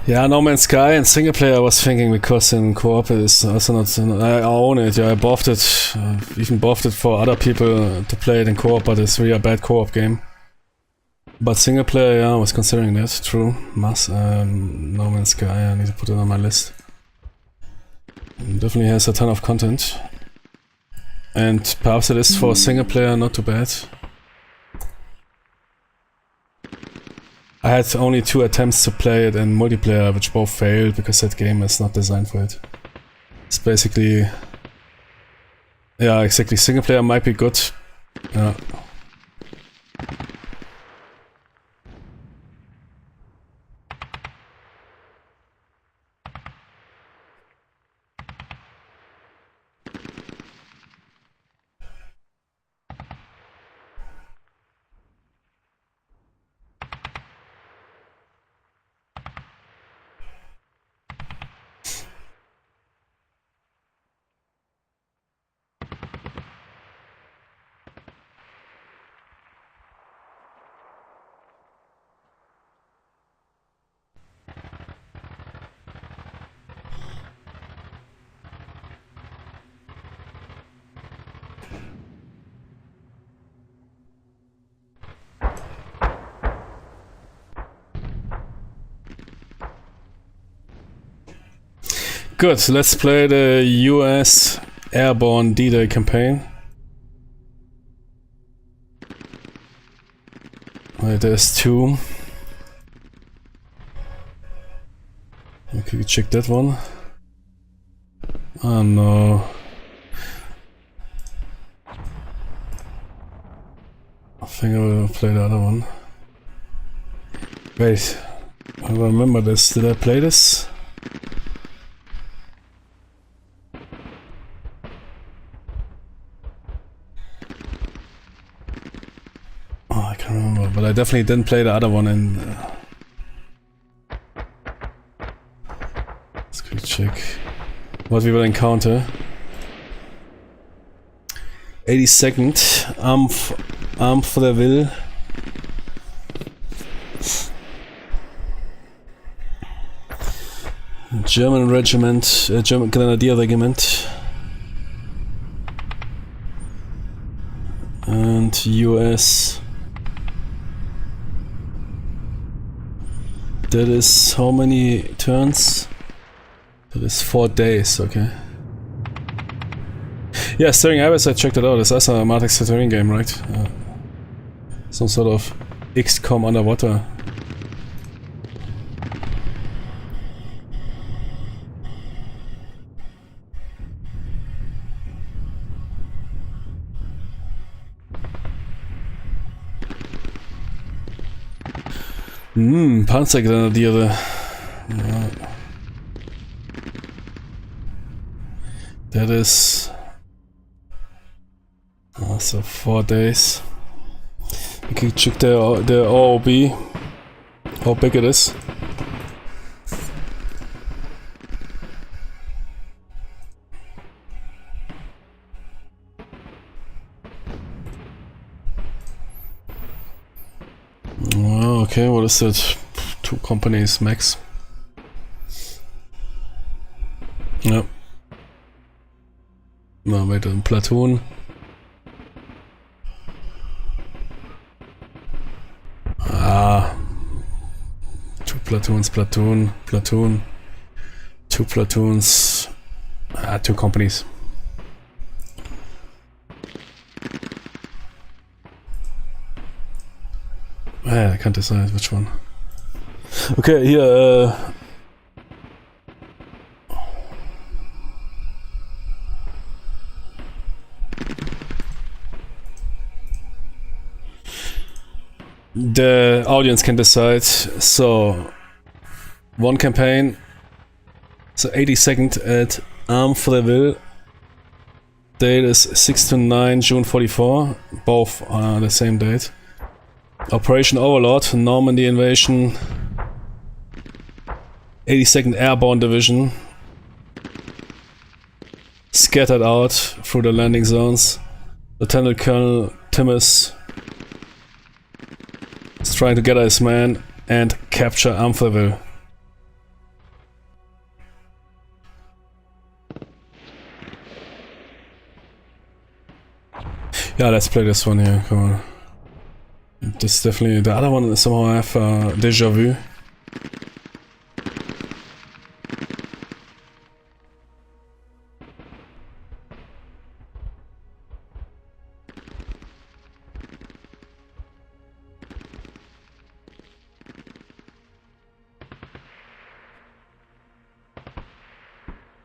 Yeah, No Man's Sky and single player I was thinking, because in co-op it is also not. I own it. Yeah, I bought it. Even bought it for other people to play it in co-op, but it's really a bad co-op game. But single player, yeah, I was considering that. True. No Man's Sky. I need to put it on my list. It definitely has a ton of content, and perhaps it is for single player not too bad. I had only 2 attempts to play it in multiplayer, which both failed because that game is not designed for it. It's basically... yeah, exactly. Single player might be good. Yeah. Good, so let's play the US Airborne D-Day campaign. There's 2. Okay, check that one. Oh no. I think I will play the other one. Wait, I remember this. Did I play this? Oh, I can't remember, but I definitely didn't play the other one in... Let's quick check what we will encounter. 82nd, Arm for the Will. German regiment, German Grenadier Regiment. And US. That is how many turns? That is 4 days, okay. Yeah, Staring Abyss, I checked it out. It's also a Matrix Tatooine game, right? Some sort of XCOM underwater. Panzergrenadiere. Ja. That is... so 4 days. Okay, check the OOB. How big it is. Okay, what is it? 2 companies max. Yep. No, wait, a platoon. Ah. 2 platoons, platoon. 2 platoons. 2 companies. I can't decide which one. Okay, here. The audience can decide. So, 1 campaign. So 82nd at Arm for the Will. Date is 6 to 9 June 44. Both are the same date. Operation Overlord, Normandy invasion, 82nd Airborne Division, scattered out through the landing zones. Lieutenant Colonel Timmis is trying to gather his men and capture Ampheville. Yeah, let's play this one here, come on. This definitely, the other one somehow I have deja vu.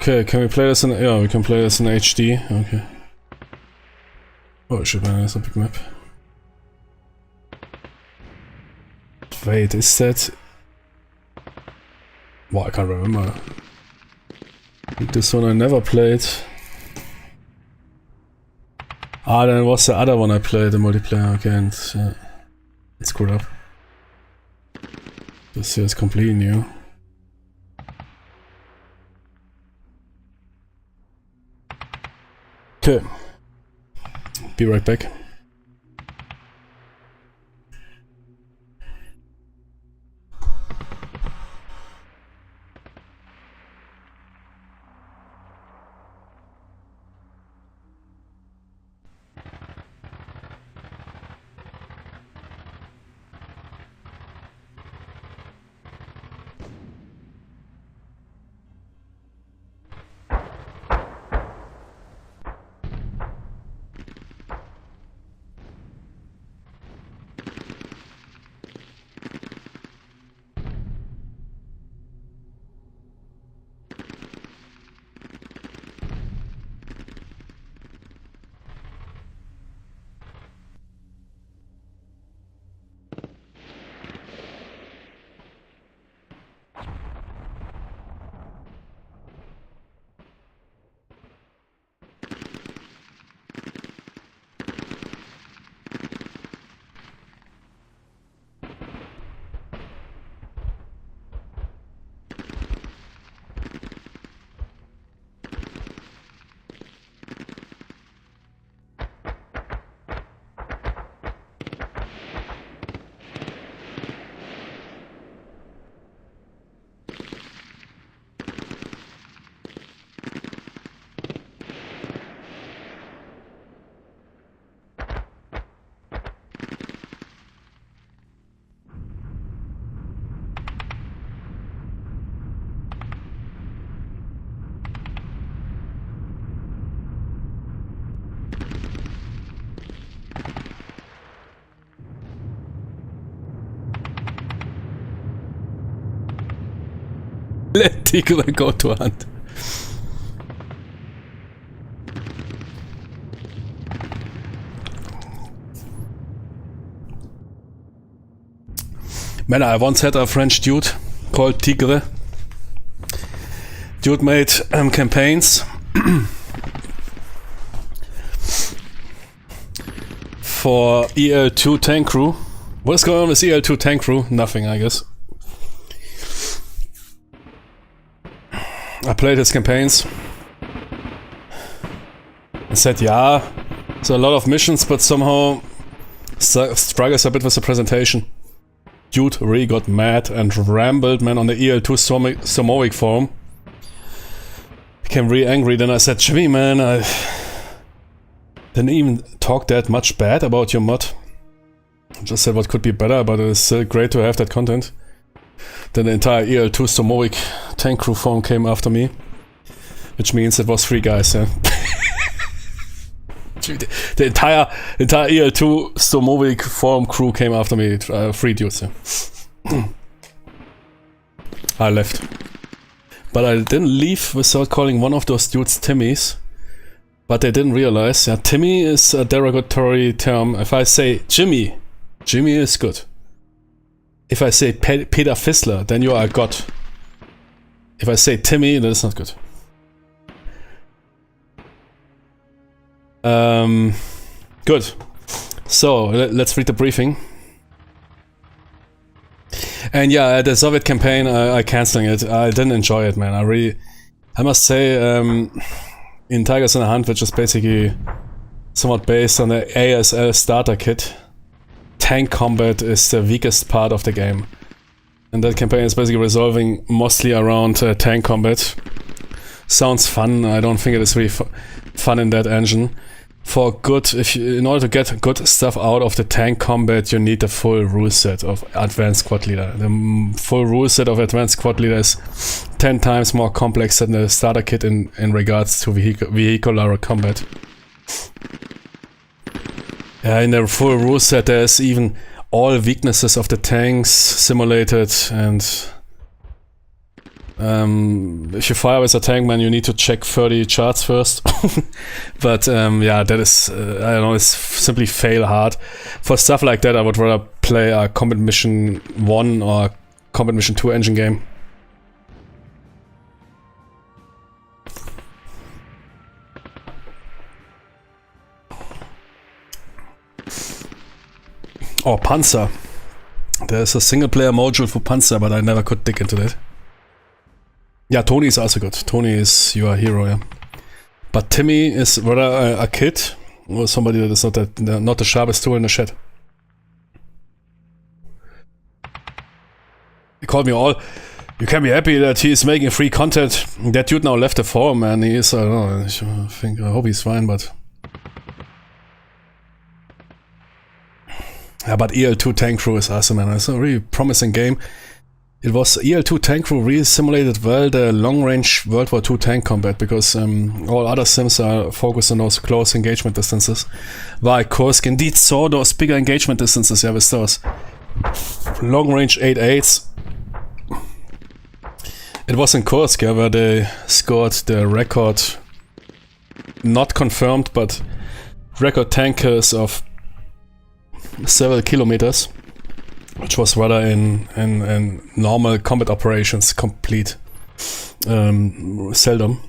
Okay, can we play this in... Yeah, we can play this in HD, okay. Oh shit man, that's a big map. Wait, is that... Wow, I can't remember. This one I never played. Ah, then it was the other one I played, the multiplayer, okay, and it's screwed up. This here is completely new. Okay. Be right back. Let Tigre go to hunt. Man, I once had a French dude called Tigre. Dude made campaigns for EL2 Tank Crew. What's going on with EL2 Tank Crew? Nothing, I guess. I played his campaigns. I said, yeah, there's a lot of missions, but somehow struggles a bit with the presentation. Dude really got mad and rambled, man, on the EL2 Somoic forum. Became really angry. Then I said, Jimmy, man, I didn't even talk that much bad about your mod. I just said what could be better, but it's still great to have that content. Then the entire EL2 Somoic Tank Crew forum came after me. Which means it was 3 guys, yeah. The entire EL2 Somoic forum crew came after me, 3 dudes, yeah. I left. But I didn't leave without calling one of those dudes Timmys. But they didn't realize, yeah, Timmy is a derogatory term. If I say Jimmy, Jimmy is good. If I say Peter Fisla, then you are a god. If I say Timmy, that is not good. Good. So, let's read the briefing. And yeah, the Soviet campaign, I cancelling it. I didn't enjoy it, man. I must say, in Tigers in the Hunt, which is basically somewhat based on the ASL starter kit, tank combat is the weakest part of the game. And that campaign is basically resolving mostly around tank combat. Sounds fun. I don't think it is really fun in that engine. for good, in order to get good stuff out of the tank combat, you need the full rule set of Advanced Squad Leader. The full rule set of Advanced Squad Leader is 10 times more complex than the starter kit in regards to vehicular combat. In the full rule set, there's even all weaknesses of the tanks simulated, and if you fire with a tank, man, you need to check 30 charts first. But yeah, that is, I don't know, it's simply fail hard. For stuff like that, I would rather play a Combat Mission 1 or Combat Mission 2 engine game. Or Panzer. There's a single player module for Panzer, but I never could dig into that. Yeah, Tony is also good. Tony is your hero, yeah. But Timmy is rather a kid, or somebody that is not the sharpest tool in the shed. He called me all. You can be happy that he is making free content. That dude now left the forum, man. He is, I don't know, I hope he's fine, but... Yeah, but EL2 Tank Crew is awesome, man. It's a really promising game. It was EL2 Tank Crew really simulated well the long-range World War II tank combat, because all other sims are focused on those close engagement distances. While Kursk indeed saw those bigger engagement distances, yeah, with those long-range 8.8s. It was in Kursk, yeah, where they scored the record, not confirmed, but record tank kills of several kilometers. Which was rather in normal combat operations complete. Seldom.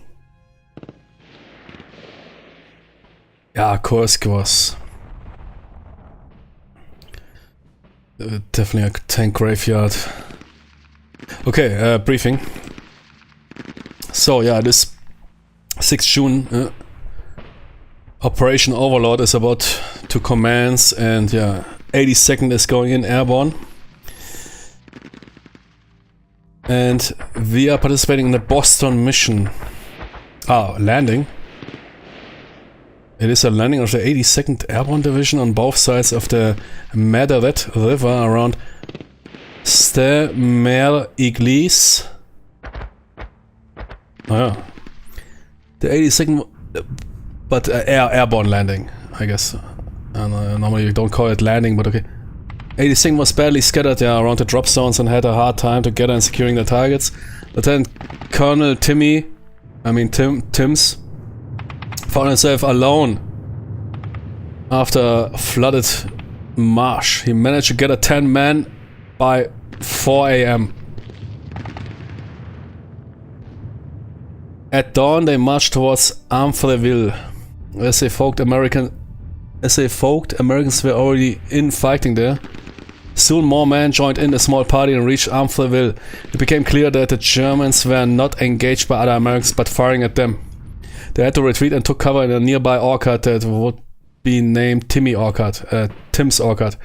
Yeah, Kursk was definitely a tank graveyard. Okay, briefing. So yeah, this 6th June Operation Overlord is about to commence, and yeah, 82nd is going in Airborne. And we are participating in the Boston mission. Landing. It is a landing of the 82nd Airborne Division on both sides of the Maderet River around Ste Mer Église. Oh yeah. The 82nd... But airborne landing, I guess. Normally you don't call it landing, but okay. 82nd was badly scattered around the drop zones and had a hard time together in securing the targets. Lieutenant Colonel Tims, found himself alone after a flooded marsh. He managed to get a 10 man by 4 AM. At dawn they marched towards Amfreville. As they folk, Americans were already in fighting there. Soon more men joined in a small party and reached Amfreville. It became clear that the Germans were not engaged by other Americans but firing at them. They had to retreat and took cover in a nearby orchard that would be named Tim's Orchard.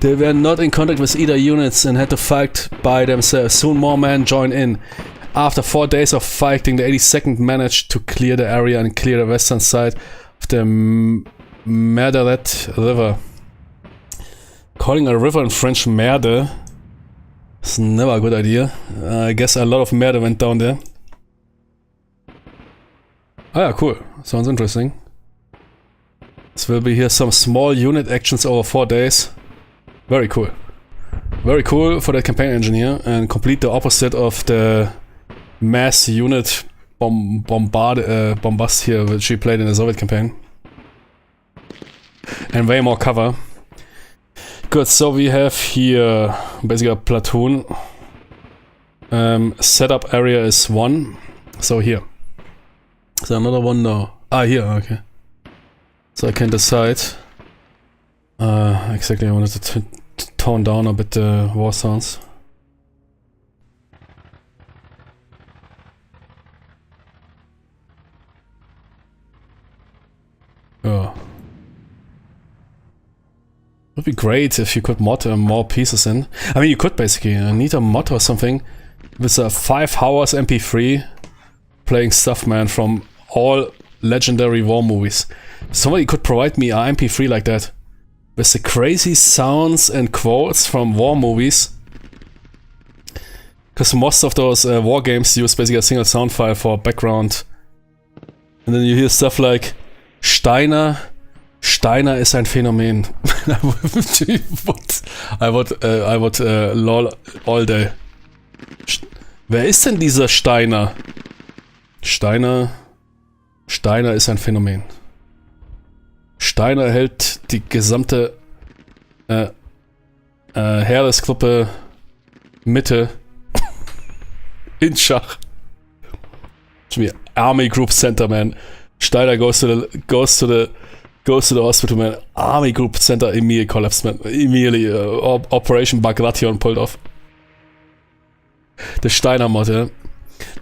They were not in contact with either units and had to fight by themselves. Soon more men joined in. After 4 days of fighting, the 82nd managed to clear the area and clear the western side of the Maderet River. Calling a river in French Merde is never a good idea. I guess a lot of Merde went down there. Ah yeah, cool. Sounds interesting. This will be here some small unit actions over 4 days. Very cool. Very cool for the campaign engineer, and complete the opposite of the mass unit bombast here which she played in the Soviet campaign. And way more cover. Good, so we have here basically a platoon. Setup area is 1. So here. Is there another one? No. Here, okay. So I can decide. Exactly, I wanted to tone down a bit the war sounds. Oh. Would be great if you could mod more pieces in. I mean, you could basically need a mod or something with a 5 hours MP3 playing stuff, man, from all legendary war movies. Somebody could provide me an MP3 like that, with the crazy sounds and quotes from war movies. Because most of those war games use basically a single sound file for background. And then you hear stuff like Steiner ist ein Phänomen. I would lol all day. Wer ist denn dieser Steiner? Steiner ist ein Phänomen. Steiner hält die gesamte Heeresgruppe Mitte in Schach. Army Group Center, man. Steiner goes to the hospital, man. Army Group Center immediately collapsed, man. Immediately Operation Bagration pulled off. The Steiner mod, yeah.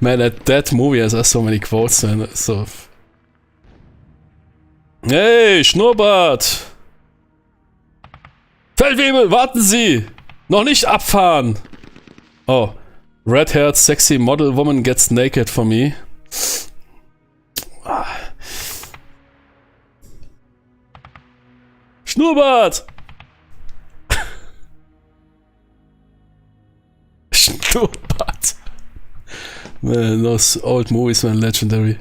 Man, that movie has so many quotes, man. So. Hey, Schnurrbart! Feldwebel, warten Sie! Noch nicht abfahren! Oh. Red-haired sexy model woman gets naked for me. Schnurrbart! Schnurrbart! Man, those old movies were legendary.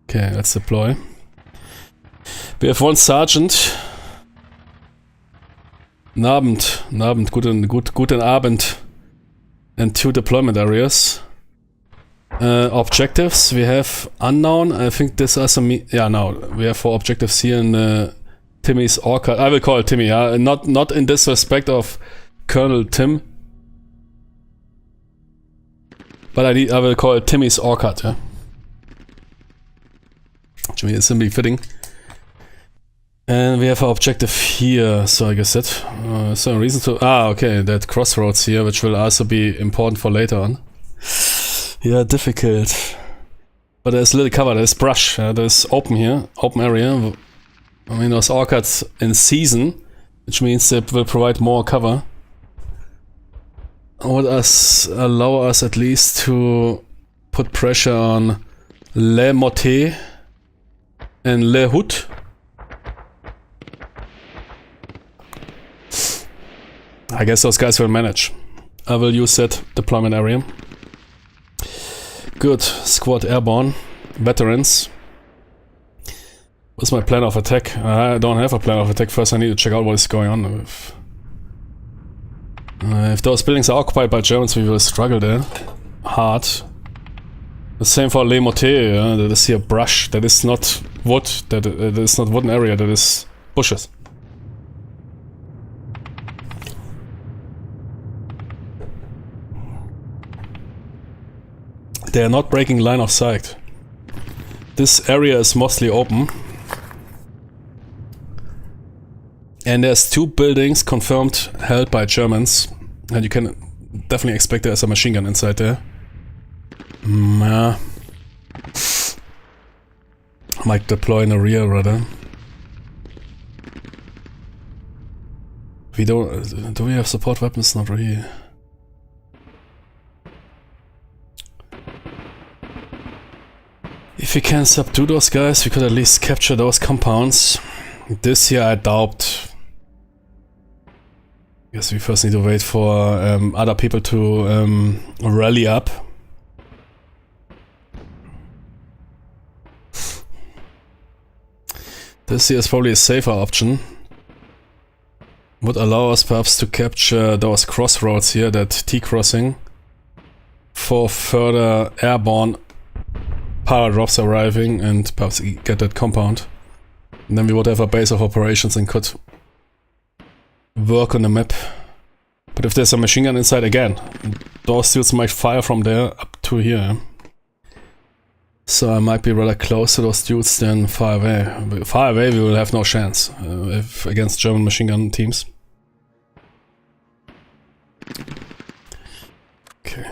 Okay, let's deploy. We have one sergeant. Guten Abend. And 2 deployment areas. Objectives, we have unknown. I think this are some... Yeah, no. We have 4 objectives here in Timmy's orchard. I will call it Timmy, yeah? Not in disrespect of Colonel Tim. But I will call it Timmy's orchard, yeah? Which means it's simply fitting. And we have our objective here, so I guess that... so a reason to... okay, that crossroads here, which will also be important for later on. Yeah, difficult. But there's a little cover, there's brush, there's open here, open area. I mean, those orchards in season, which means they will provide more cover. Would allow us at least to put pressure on Le Motte and Le Hout. I guess those guys will manage. I will use that deployment area. Good. Squad Airborne. Veterans. What's my plan of attack? I don't have a plan of attack. First I need to check out what is going on. If those buildings are occupied by Germans, we will struggle there. Hard. The same for Le Motte. That is here brush. That is not wood. That is not wooden area. That is bushes. They are not breaking line of sight. This area is mostly open. And there's 2 buildings confirmed held by Germans. And you can definitely expect there's a machine gun inside there. Nah. Might deploy in the rear rather. We don't... Do we have support weapons? Not really. If we can subdue those guys, we could at least capture those compounds. This here I doubt. Guess we first need to wait for other people to rally up. This here is probably a safer option. Would allow us perhaps to capture those crossroads here, that T-crossing, for further airborne paradrops arriving and perhaps get that compound. And then we would have a base of operations and could work on the map. But if there's a machine gun inside again, those dudes might fire from there up to here. So I might be rather close to those dudes than far away. Far away we will have no chance if against German machine gun teams. Okay.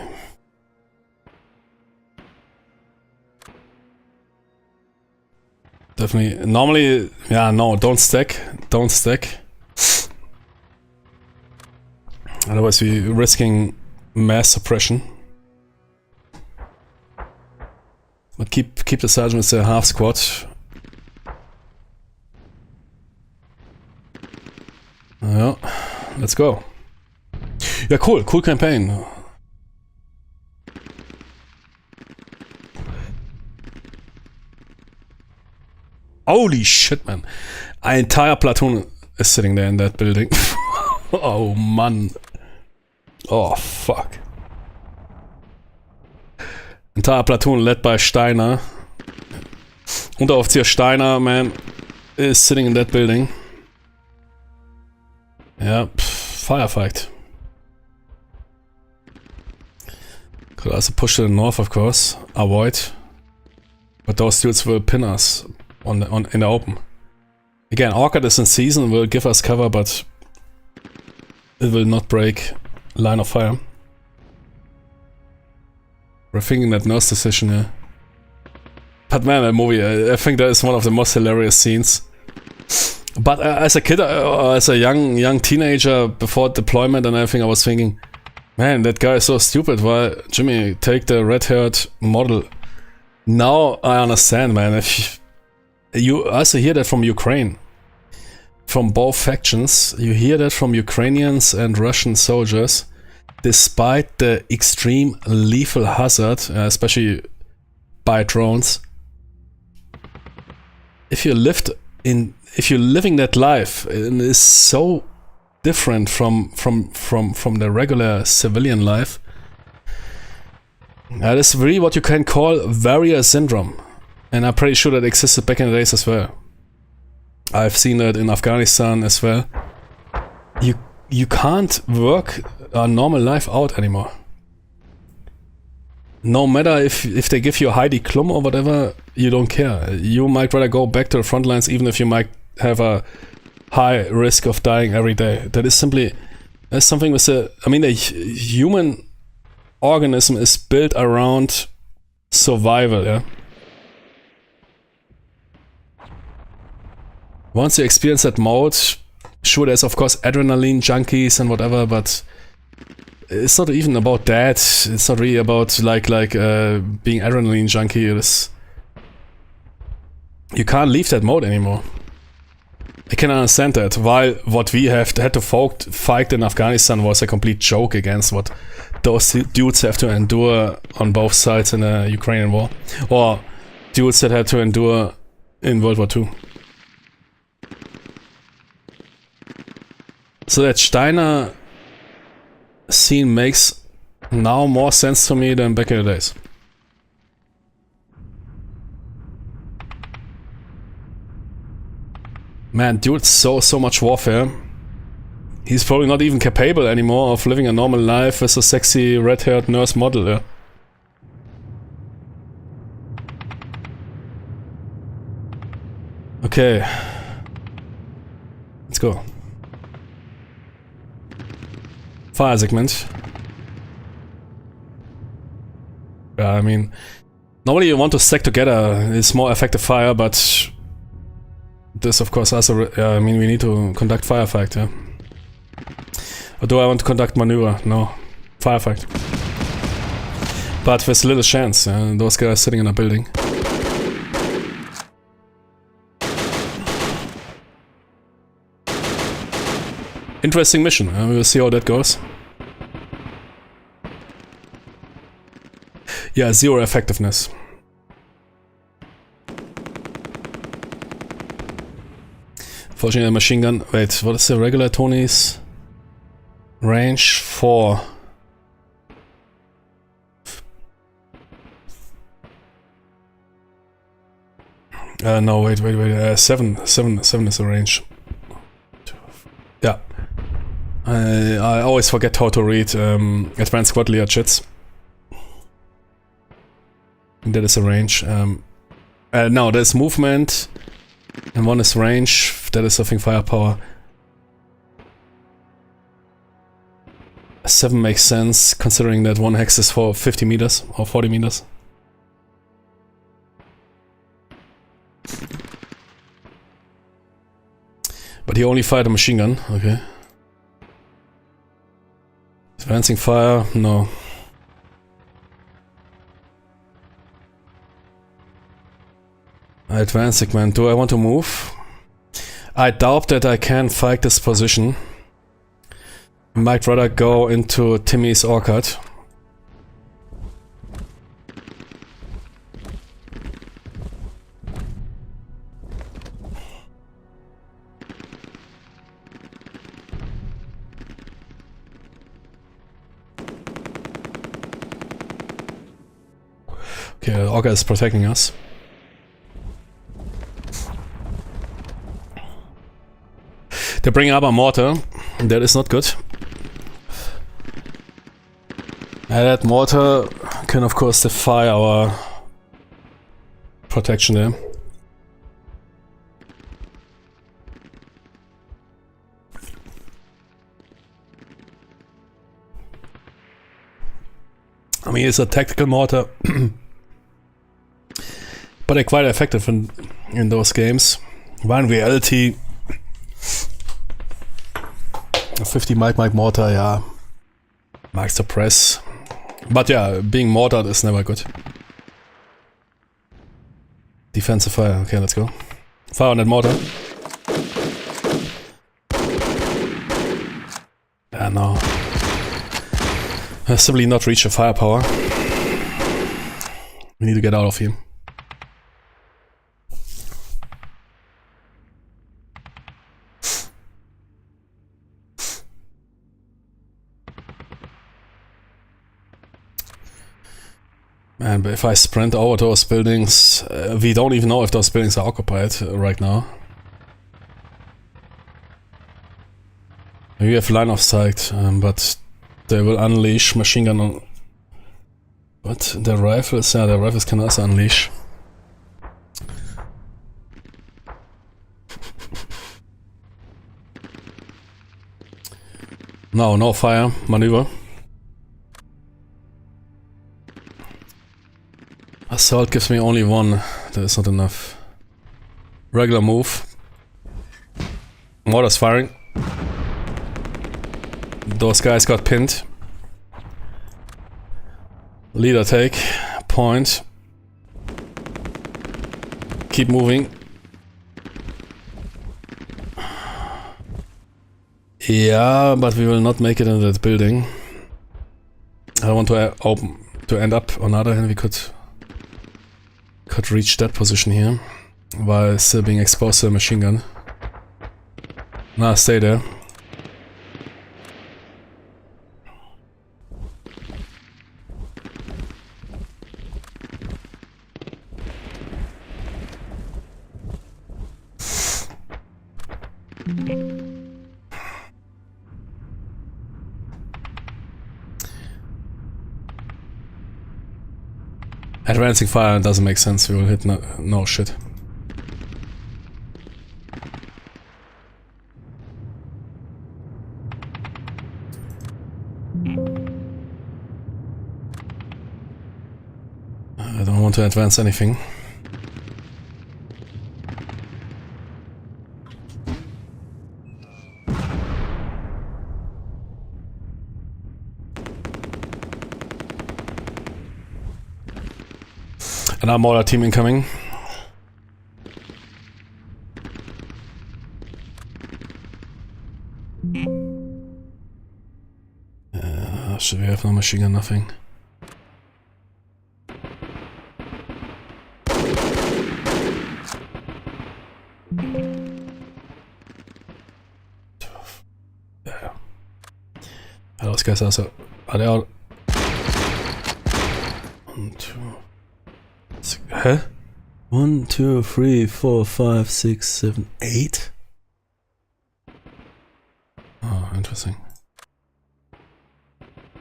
Definitely. Normally, yeah, no, don't stack. Don't stack. Otherwise we're risking mass suppression. keep the sergeant with the half squad. Yeah, let's go. Yeah, cool campaign. Holy shit, man. An entire platoon is sitting there in that building. Oh, man. Oh, fuck. Entire platoon led by Steiner. Unteroffizier Steiner, man, is sitting in that building. Yeah, firefight. Could also push to the north, of course. Avoid. But those dudes will pin us in the open. Again, Orchid is in season, will give us cover, but it will not break line of fire. We're thinking that nurse decision here. But man, that movie, I think that is one of the most hilarious scenes. But as a kid, as a young teenager before deployment and everything, I was thinking, man, that guy is so stupid. Why, Jimmy, take the red-haired model? Now I understand, man. If you also hear that from Ukraine, from both factions, you hear that from Ukrainians and Russian soldiers. Despite the extreme lethal hazard, especially by drones, if you're living that life, it is so different from the regular civilian life. That is really what you can call warrior syndrome, and I'm pretty sure that existed back in the days as well. I've seen it in Afghanistan as well. You can't work a normal life out anymore. No matter if they give you a Heidi Klum or whatever, you don't care. You might rather go back to the front lines even if you might have a high risk of dying every day. That is simply... That's something with the... I mean, the human organism is built around survival, yeah? Once you experience that mode... Sure, there's of course adrenaline junkies and whatever, but it's not even about that. It's not really about like being adrenaline junkie. It is, you can't leave that mode anymore. I can understand that. While what we had to fight in Afghanistan was a complete joke against what those dudes have to endure on both sides in the Ukrainian war, or dudes that had to endure in World War II. So that Steiner scene makes now more sense to me than back in the days. Man, dude, so much warfare. He's probably not even capable anymore of living a normal life as a sexy red-haired nurse model, yeah. Okay. Let's go. Fire segment. Yeah, I mean, normally you want to stack together. It's more effective fire, but this, of course, also. I mean, we need to conduct firefight. Yeah. Or do I want to conduct maneuver? No, firefight. But with little chance. Those guys sitting in a building. Interesting mission. We will see how that goes. Yeah, 0 effectiveness. Fortunately, a machine gun. Wait, what is the regular Tony's range? 4. No, wait. 7 is the range. Yeah. I always forget how to read advanced squad leader chits. And that is a range. No, there's movement, and one is range. That is, I think, firepower. 7 makes sense, considering that one hex is for 50 meters or 40 meters. But he only fired a machine gun, okay. Advancing fire, no. Advanced segment. Do I want to move? I doubt that I can fight this position. I might rather go into Timmy's orchard. Okay, orchard is protecting us. They bring up a mortar. That is not good. And that mortar can of course defy our protection there. I mean, it's a tactical mortar, but they're quite effective in those games. While in reality, a 50 mic mortar, yeah, marks the press. But yeah, being mortared is never good. Defensive fire, okay, let's go. Fire on that mortar. Yeah, no. I simply not reach the firepower. We need to get out of here. Man, but if I sprint over those buildings, we don't even know if those buildings are occupied right now. We have line of sight, but they will unleash machine gun on... What? The rifles? Yeah, the rifles can also unleash. No fire. Maneuver. Assault gives me only one. That is not enough. Regular move. Mortar's firing. Those guys got pinned. Leader take. Point. Keep moving. Yeah, but we will not make it in that building. I don't want to end up. On the other hand, we could reach that position here while still being exposed to a machine gun. Nah, stay there. Advancing fire doesn't make sense, we will hit no shit. I don't want to advance anything. Another mortar team incoming. Should we have no machine gun? Nothing. Yeah. Those guys also. Are they all? 1, 2. Huh? 1, 2, 3, 4, 5, 6, 7, 8? Oh, interesting.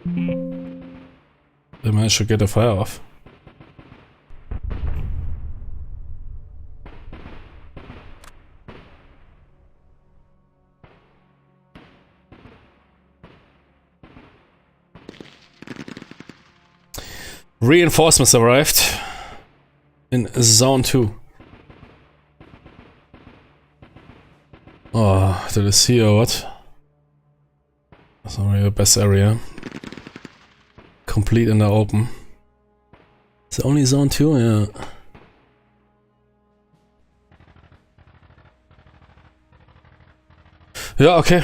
They managed to get the fire off. Reinforcements arrived in zone 2. Oh, did I see or what? That's not really the best area. Complete in the open. It's only zone 2, yeah. Yeah, okay.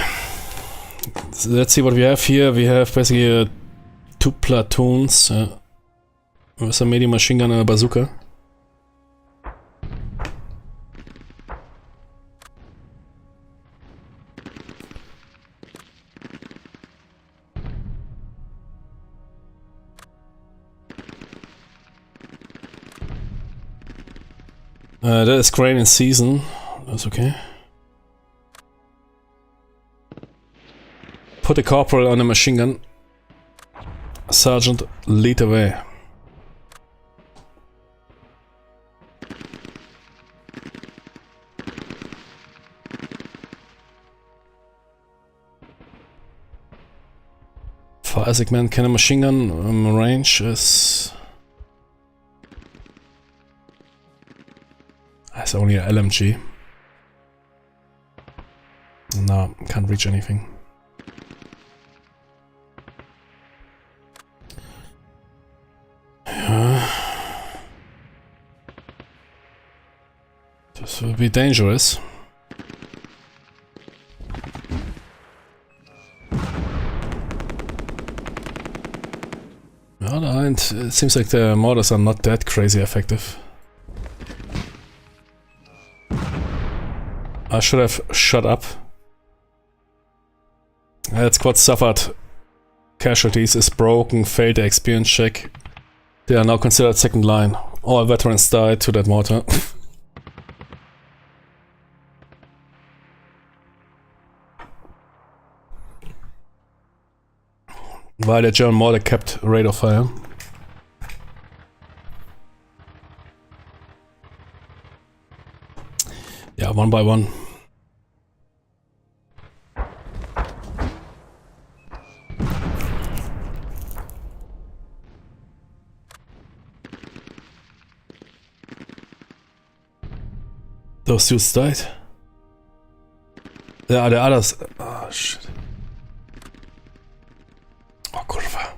So let's see what we have here. We have basically 2 platoons with a medium machine gun and a bazooka. That is grain in season. That's okay. Put a corporal on a machine gun. Sergeant, lead the way. For Isaac Man, can a machine gun range is... It's only an LMG. No, can't reach anything. This will be dangerous. Well, and it seems like the mortars are not that crazy effective. I should have shut up. That squad suffered casualties, is broken, failed the experience check. They are now considered second line. All veterans died to that mortar. While the German mortar kept rate of fire. Yeah, one by one. Those dudes died? There are the others. Oh shit. Oh kurwa.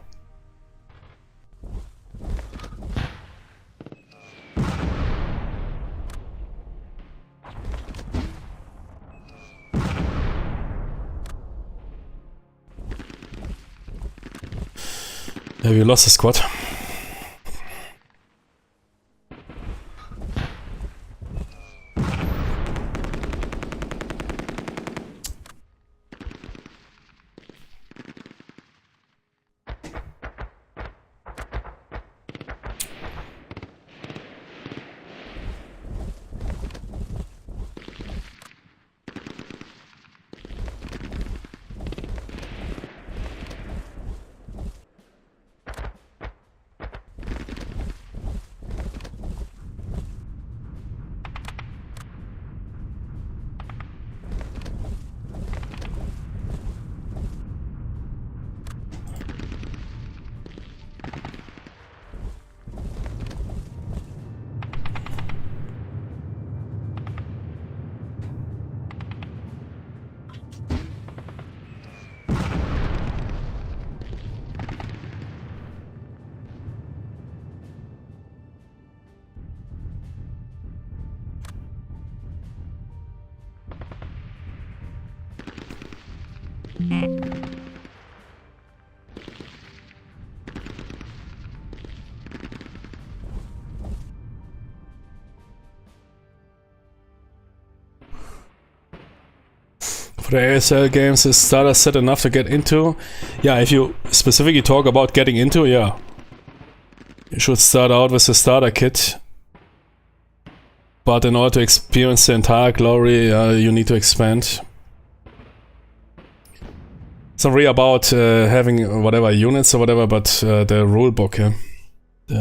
Yeah, we lost the squad. For the ASL games, is starter set enough to get into? Yeah, if you specifically talk about getting into, yeah. You should start out with the starter kit. But in order to experience the entire glory, you need to expand. It's not really about having whatever units or whatever, but the rulebook, yeah.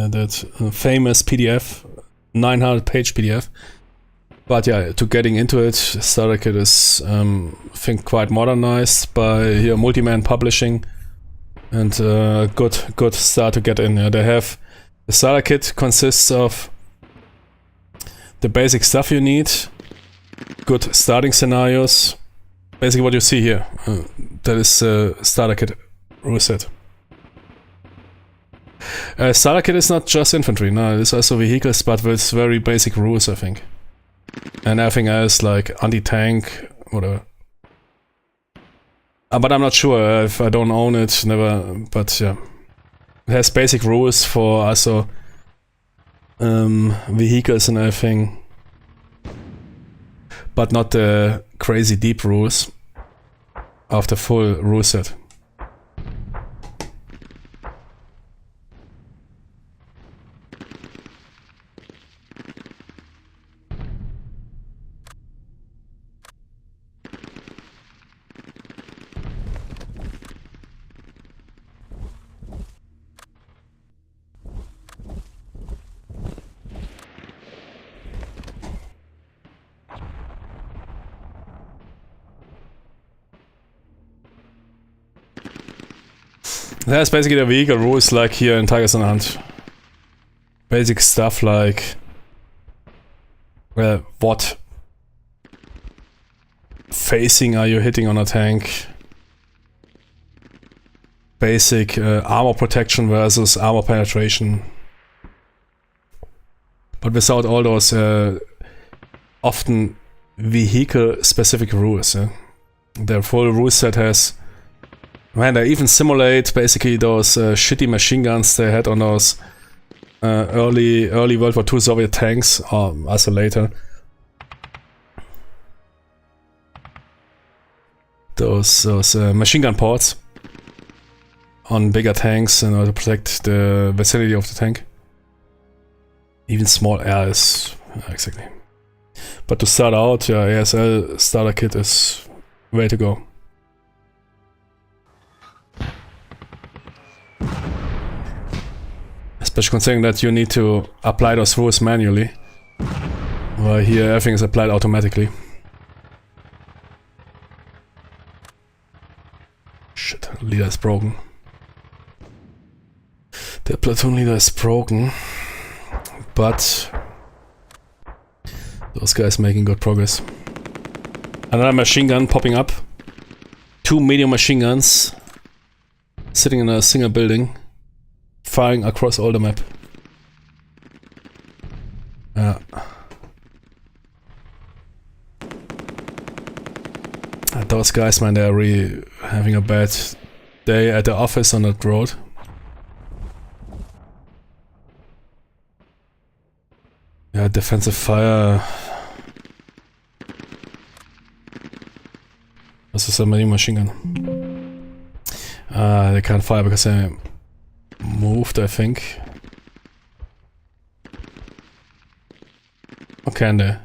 That famous PDF, 900-page PDF. But yeah, to getting into it, starter kit is, I think, quite modernized by here Multiman Publishing, and good start to get in. Yeah, they have the starter kit consists of the basic stuff you need, good starting scenarios, basically what you see here. That is starter kit rule set. Starter kit is not just infantry, no, it is also vehicles, but with very basic rules, I think. And everything else like anti-tank, whatever. But I'm not sure if I don't own it, never, but yeah. It has basic rules for also vehicles and everything, but not the crazy deep rules of the full rule set. There's basically the vehicle rules like here in Tigers and Hunt. Basic stuff like what facing are you hitting on a tank? Basic armor protection versus armor penetration. But without all those often vehicle specific rules. The full rule set has... Man, they even simulate basically those shitty machine guns they had on those early World War II Soviet tanks, or also later. Those machine gun ports on bigger tanks in order to protect the vicinity of the tank. Even small airs, exactly. But to start out, yeah, ASL starter kit is way to go. Especially considering that you need to apply those rules manually. While here everything is applied automatically. Shit, leader is broken. The platoon leader is broken. But those guys making good progress. Another machine gun popping up. 2 medium machine guns sitting in a single building, firing across all the map. Those guys, man, they're really having a bad day at the office on that road. Yeah, defensive fire. This is a medium machine gun. They can't fire because they moved, I think. Or can they?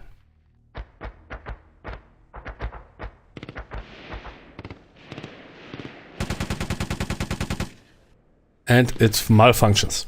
And it malfunctions.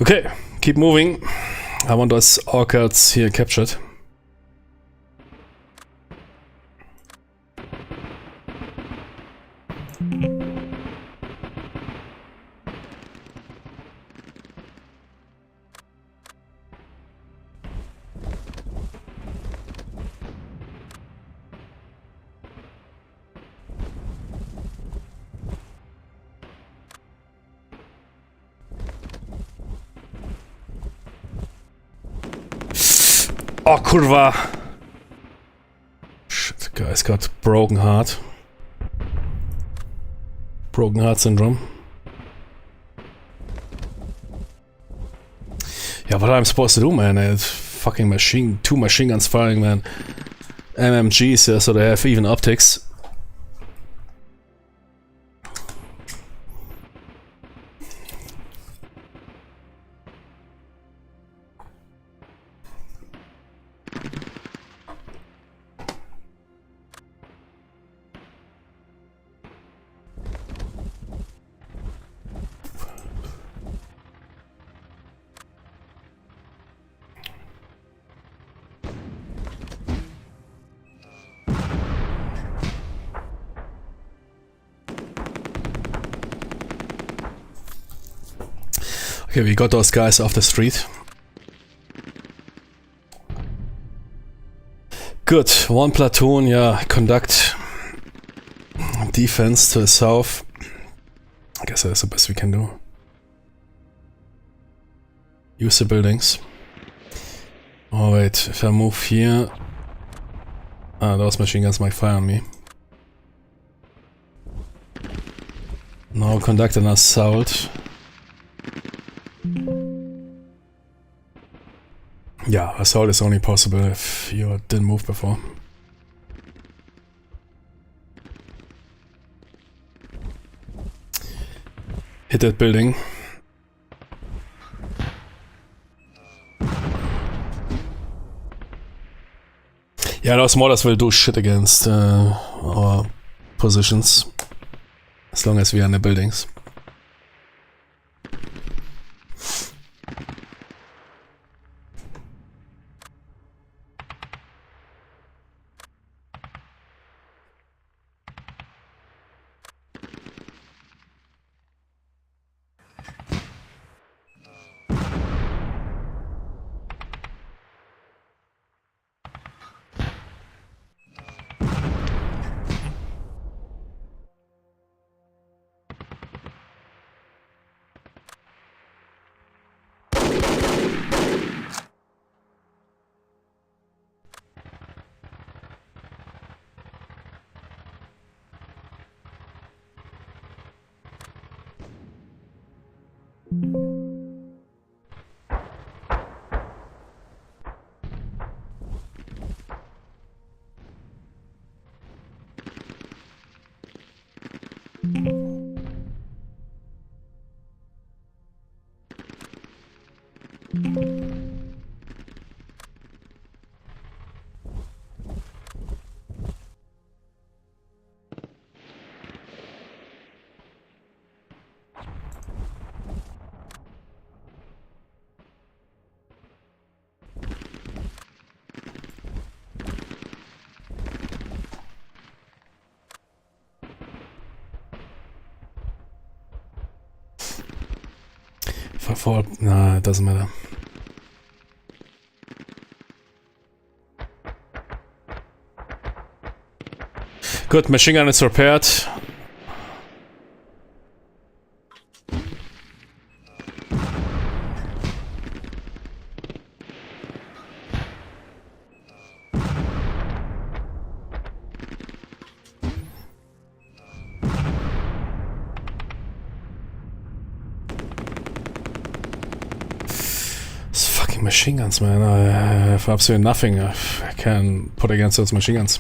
Okay, keep moving. I want those orchids here captured. Oh, kurwa! Shit, the guy's got broken heart. Broken heart syndrome. Yeah, what I'm supposed to do, man? It's fucking two machine guns firing, man. MMGs, so they have even optics. Okay, we got those guys off the street. Good, one platoon, yeah, conduct defense to the south. I guess that's the best we can do. Use the buildings. Oh wait, if I move here... Ah, those machine guns might fire on me. Now conduct an assault. Yeah, assault is only possible if you didn't move before. Hit that building. Yeah, those mortars will do shit against our positions. As long as we are in the buildings. Nah, it doesn't matter. Good, machine gun is repaired. Machine guns, man. I have absolutely nothing I can put against those machine guns.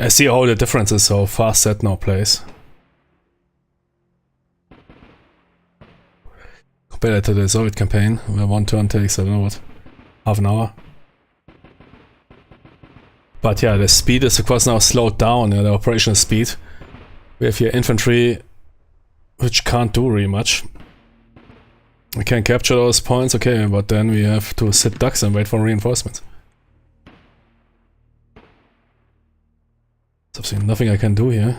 I see all the differences how fast that now plays. Compared to the Soviet campaign, where one turn takes, I don't know what, half an hour. But yeah, the speed is of course now slowed down, the operational speed. We have here infantry, which can't do really much. We can capture those points, okay, but then we have to sit ducks and wait for reinforcements. There's absolutely nothing I can do here.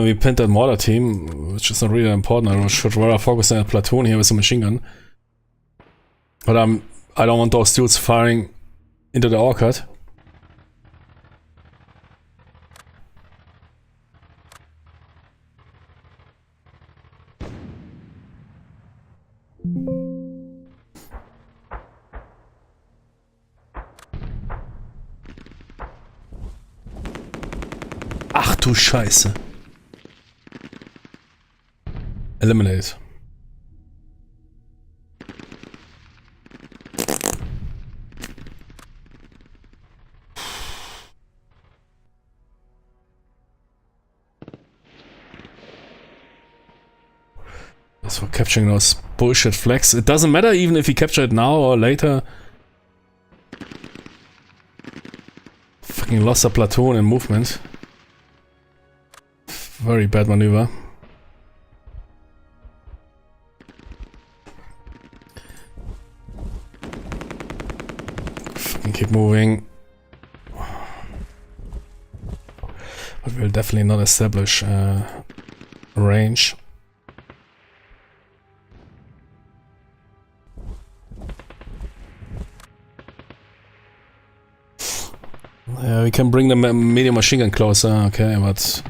We pinned that mortar team, which is not really important. I should rather focus on a platoon here with a machine gun. But I don't want those dudes firing into the orchard. du Scheiße. Eliminate. That's for capturing those bullshit flags. It doesn't matter even if you capture it now or later. Fucking lost a platoon in movement. Very bad maneuver. Fucking keep moving. But we'll definitely not establish range. Yeah, we can bring the medium machine gun closer, okay, but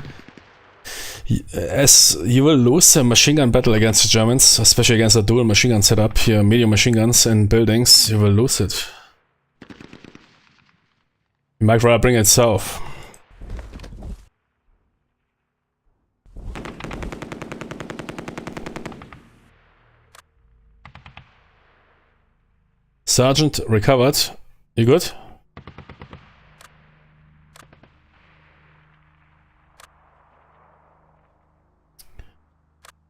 as you will lose a machine gun battle against the Germans, especially against a dual machine gun setup, here medium machine guns in buildings, you will lose it. You might rather bring it south. Sergeant recovered. You good?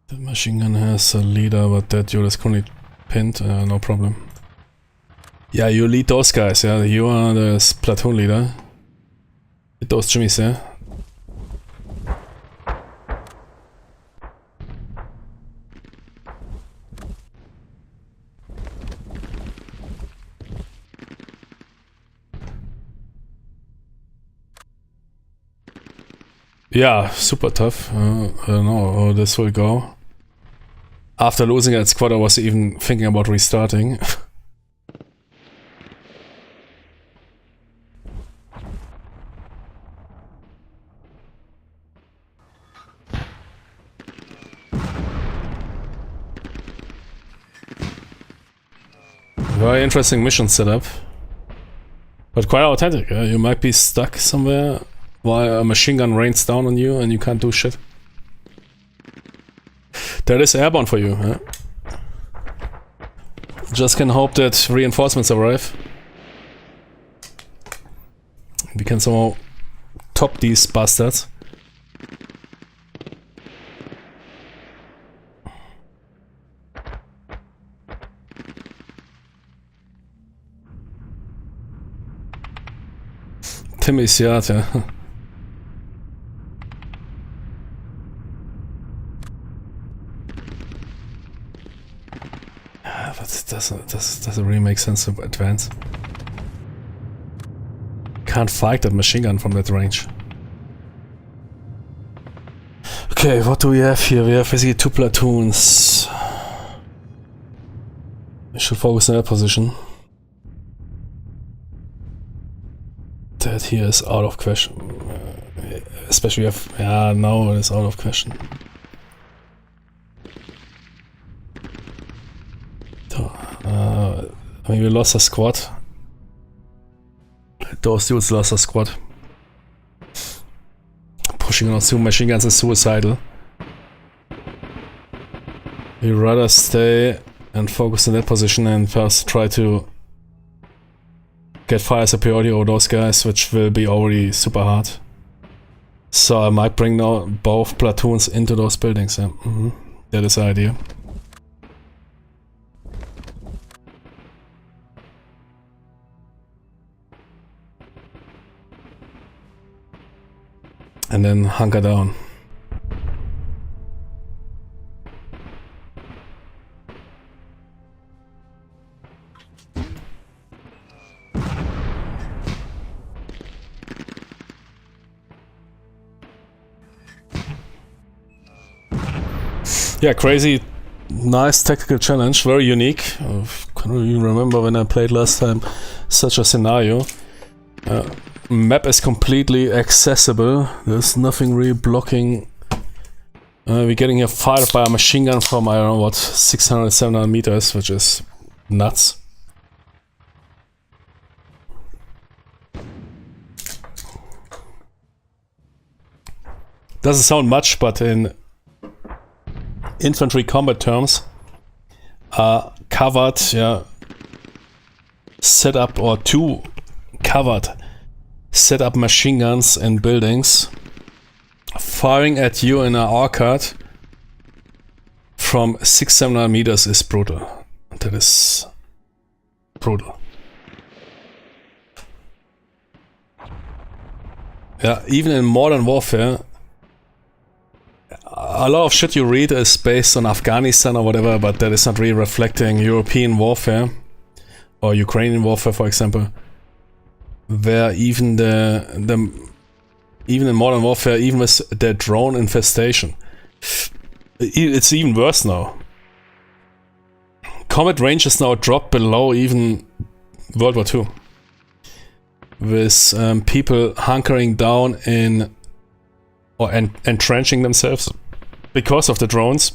The machine gun has a leader, but that dude is currently pinned. No problem. Yeah, you lead those guys. Yeah, you are the platoon leader. Hit those Jimmies, yeah. Yeah, super tough. I don't know how this will go. After losing that squad, I was even thinking about restarting. Very interesting mission setup. But quite authentic. You might be stuck somewhere while a machine gun rains down on you and you can't do shit. That is Airborne for you, huh? Just can hope that reinforcements arrive. We can somehow top these bastards. Timmy's yard, yeah. But doesn't really make sense to advance. Can't fight that machine gun from that range. Okay, what do we have here? We have basically 2 platoons. We should focus on that position. That here is out of question. Especially if... yeah, no, it is out of question. I mean, we lost a squad. Those dudes lost a squad. Pushing on 2 machine guns is suicidal. We'd rather stay and focus in that position and first try to get fire superiority over those guys, which will be already super hard. So I might bring now both platoons into those buildings. Yeah. That is the idea. And then hunker down. Yeah, crazy, nice tactical challenge, very unique. I can't really remember when I played last time such a scenario. Map is completely accessible. There's nothing really blocking. We're getting here fired by a machine gun from, I don't know what, 600, 700 meters, which is nuts. Doesn't sound much, but in infantry combat terms, covered, set up, or two covered set up machine guns in buildings, firing at you in an arcade from 600-700 meters is brutal. That is brutal. Yeah, even in modern warfare, a lot of shit you read is based on Afghanistan or whatever, but that is not really reflecting European warfare or Ukrainian warfare, for example, where even even in modern warfare, even with the drone infestation, it's even worse now. Combat range is now dropped below even World War II, with people hunkering down in or entrenching themselves because of the drones.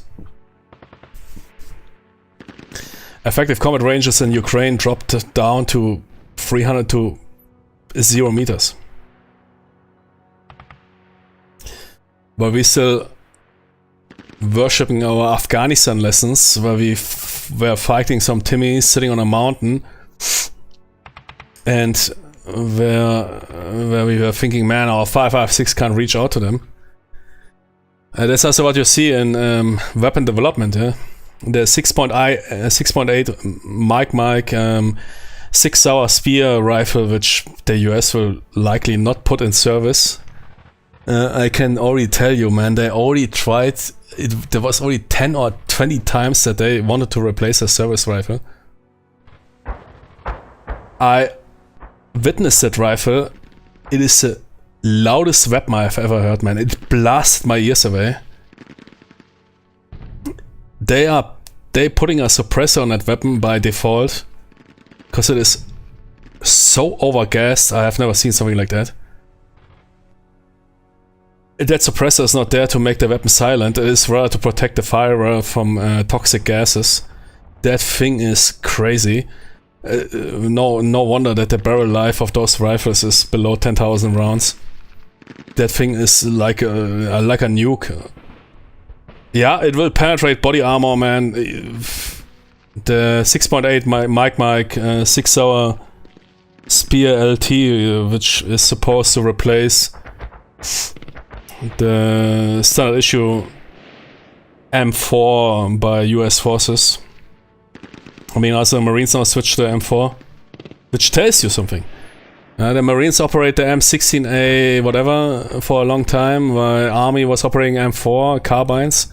Effective combat ranges in Ukraine dropped down to 300 to 0 meters. But we still worshipping our Afghanistan lessons, where we were fighting some Timmies sitting on a mountain, and where we were thinking, man, our 5.56 can't reach out to them. That's also what you see in weapon development. Yeah? The 6.8 Mike 6-hour spear rifle, which the US will likely not put in service. I can already tell you, man, they already tried it. There was already 10 or 20 times that they wanted to replace a service rifle. I witnessed that rifle. It is the loudest weapon I've ever heard, man. It blasted my ears away. They putting a suppressor on that weapon by default, because it is so overgassed. I have never seen something like that. That suppressor is not there to make the weapon silent. It is rather to protect the firer from toxic gases. That thing is crazy. No wonder that the barrel life of those rifles is below 10,000 rounds. That thing is like a nuke. Yeah, it will penetrate body armor, man. The 6.8 Mike 6-hour spear LT, which is supposed to replace the standard issue M4 by US forces. I mean, also the Marines now switched to M4, which tells you something. The Marines operate the M16A whatever for a long time, while Army was operating M4 carbines,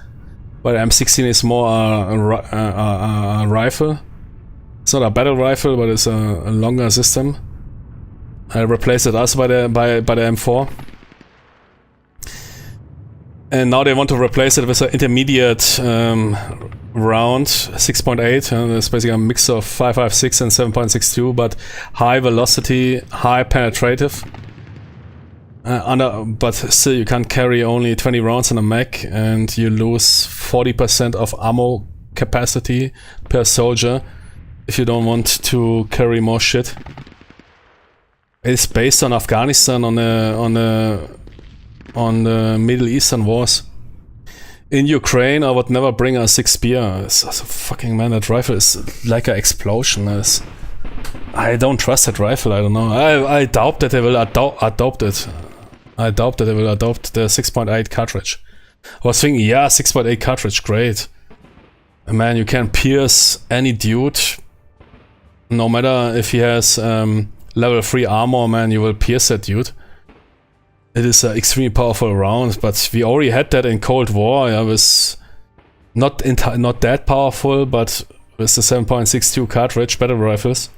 but M16 is more a rifle. It's not a battle rifle, but it's a longer system. I replaced it also by the M4. And now they want to replace it with an intermediate round, 6.8. It's basically a mix of 5.56 and 7.62, but high velocity, high penetrative. But still, you can't carry only 20 rounds in a mech, and you lose 40% of ammo capacity per soldier if you don't want to carry more shit. It's based on Afghanistan, on the Middle Eastern wars. In Ukraine, I would never bring a 6 spear. Fucking man, that rifle is like an explosion. I don't trust that rifle. I don't know. I doubt that they will adopt it. I doubt that they will adopt the 6.8 cartridge. I was thinking, yeah, 6.8 cartridge, great. Man, you can pierce any dude. No matter if he has level 3 armor, man, you will pierce that dude. It is an extremely powerful round, but we already had that in Cold War. Yeah, with not that powerful, but with the 7.62 cartridge battle rifles.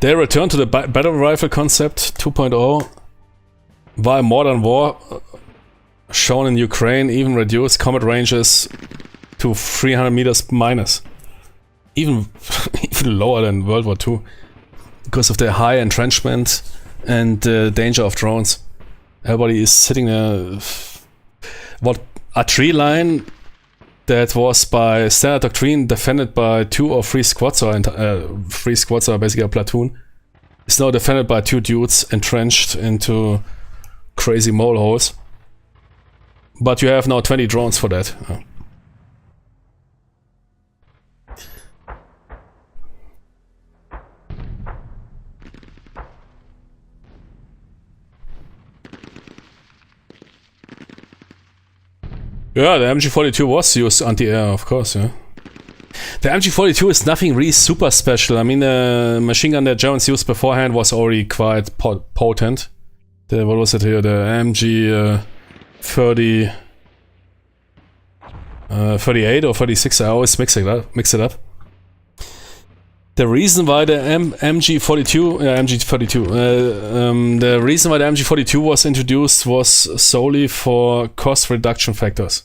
They return to the battle rifle concept 2.0, while modern war, shown in Ukraine, even reduced combat ranges to 300 meters minus. Even lower than World War II, because of their high entrenchment and the danger of drones. Everybody is sitting there. What a tree line that was by standard doctrine defended by 2 or 3 squads, or 3 squads are basically a platoon, is now defended by 2 dudes entrenched into crazy mole holes. But you have now 20 drones for that. Yeah, the MG42 was used anti-air, of course, yeah. The MG42 is nothing really super special. I mean, the machine gun that Germans used beforehand was already quite potent. What was it here? The MG 38 or 36, I always mix it up. The reason why the the reason why the MG42 was introduced was solely for cost reduction factors.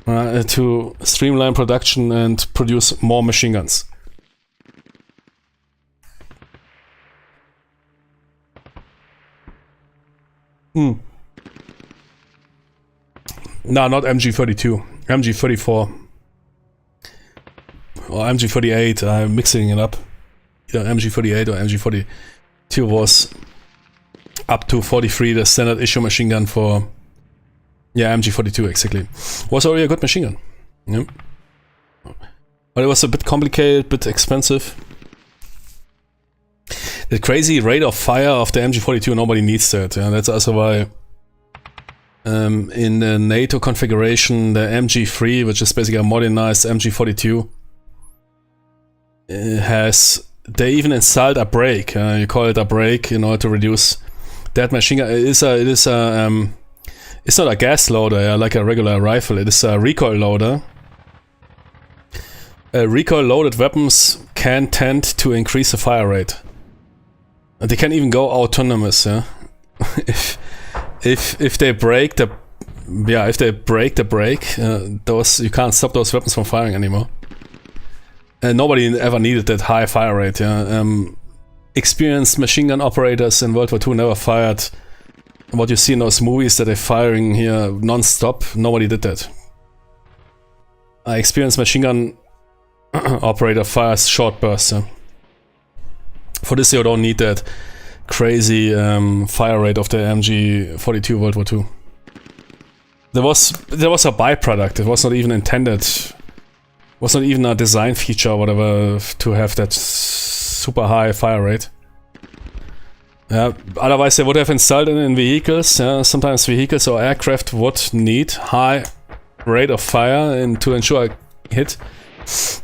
To streamline production and produce more machine guns. No, not MG32. MG34. Or MG48, I'm mixing it up. Either MG48 or MG42 was up to 43, the standard issue machine gun for... Yeah, MG42 exactly. Was already a good machine gun. Yeah. But it was a bit complicated, bit expensive. The crazy rate of fire of the MG42, nobody needs that. Yeah, that's also why in the NATO configuration, the MG3, which is basically a modernized MG42, they even installed a brake. You call it a brake in order to reduce that machine gun. It's not a gas loader like a regular rifle. It is a recoil loader. Recoil loaded weapons can tend to increase the fire rate. And they can even go autonomous. Yeah? if they break the brake, those you can't stop those weapons from firing anymore. And nobody ever needed that high fire rate. Yeah? Experienced machine gun operators in World War II never fired what you see in those movies that they're firing here non-stop. Nobody did that. An experienced machine gun operator fires short bursts. Yeah? For this you don't need that crazy fire rate of the MG42 World War II. There was a byproduct. It was not even intended. Was not even a design feature or whatever to have that super high fire rate. Yeah, otherwise they would have installed it in vehicles. Yeah, sometimes vehicles or aircraft would need high rate of fire to ensure a hit,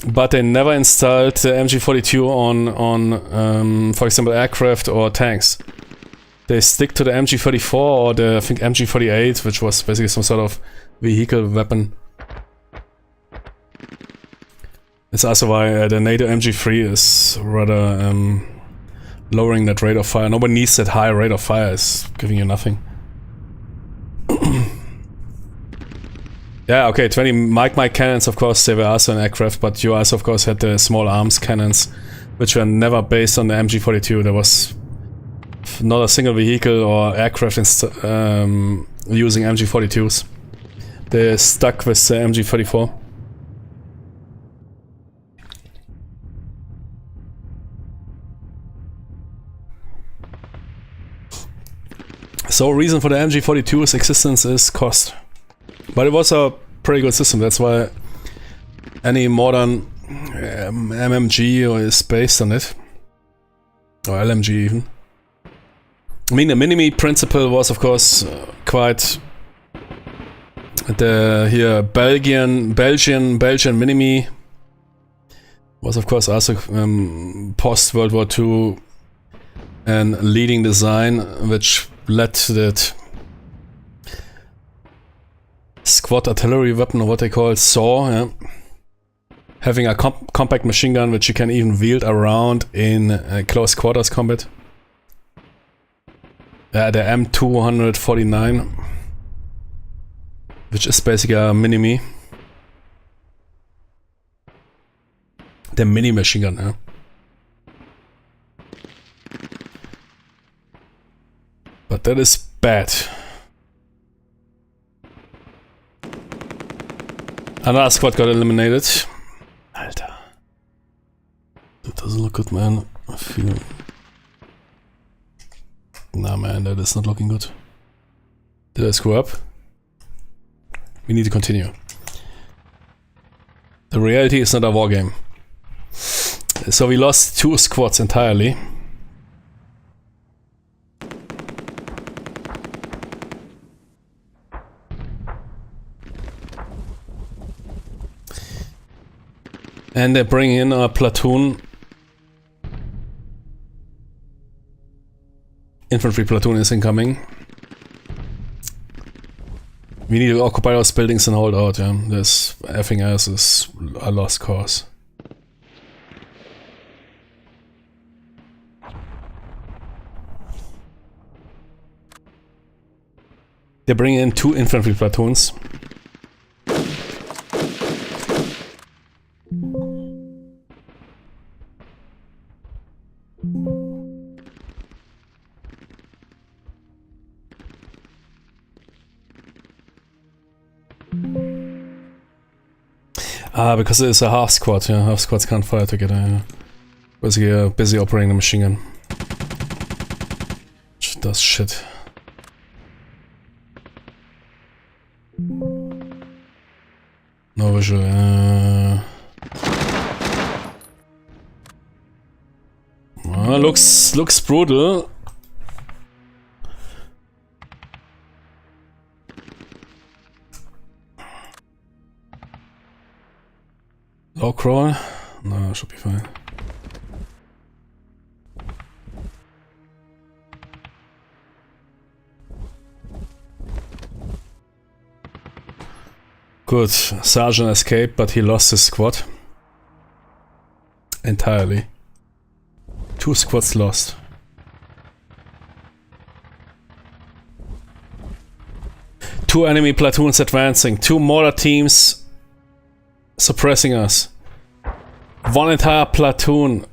but they never installed the MG42 on for example, aircraft or tanks. They stick to the MG34 or the, I think, MG48, which was basically some sort of vehicle weapon. It's also why the NATO MG3 is rather lowering that rate of fire. Nobody needs that high rate of fire, it's giving you nothing. Yeah, okay, 20 Mike cannons, of course, they were also in aircraft, but you also, of course, had the small arms cannons, which were never based on the MG42. There was not a single vehicle or aircraft using MG42s. They stuck with the MG34. So reason for the MG42's existence is cost. But it was a pretty good system, that's why any modern MMG is based on it. Or LMG even. I mean, the Mini-Me principle was, of course, quite... The here Belgian Mini-Me was, of course, also post-World War II and leading design, which led to that squad artillery weapon, or what they call it, SAW, yeah. Having a compact machine gun which you can even wield around in close quarters combat. The M249, which is basically a Mini-Me. The mini machine gun, yeah. But that is bad. Another squad got eliminated. Alter. That doesn't look good, man. I feel... Nah, man, that is not looking good. Did I screw up? We need to continue. The reality is not a war game. So we lost 2 squads entirely. And they bring in a platoon. Infantry platoon is incoming. We need to occupy those buildings and hold out, yeah. This everything else is a lost cause. They bring in 2 infantry platoons. Because it's a half squad, yeah. Half squads can't fire together, yeah. Basically, busy operating the machine gun. Which does shit. No visual, looks brutal. Low crawl? No, should be fine. Good. Sergeant escaped, but he lost his squad. Entirely. 2 squads lost. Two enemy platoons advancing. 2 mortar teams suppressing us. 1 entire platoon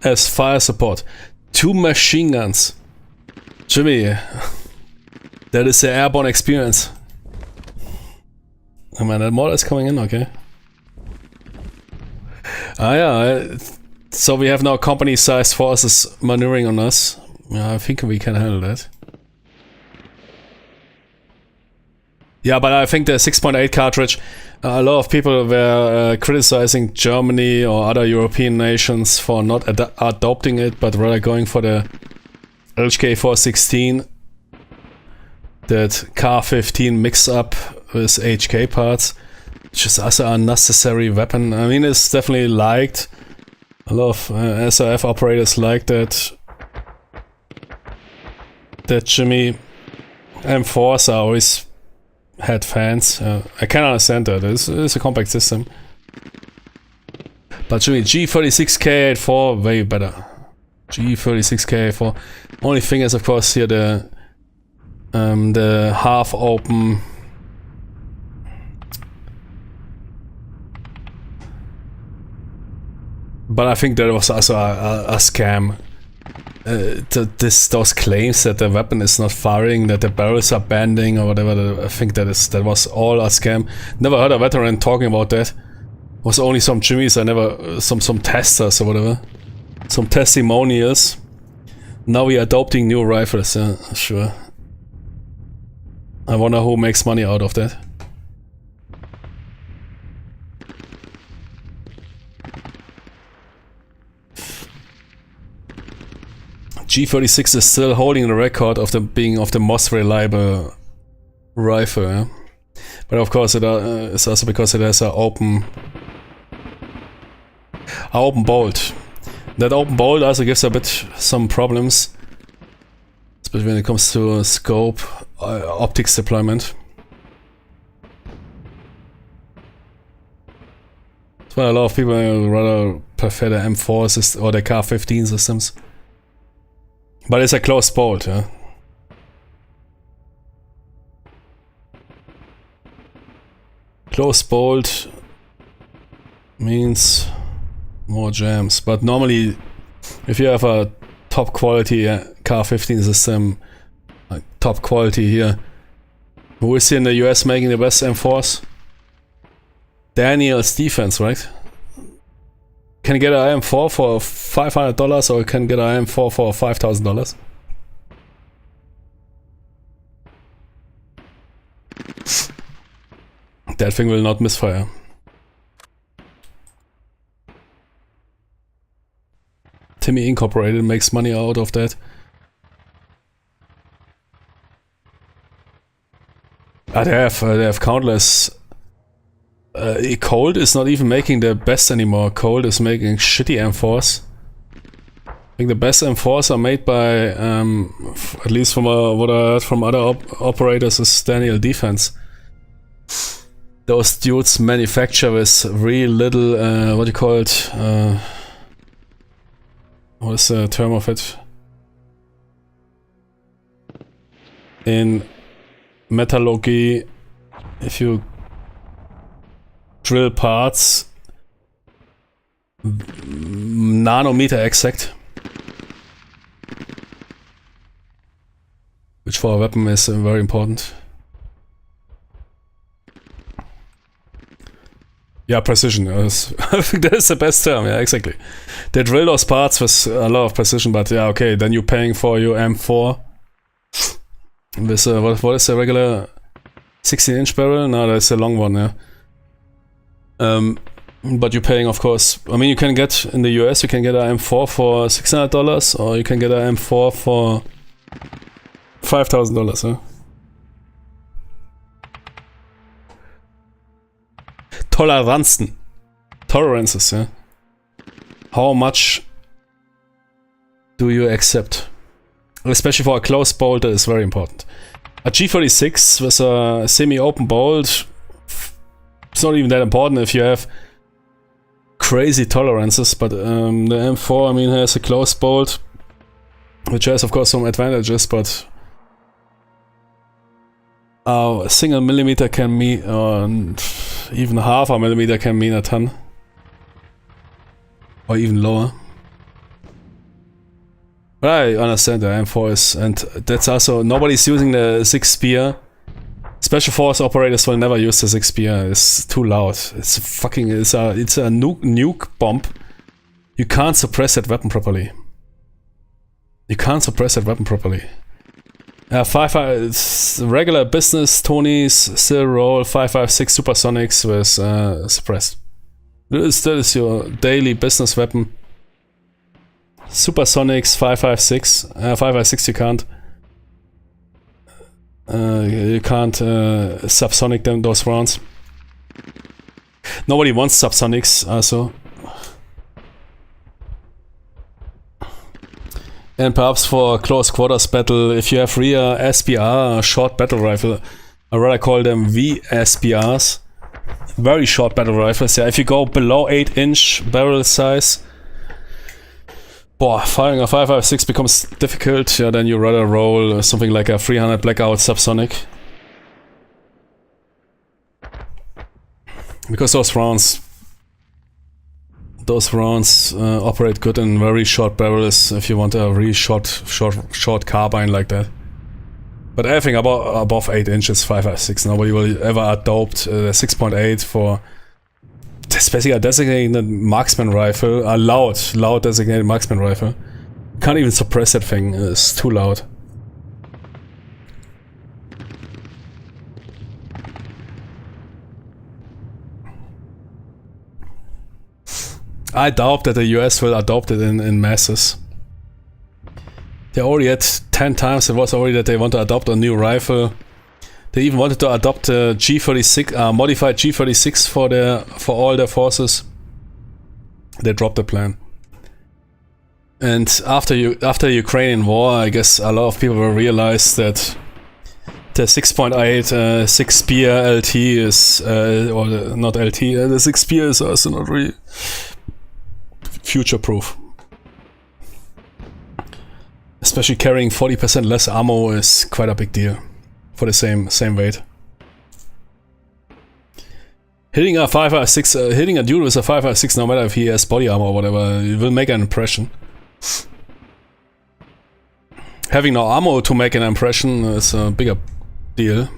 as fire support. 2 machine guns. Jimmy, that is the airborne experience. Oh man, that mortar is coming in, okay. Yeah, so we have now company-sized forces maneuvering on us. Yeah, I think we can handle that. Yeah, but I think the 6.8 cartridge, a lot of people were criticizing Germany or other European nations for not adopting it, but rather going for the HK416, that Kar-15 mix-up with HK parts, which is also a unnecessary weapon. I mean, it's definitely liked. A lot of SRF operators like that Jimmy M4s are always had fans. I can understand that. It's a compact system. But Jimmy, G36K84 way better. G36K84. Only thing is, of course, here the half open. But I think that was also a scam. Those claims that the weapon is not firing, that the barrels are bending or whatever, I think that was all a scam. Never heard a veteran talking about that. It was only some Jimmies, some testers or whatever. Some testimonials. Now we are adopting new rifles, yeah, sure. I wonder who makes money out of that. G36 is still holding the record of being the most reliable rifle, yeah? But of course it's also because it has an open bolt. That open bolt also gives a bit some problems, especially when it comes to scope, optics deployment. That's why a lot of people rather prefer the M4 or the Kar-15 systems. But it's a closed bolt, yeah. Closed bolt means more jams, but normally if you have a top quality Kar-15 system, like top quality here, who is here in the US making the best M4s? Daniel's Defense, right? Can you get an AM4 for $500 or you can get an AM4 for $5,000? That thing will not misfire. Timmy Incorporated makes money out of that. They have countless. Colt is not even making the best anymore. Colt is making shitty M4s. I think the best M4s are made by, at least from what I heard from other operators, is Daniel Defense. Those dudes manufacture with real little, what do you call it? What is the term of it? In metallurgy, if you drill parts nanometer exact, which for a weapon is very important. Yeah, precision. I think that is the best term. Yeah, exactly. They drill those parts with a lot of precision, but yeah, okay. Then you're paying for your M4 with what is the regular 16-inch barrel? No, that's a long one. Yeah. But you're paying, of course. I mean, you can get in the US, you can get an M4 for $600, or you can get an M4 for $5,000. Huh? Tolerances, yeah. How much do you accept? Especially for a close bolt, that is very important. A G36 with a semi-open bolt, it's not even that important if you have crazy tolerances, but the M4, I mean, has a close bolt, which has, of course, some advantages, but a single millimeter can mean, even half a millimeter can mean a ton. Or even lower. But I understand the M4 is, and that's also, nobody's using the 6 spear. Special force operators will never use the 6 spear, it's too loud. It's fucking, it's a nuke bomb. You can't suppress that weapon properly. It's regular business Tonys still roll 5.56 supersonics with suppressed. That is your daily business weapon. Supersonics 5.56. 5.56 you can't subsonic them, those rounds. Nobody wants subsonics also. And perhaps for close quarters battle, if you have rear SBR, short battle rifle, I rather call them VSBRs, very short battle rifles. Yeah, if you go below 8-inch barrel size, firing a 5.56 becomes difficult. Yeah, then you rather roll something like a 300 Blackout subsonic, because those rounds operate good in very short barrels if you want a really short carbine like that. But anything above 8 inches, 5.56, nobody will ever adopt 6.8 for. That's basically a designated marksman rifle, a loud designated marksman rifle. Can't even suppress that thing, it's too loud. I doubt that the US will adopt it in masses. They already had 10 times, it was already that they want to adopt a new rifle. They even wanted to adopt a G36, modified G36 for all their forces. They dropped the plan. And after the Ukrainian war, I guess a lot of people will realize that the 6.8 6 spear LT is, or not LT, the 6 spear is also not really future-proof. Especially carrying 40% less ammo is quite a big deal for the same weight. Hitting a 5.56, hitting a dude with a 5.56, no matter if he has body armor or whatever, it will make an impression. Having no ammo to make an impression is a bigger deal.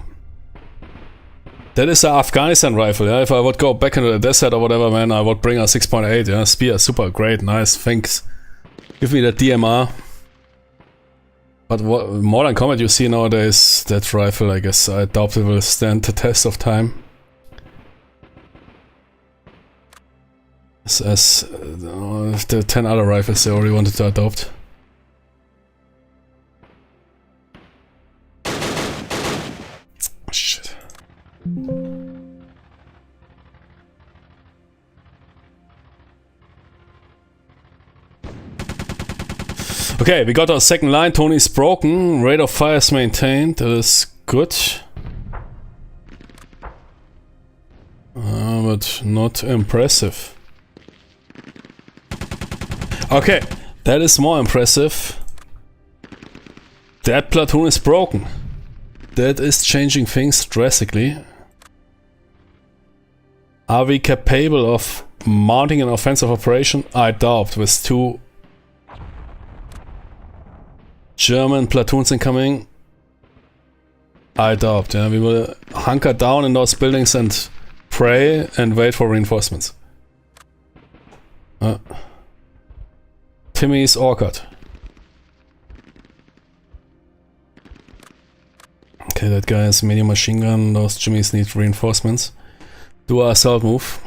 That is an Afghanistan rifle, yeah. If I would go back into the desert or whatever, man, I would bring a 6.8, yeah. Spear, super great, nice, thanks. Give me that DMR. But what modern combat you see nowadays, that rifle, I guess, I doubt it will stand the test of time. As the 10 other rifles they already wanted to adopt. Shit. Okay, we got our second line. Tony's broken. Rate of fire is maintained. That is good. But not impressive. Okay, that is more impressive. That platoon is broken. That is changing things drastically. Are we capable of mounting an offensive operation? I doubt, with 2 German platoons incoming. I doubt, yeah. We will hunker down in those buildings and pray and wait for reinforcements. Timmy's orchard. Okay, that guy has a medium machine gun. Those Jimmies need reinforcements. Do our assault move.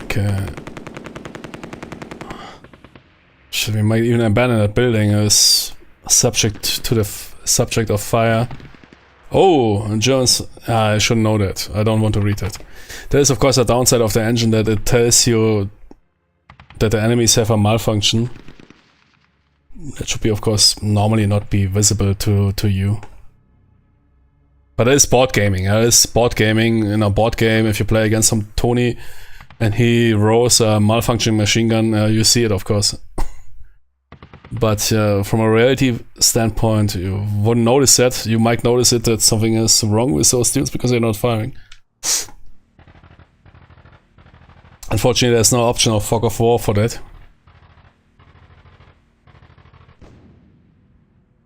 Okay. Shit, we might even abandon that building as subject to the subject of fire. Oh, Germans. I shouldn't know that. I don't want to read that. There is of course a downside of the engine, that it tells you that the enemies have a malfunction. That should be of course normally not be visible to you. But it is board gaming. It is board gaming. In a board game, if you play against some Tony and he rolls a malfunctioning machine gun, you see it of course. But from a reality standpoint, you wouldn't notice that. You might notice it that something is wrong with those dudes because they're not firing. Unfortunately, there's no option of fog of war for that.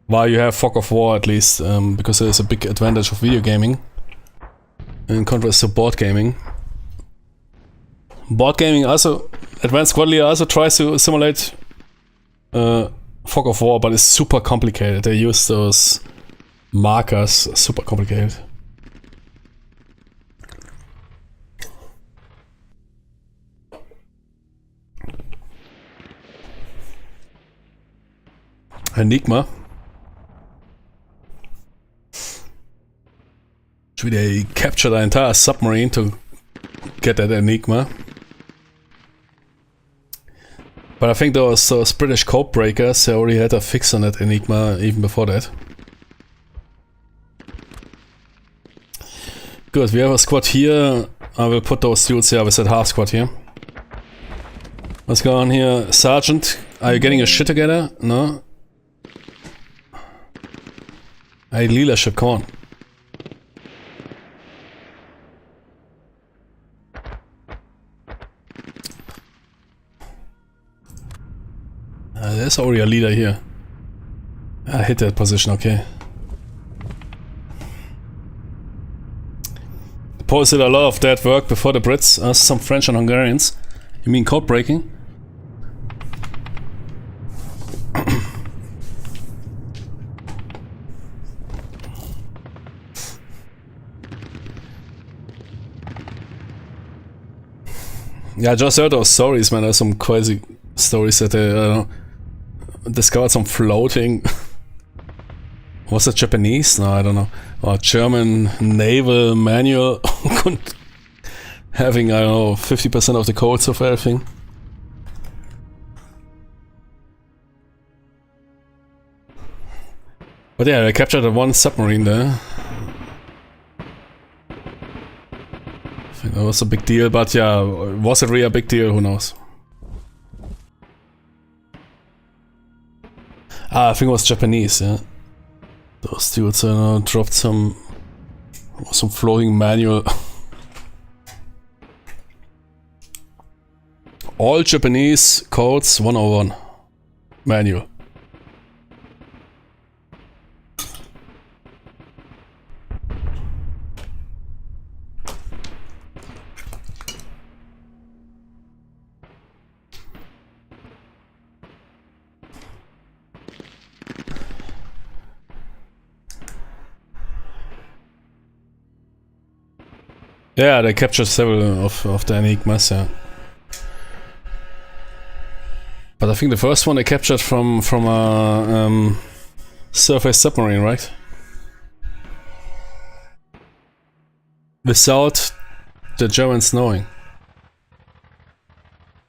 While you have fog of war at least, because there's a big advantage of video gaming in contrast to board gaming. Board gaming also, Advanced Squad Leader also tries to simulate fog of war, but it's super complicated. They use those markers, super complicated. Enigma. Should they capture the entire submarine to get that Enigma? But I think those British code breakers, they already had a fix on that Enigma even before that. Good, we have a squad here. I will put those dudes here with that half squad here. What's going on here? Sergeant, are you getting your shit together? No? Hey, leadership, come on. There's already a leader here. I hit that position, okay. The Poles did a lot of that work before the Brits, some French and Hungarians. You mean code breaking? Yeah, I just heard those stories, man. There's some crazy stories that they discovered some floating. Was it Japanese? No, I don't know. Or German naval manual having, I don't know, 50% of the codes of everything. But yeah, they captured one submarine there. I think that was a big deal, but yeah, was it really a big deal? Who knows? I think it was Japanese, yeah. Those dudes dropped some floating manual. All Japanese codes 101 manual. Yeah, they captured several of the Enigmas, yeah. But I think the first one they captured from a surface submarine, right? Without the Germans knowing.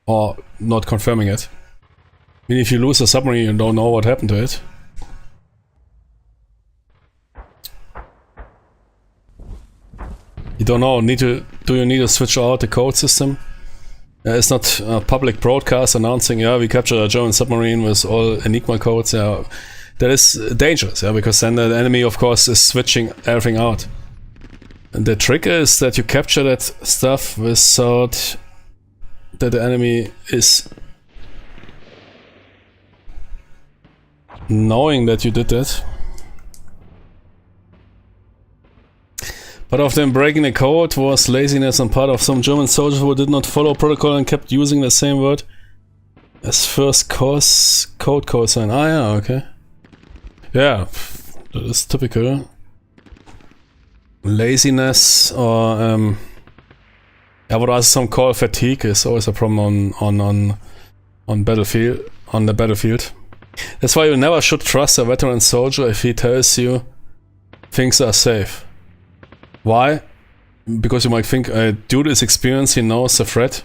Or not confirming it. I mean, if you lose a submarine, you don't know what happened to it. You don't know, do you need to switch out the code system? It's not a public broadcast announcing, yeah, we captured a German submarine with all Enigma codes. Yeah, that is dangerous, yeah, because then the enemy, of course, is switching everything out. And the trick is that you capture that stuff without that the enemy is knowing that you did that. Part of them breaking the code was laziness on part of some German soldiers who did not follow protocol and kept using the same word as first code cosine. Ah, yeah, okay. Yeah, that is typical. Laziness or yeah, what also some call fatigue is always a problem on the battlefield. That's why you never should trust a veteran soldier if he tells you things are safe. Why? Because you might think, due to his experience, he knows the threat.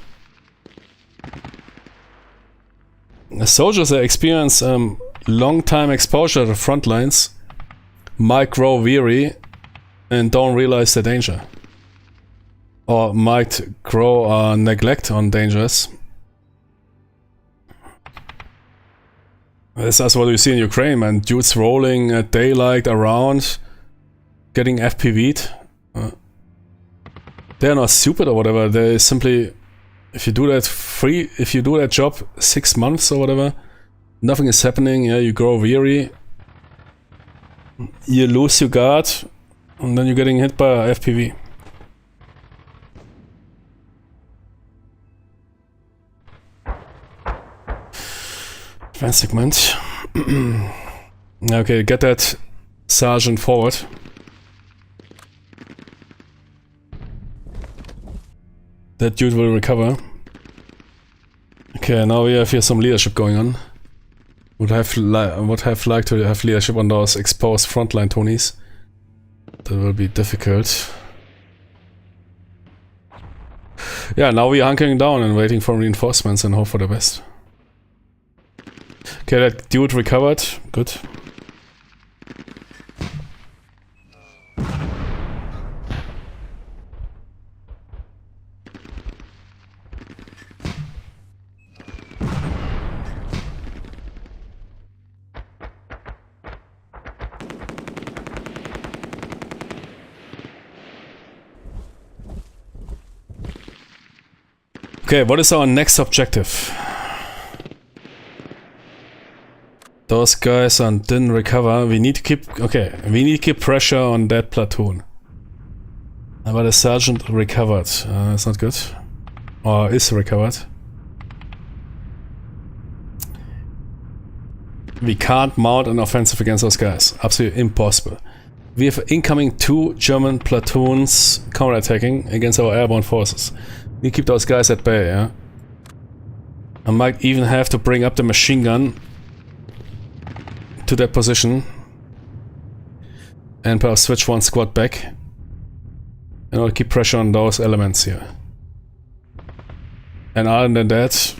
The soldiers that experience long time exposure to the front lines might grow weary and don't realize the danger. Or might grow neglect on dangers. That's what you see in Ukraine, man. Dudes rolling at daylight around, getting FPV'd. They're not stupid or whatever. They simply, if you do that job 6 months or whatever, nothing is happening. Yeah, you grow weary, you lose your guard, and then you're getting hit by a FPV. Advanced segment. Okay, get that sergeant forward. That dude will recover. Okay, now we have here some leadership going on. Would have liked to have leadership on those exposed frontline Tonys. That will be difficult. Yeah, now we are hunkering down and waiting for reinforcements and hope for the best. Okay, that dude recovered. Good. Okay, what is our next objective? Those guys didn't recover. We need to keep pressure on that platoon. But the sergeant recovered. That's not good. Or is recovered. We can't mount an offensive against those guys. Absolutely impossible. We have incoming 2 German platoons counterattacking against our airborne forces. We keep those guys at bay, yeah? I might even have to bring up the machine gun to that position and perhaps switch one squad back and I'll keep pressure on those elements here. And other than that,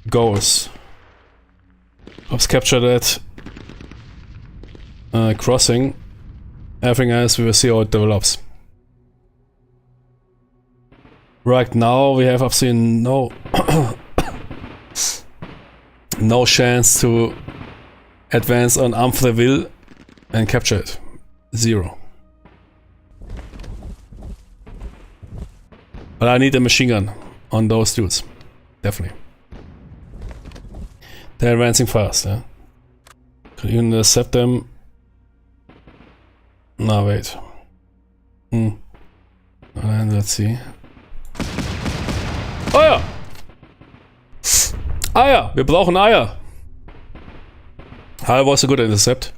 goes. Let's capture that crossing. Everything else we will see how it develops. Right now we have absolutely no chance to advance on Amfreville and capture it. 0. But I need a machine gun on those dudes. Definitely. They're advancing fast, yeah? Could even intercept them. No, wait. And let's see. Eier! Eier! Wir brauchen Eier! Eier was a good intercept.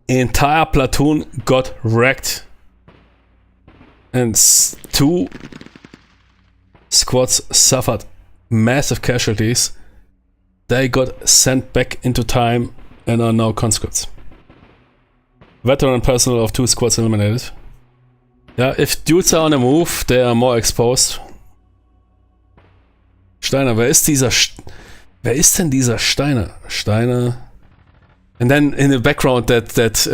Entire platoon got wrecked. and two squads suffered massive casualties. They got sent back into time and are now conscripts. Veteran personnel of 2 squads eliminated. Yeah, if dudes are on the move, they are more exposed. Steiner, wer ist denn dieser Steiner? Steiner. And then in the background that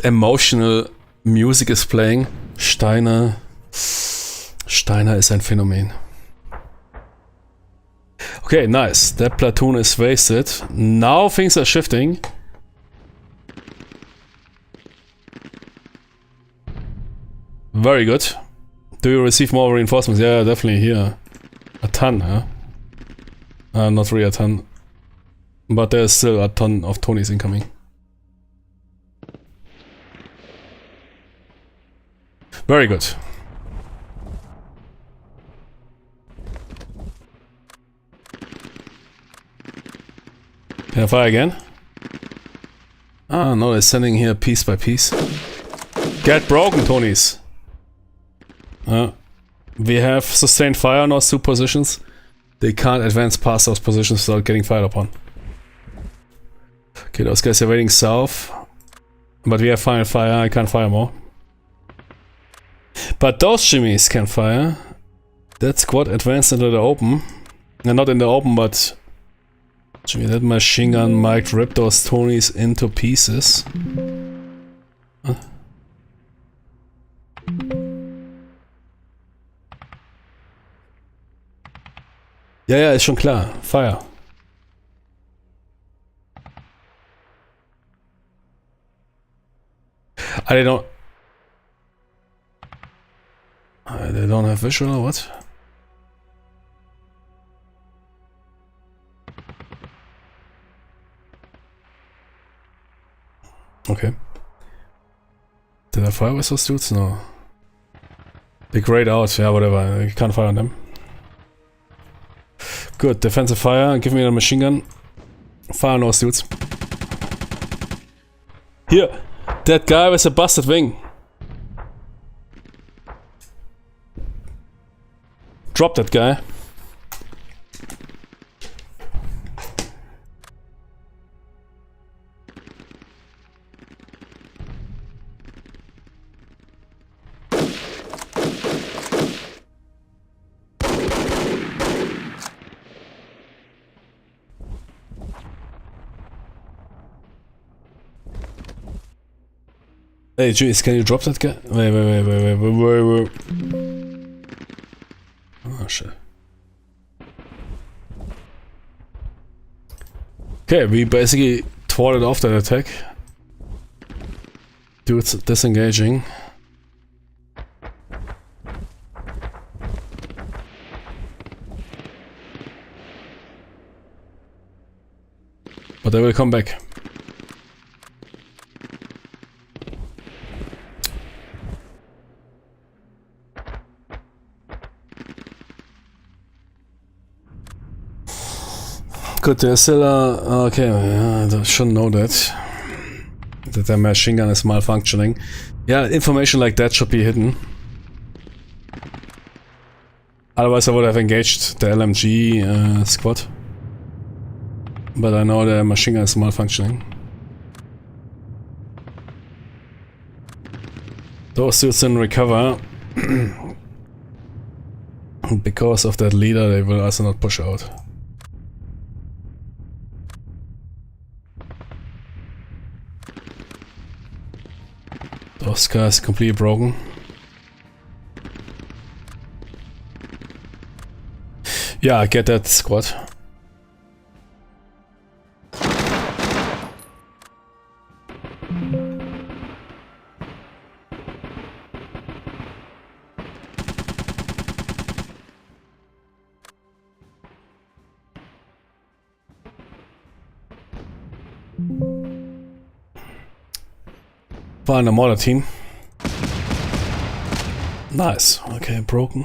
emotional music is playing. Steiner ist ein Phänomen. Okay, nice. That platoon is wasted. Now things are shifting. Very good. Do you receive more reinforcements? Yeah, definitely here. A ton, huh? Not really a ton. But there's still a ton of Tonys incoming. Very good. Can I fire again? Ah, no, they're sending here piece by piece. Get broken, Tonys! We have sustained fire on those 2 positions. They can't advance past those positions without getting fired upon. Okay, those guys are waiting south. But we have final fire, I can't fire more. But those shimmies can fire. That squad advanced into the open. Not in the open, but... Jimmy, that machine gun might rip those Tonys into pieces. Huh? Ja, ist schon klar. Fire. They don't have visual or what? Okay. Did I fire with those dudes? No. They grayed out. Yeah, whatever. You can't fire on them. Good. Defensive fire. Give me a machine gun. Fire on those dudes. Here. That guy with a busted wing. Drop that guy. Hey, jeez, can you drop that guy? Wait. Oh, shit. Okay, we basically thwarted off that attack. Dude's disengaging. But they will come back. Good, there's still okay, I shouldn't know that. That their machine gun is malfunctioning. Yeah, information like that should be hidden. Otherwise I would have engaged the LMG squad. But I know the machine gun is malfunctioning. Those dudes didn't recover. Because of that leader, they will also not push out. Those guys completely broken. Yeah, I get that squad. Find a mortar team. Nice. Okay, broken.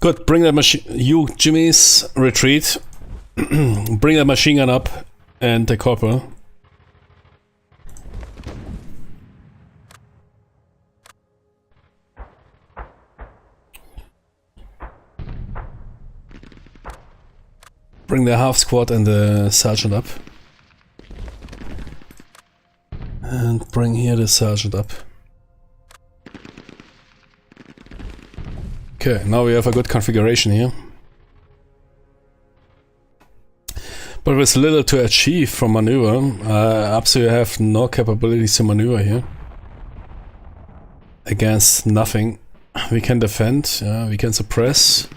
Good, bring that machine. You, Jimmy's, retreat. Bring that machine gun up and the corporal. Bring the half squad and the sergeant up. And bring here the sergeant up. Okay, now we have a good configuration here. But with little to achieve from maneuver, absolutely have no capabilities to maneuver here. Against nothing. We can defend, we can suppress.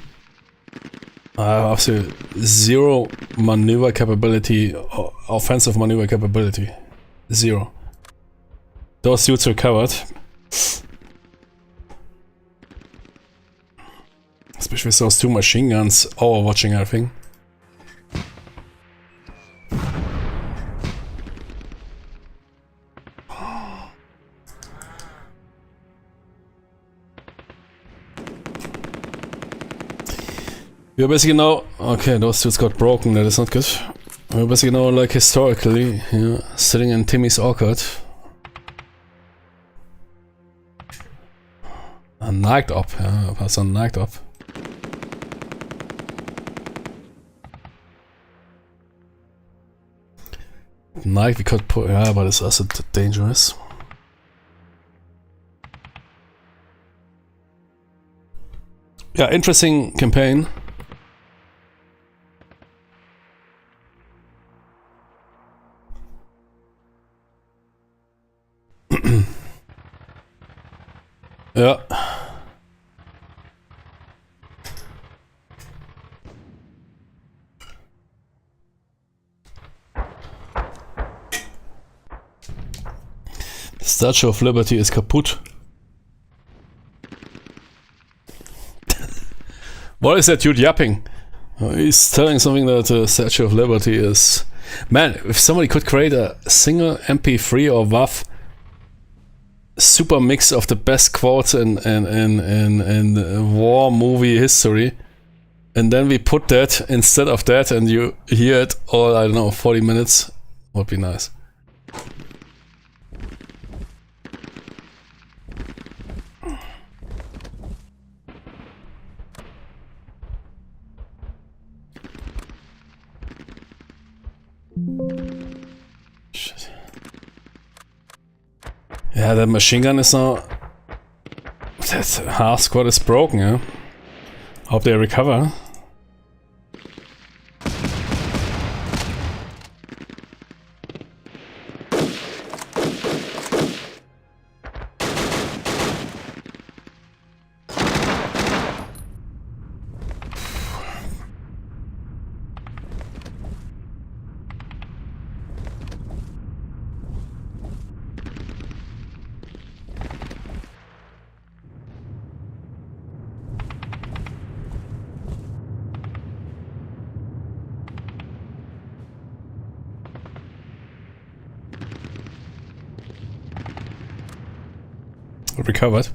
Absolutely zero maneuver capability, offensive maneuver capability. Zero. Those dudes recovered. Especially with those two machine guns overwatching everything. We basically know, okay, those dudes got broken, that is not good. We basically know, like, historically, yeah, sitting in Timmy's orchard. Neigt op, ja, was dan neigt op. Neigt, we could put, yeah, but it's also dangerous. Yeah, interesting campaign. Ja. The Statue of Liberty is kaputt. What is that dude yapping? He's telling something that the Statue of Liberty is... Man, if somebody could create a single MP3 or WAV super mix of the best quotes in war movie history, and then we put that instead of that, and you hear it all, I don't know, 40 minutes, would be nice. Shit. Yeah, that machine gun is now... That half squad is broken, yeah? Hope they recover. Recovered.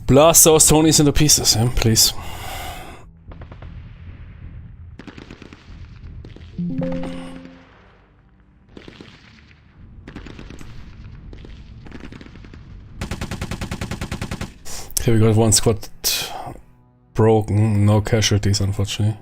Blast those Tonys into pieces, yeah, please. Okay, we got one squad broken, no casualties unfortunately.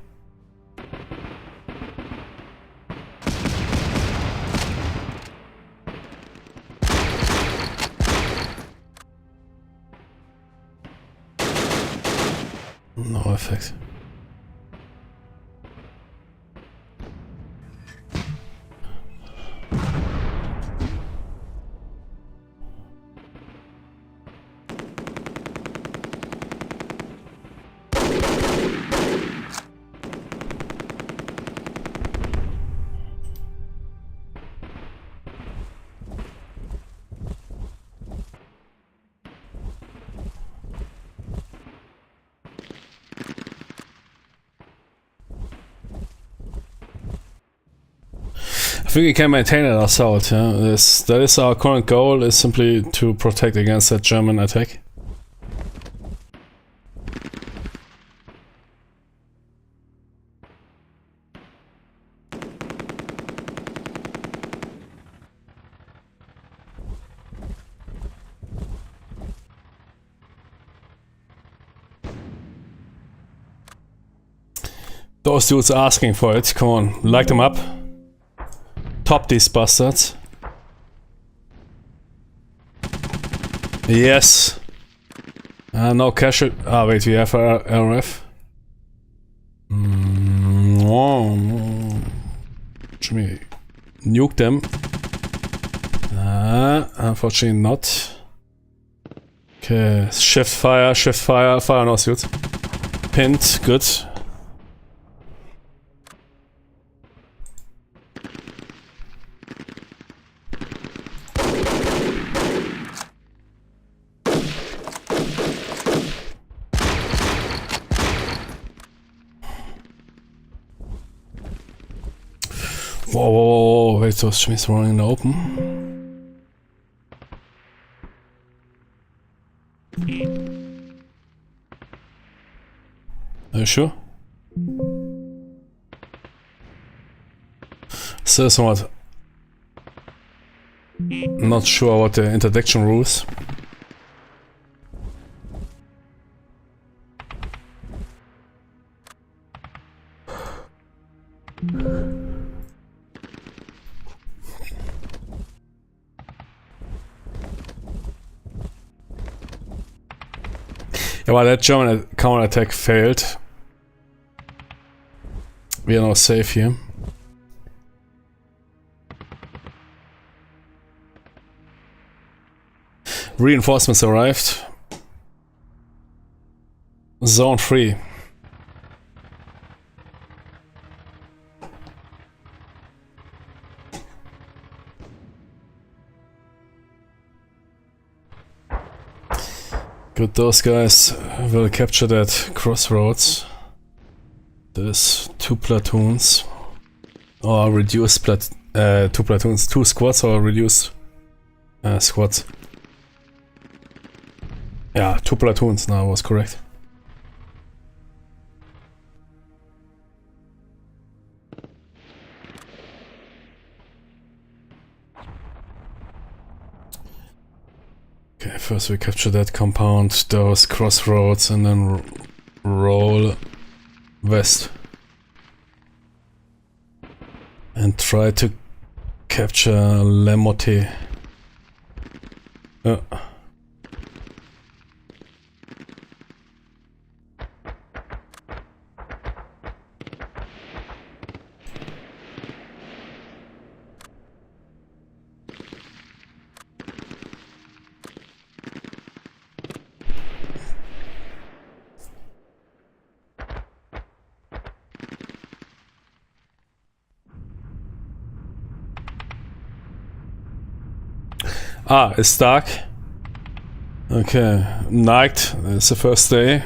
No effect. I think we can maintain it ourselves, yeah. That is our current goal, is simply to protect against that German attack. Those dudes are asking for it. Come on, light them up. Top these bastards. Yes. No cash. Ah, wait, we have RF. Should we nuke them? Unfortunately not. Okay, shift fire, fire on us, dudes. Pinned, good. Whoa, wait, those Jimmy's running in the open. Are you sure? Still somewhat not sure what the interdiction rules. Yeah, well, that German counterattack failed. We are now safe here. Reinforcements arrived. Zone 3. Good, those guys will capture that crossroads. There's 2 platoons. Or reduce 2 platoons. 2 squads or reduce squads. Yeah, 2 platoons now was correct. Okay, first we capture that compound, those crossroads, and then roll west. And try to capture Le Motte. Ah, it's dark. Okay, night. It's the first day.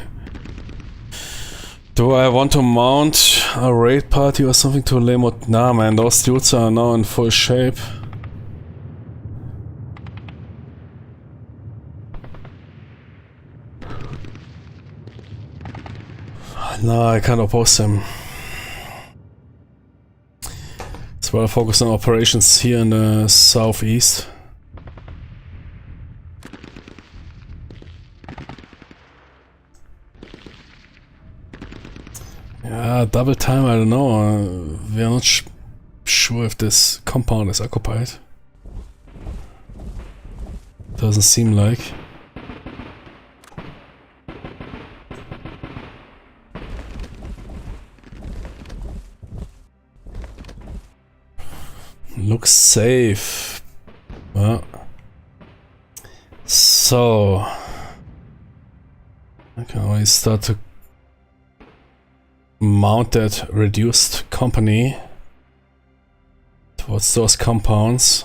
Do I want to mount a raid party or something to Le Motte? Nah, man, those dudes are now in full shape. No, I can't oppose them. So I'll focus on operations here in the southeast. Yeah, double time, I don't know. We are not sure if this compound is occupied. Doesn't seem like. Looks safe. So I can always start to mount that reduced company towards those compounds.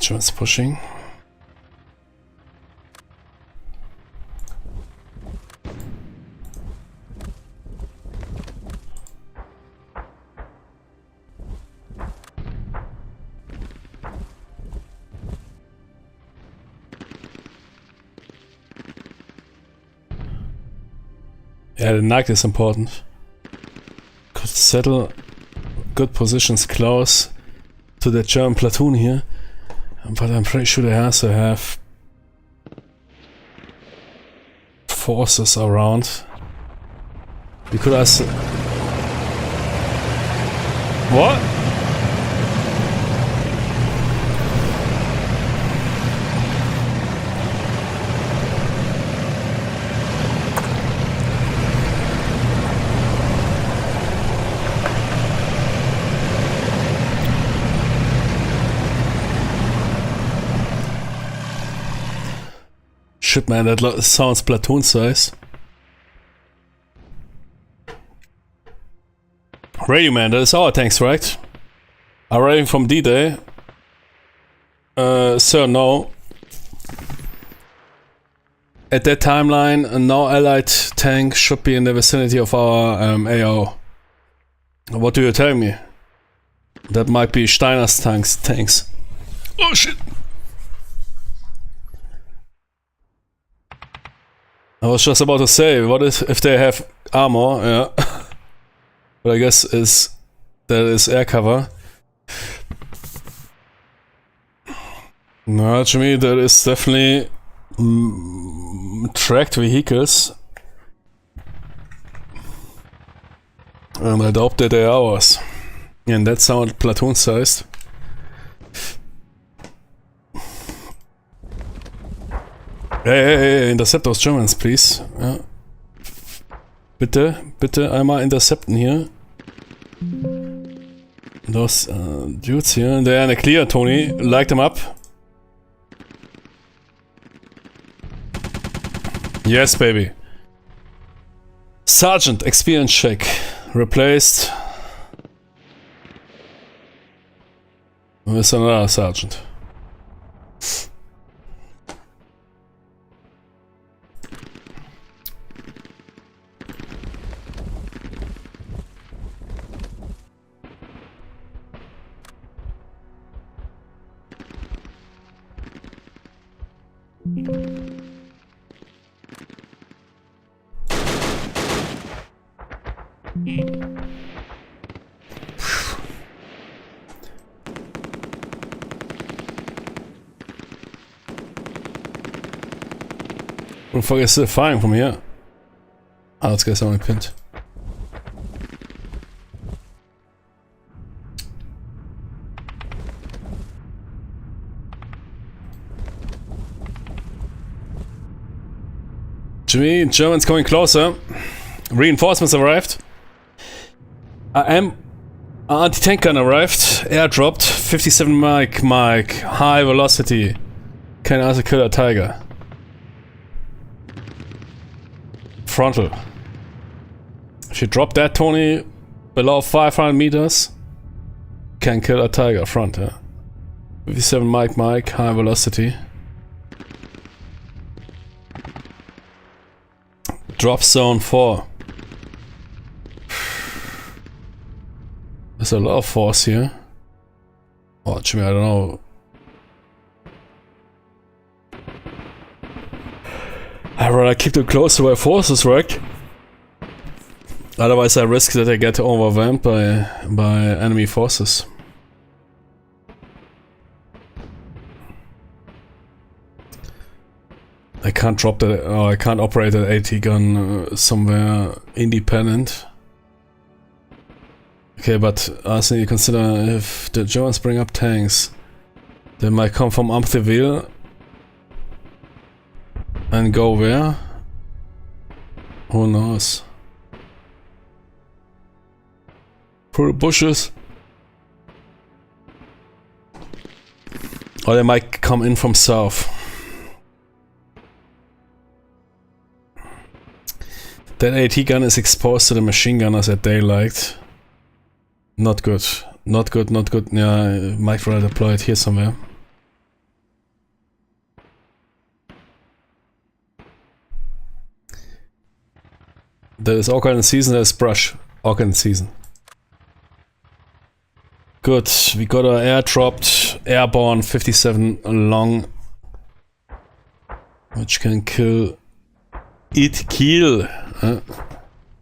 Germans pushing. Yeah, the night is important. Could settle good positions close to the German platoon here. But I'm pretty sure they also have forces around. We could also... What? Shit, man, that sounds platoon size. Radio man, that is our tanks, right? Arriving from D-Day. Sir, no. At that timeline, no allied tank should be in the vicinity of our AO. What do you tell me? That might be Steiner's tanks. Oh shit! I was just about to say, what if they have armor? Yeah. But I guess that is air cover. No, to me that is definitely tracked vehicles. And I doubt that they are ours. And that sounded platoon sized. Hey, intercept those Germans, please. Ja. Bitte einmal intercepten hier. Those dudes here. They're in a clear, Tony. Light them up. Yes, baby. Sergeant, experience check. Replaced with another sergeant. Don't forget still firing from here. Ah, this guy's only pinned. Jimmy, Germans coming closer. Reinforcements arrived. Anti-tank gun arrived. Airdropped. 57 Mike. High velocity. Can also kill a tiger. Frontal. If you drop that, Tony, below 500 meters, can kill a tiger front, yeah. 57 Mike, high velocity. Drop zone 4. There's a lot of force here. Oh, Jimmy, I don't know. I'd rather keep them close to where forces work. Otherwise I risk that I get overwhelmed by enemy forces. I can't drop that, or I can't operate that AT gun somewhere independent. Okay, but also you consider if the Germans bring up tanks, they might come from Amtheville and go where? Who knows? Through the bushes. Or they might come in from south. That AT gun is exposed to the machine gunners at daylight. Not good. Not good, not good. Yeah, I might rather deploy it here somewhere. There is all kind of season, there is brush. All kind of season. Good, we got our airdropped Airborne 57 long, which can kill it.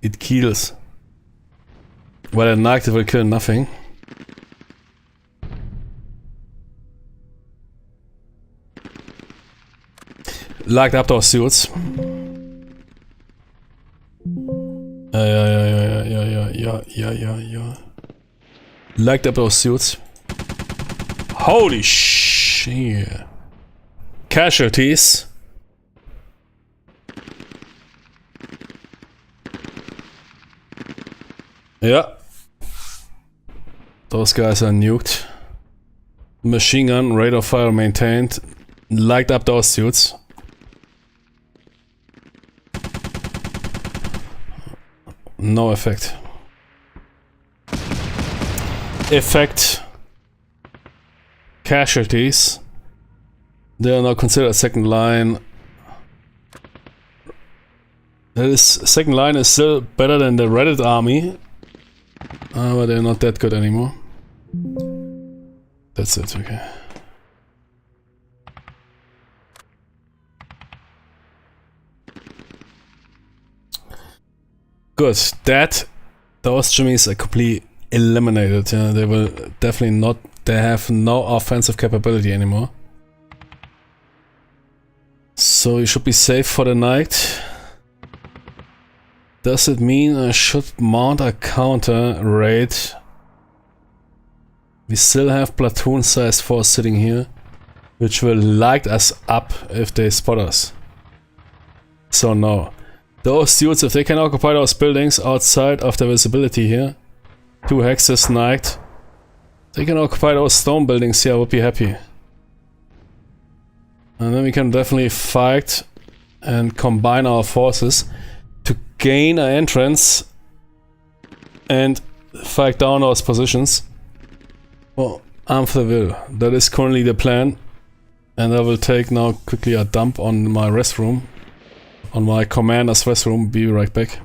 it kills. While at night it will kill nothing. Light up those suits. Yeah. Light up those suits. Holy shit. Casualties. Yeah. Those guys are nuked. Machine gun, rate of fire maintained. Light up those suits. No effect. Effect. Casualties. They are now considered second line. That is, second line is still better than the Reddit army. But they're not that good anymore. That's it, okay. Good. Those Jimmies are completely eliminated. Yeah, they will definitely not. They have no offensive capability anymore. So you should be safe for the night. Does it mean I should mount a counter raid? We still have platoon sized force sitting here, which will light us up if they spot us. So no. Those suits, if they can occupy those buildings outside of the visibility here, 2 hexes night, they can occupy those stone buildings here, I would be happy. And then we can definitely fight and combine our forces to gain an entrance and fight down those positions. Well, arm for the will. That is currently the plan. And I will take now quickly a dump on my restroom. On my commander's restroom. Be right back.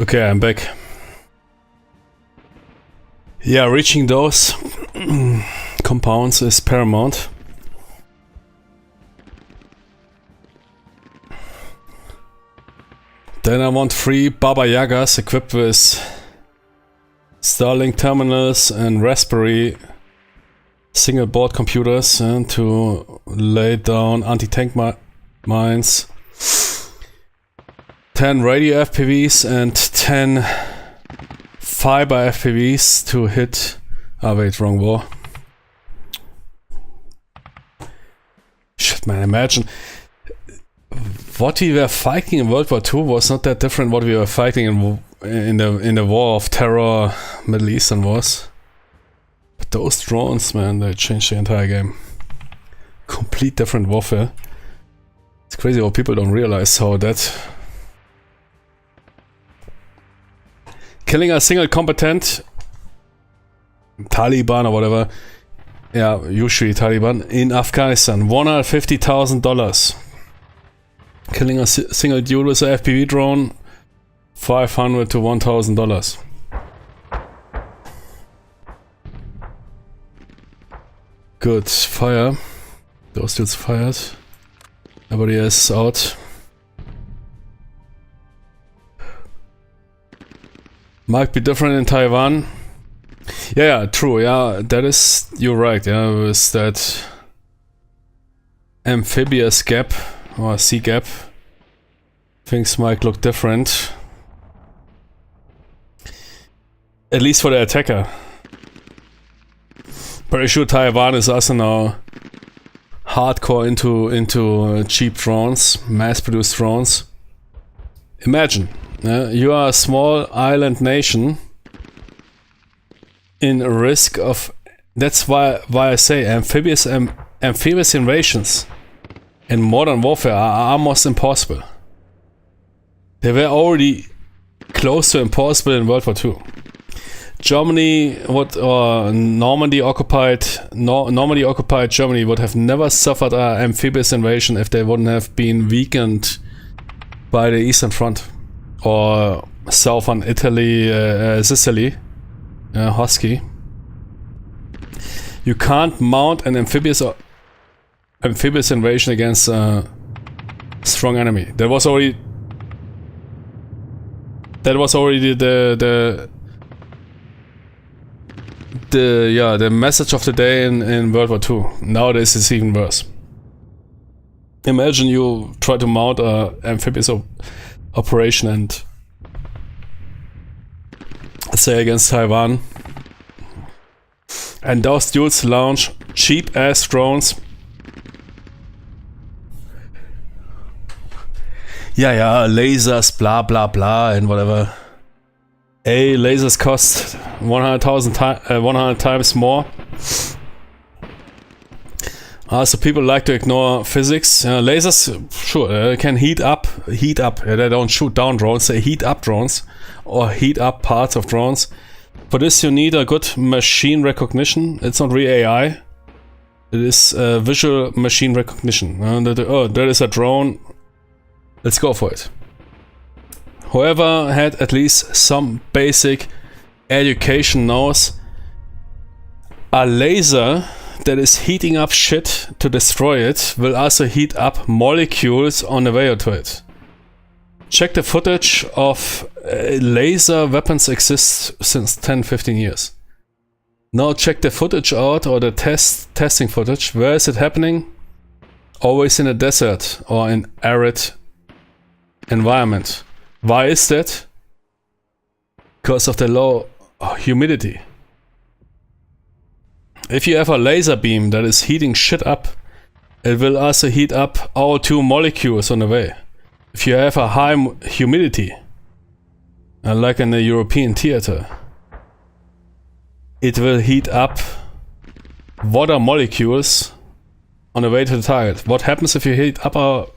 Okay, I'm back. Yeah, reaching those compounds is paramount. Then I want 3 Baba Yagas equipped with Starlink terminals and Raspberry single board computers and to lay down anti-tank mines. 10 radio FPVs and 10 fiber FPVs to hit... Ah wait, wrong war. Shit man, imagine... What we were fighting in World War II was not that different what we were fighting in the War of Terror, Middle Eastern wars. But those drones, man, they changed the entire game. Complete different warfare. It's crazy how people don't realize how that... Killing a single competent Taliban or whatever, yeah, usually Taliban, in Afghanistan, $150,000. Killing a single dude with an FPV drone, $500 to $1,000. Good, fire. Those dudes fired. Everybody else is out. Might be different in Taiwan. Yeah, true, yeah, that is, you're right, yeah, with that amphibious gap, or sea gap, things might look different. At least for the attacker. Pretty sure Taiwan is also now hardcore into cheap drones, mass-produced drones. Imagine, you are a small island nation in risk of... That's why I say amphibious invasions in modern warfare are almost impossible. They were already close to impossible in World War II. Germany Normandy occupied Germany would have never suffered an amphibious invasion if they wouldn't have been weakened by the Eastern Front or southern Italy, Sicily, Husky. You can't mount an amphibious invasion against a strong enemy. That was already the message of the day in World War II. Nowadays it's even worse. Imagine you try to mount a amphibious operation and say against Taiwan, and those dudes launch cheap ass drones. Yeah, lasers, blah blah blah, and whatever. Lasers cost 100 times more. So people like to ignore physics. Lasers, sure, can heat up. They don't shoot down drones, they heat up drones or heat up parts of drones. For this you need a good machine recognition. It's not real AI. It is visual machine recognition. There is a drone. Let's go for it. Whoever had at least some basic education knows a laser that is heating up shit to destroy it will also heat up molecules on the way to it. Check the footage of laser weapons exist since 10-15 years. Now check the footage out, or the testing footage. Where is it happening? Always in a desert or in arid environment. Why is that? Because of the low humidity. If you have a laser beam that is heating shit up, it will also heat up O2 molecules on the way. If you have a high humidity, like in the European theater, it will heat up water molecules on the way to the target. What happens if you heat up a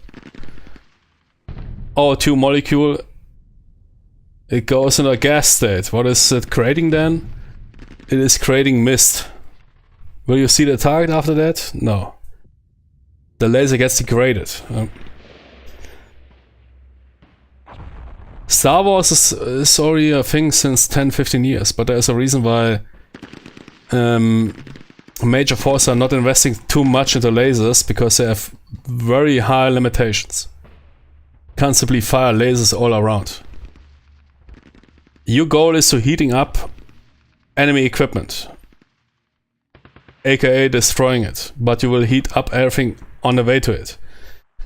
O2 molecule? It goes in a gas state. What is it creating then? It is creating mist. Will you see the target after that? No. The laser gets degraded. Star Wars is already a thing since 10-15 years, but there's a reason why major forces are not investing too much into lasers, because they have very high limitations. Can't simply fire lasers all around. Your goal is to heating up enemy equipment, aka destroying it, but you will heat up everything on the way to it.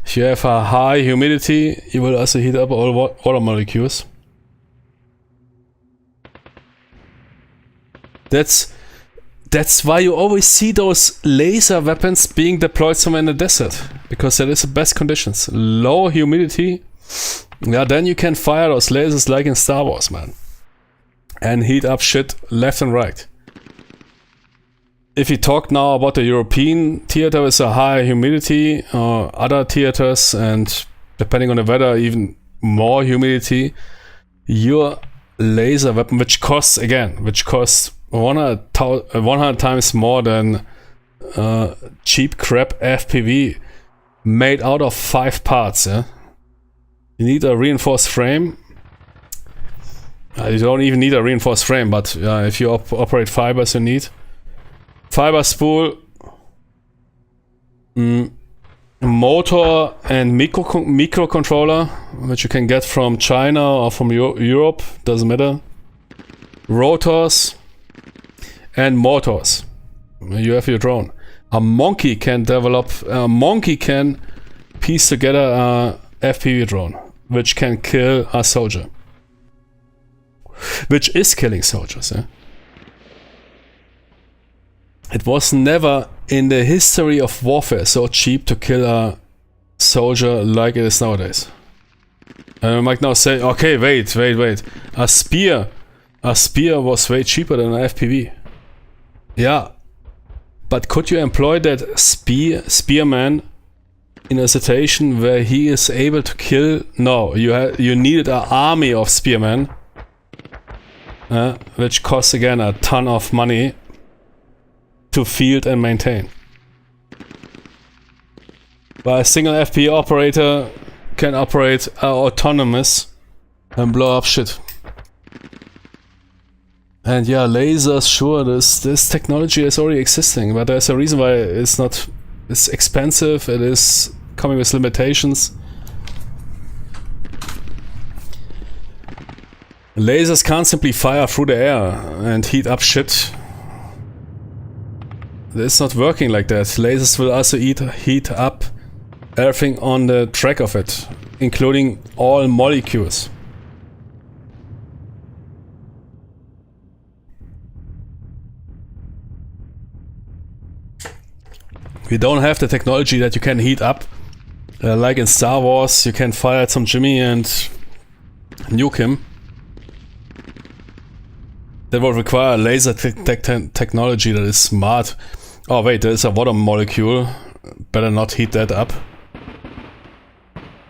If you have a high humidity, you will also heat up all water molecules. That's why you always see those laser weapons being deployed somewhere in the desert, because that is the best conditions. Low humidity, yeah, then you can fire those lasers like in Star Wars, man, and heat up shit left and right. If you talk now about the European theater with a high humidity, or other theaters, and depending on the weather, even more humidity, your laser weapon, which costs 100 times more than cheap crap FPV made out of 5 parts. Yeah? You need a reinforced frame. You don't even need a reinforced frame, but if you operate fibers, you need fiber spool, motor and microcontroller, which you can get from China or from Europe, doesn't matter. Rotors and motors. You have your drone. A monkey can piece together a FPV drone, which can kill a soldier. Which is killing soldiers, eh? It was never in the history of warfare so cheap to kill a soldier like it is nowadays. And I might now say, okay, wait. A spear was way cheaper than an FPV. Yeah. But could you employ that spearman in a situation where he is able to kill? No, you needed an army of spearmen, which costs again a ton of money to field and maintain. But a single FPV operator can operate autonomous and blow up shit. And yeah, lasers, sure, this technology is already existing, but there's a reason why it's expensive, it is coming with limitations. Lasers can't simply fire through the air and heat up shit. It's not working like that. Lasers will also heat up everything on the track of it, including all molecules. We don't have the technology that you can heat up. Like in Star Wars, you can fire at some Jimmy and nuke him. That would require laser technology that is smart. Oh wait, there is a water molecule. Better not heat that up.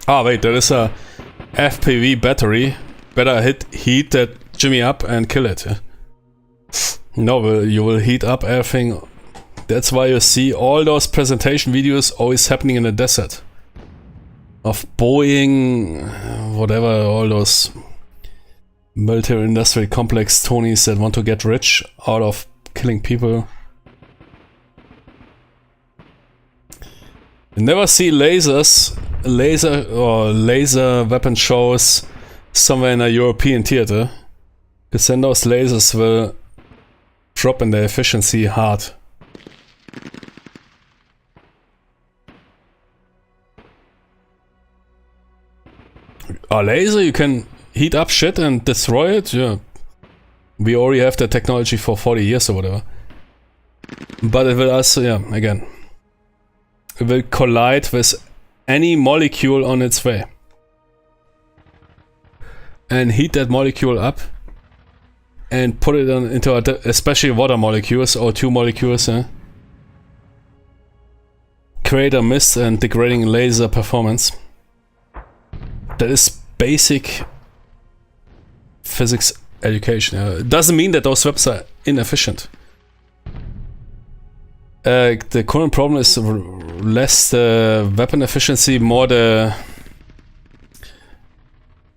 Ah wait, there is a FPV battery. Better heat that Jimmy up and kill it. No, you will heat up everything. That's why you see all those presentation videos always happening in the desert. Of Boeing, whatever, all those military industrial complex Tonys that want to get rich out of killing people. You never see laser weapon shows somewhere in a European theater, because then those lasers will drop in their efficiency hard. A laser, you can heat up shit and destroy it, yeah. We already have the technology for 40 years or whatever. But it will also, yeah, again, it will collide with any molecule on its way. And heat that molecule up and put it into especially water molecules, O2 molecules, create a mist and degrading laser performance. That is basic physics education. It doesn't mean that those weapons are inefficient. The current problem is less the weapon efficiency, more the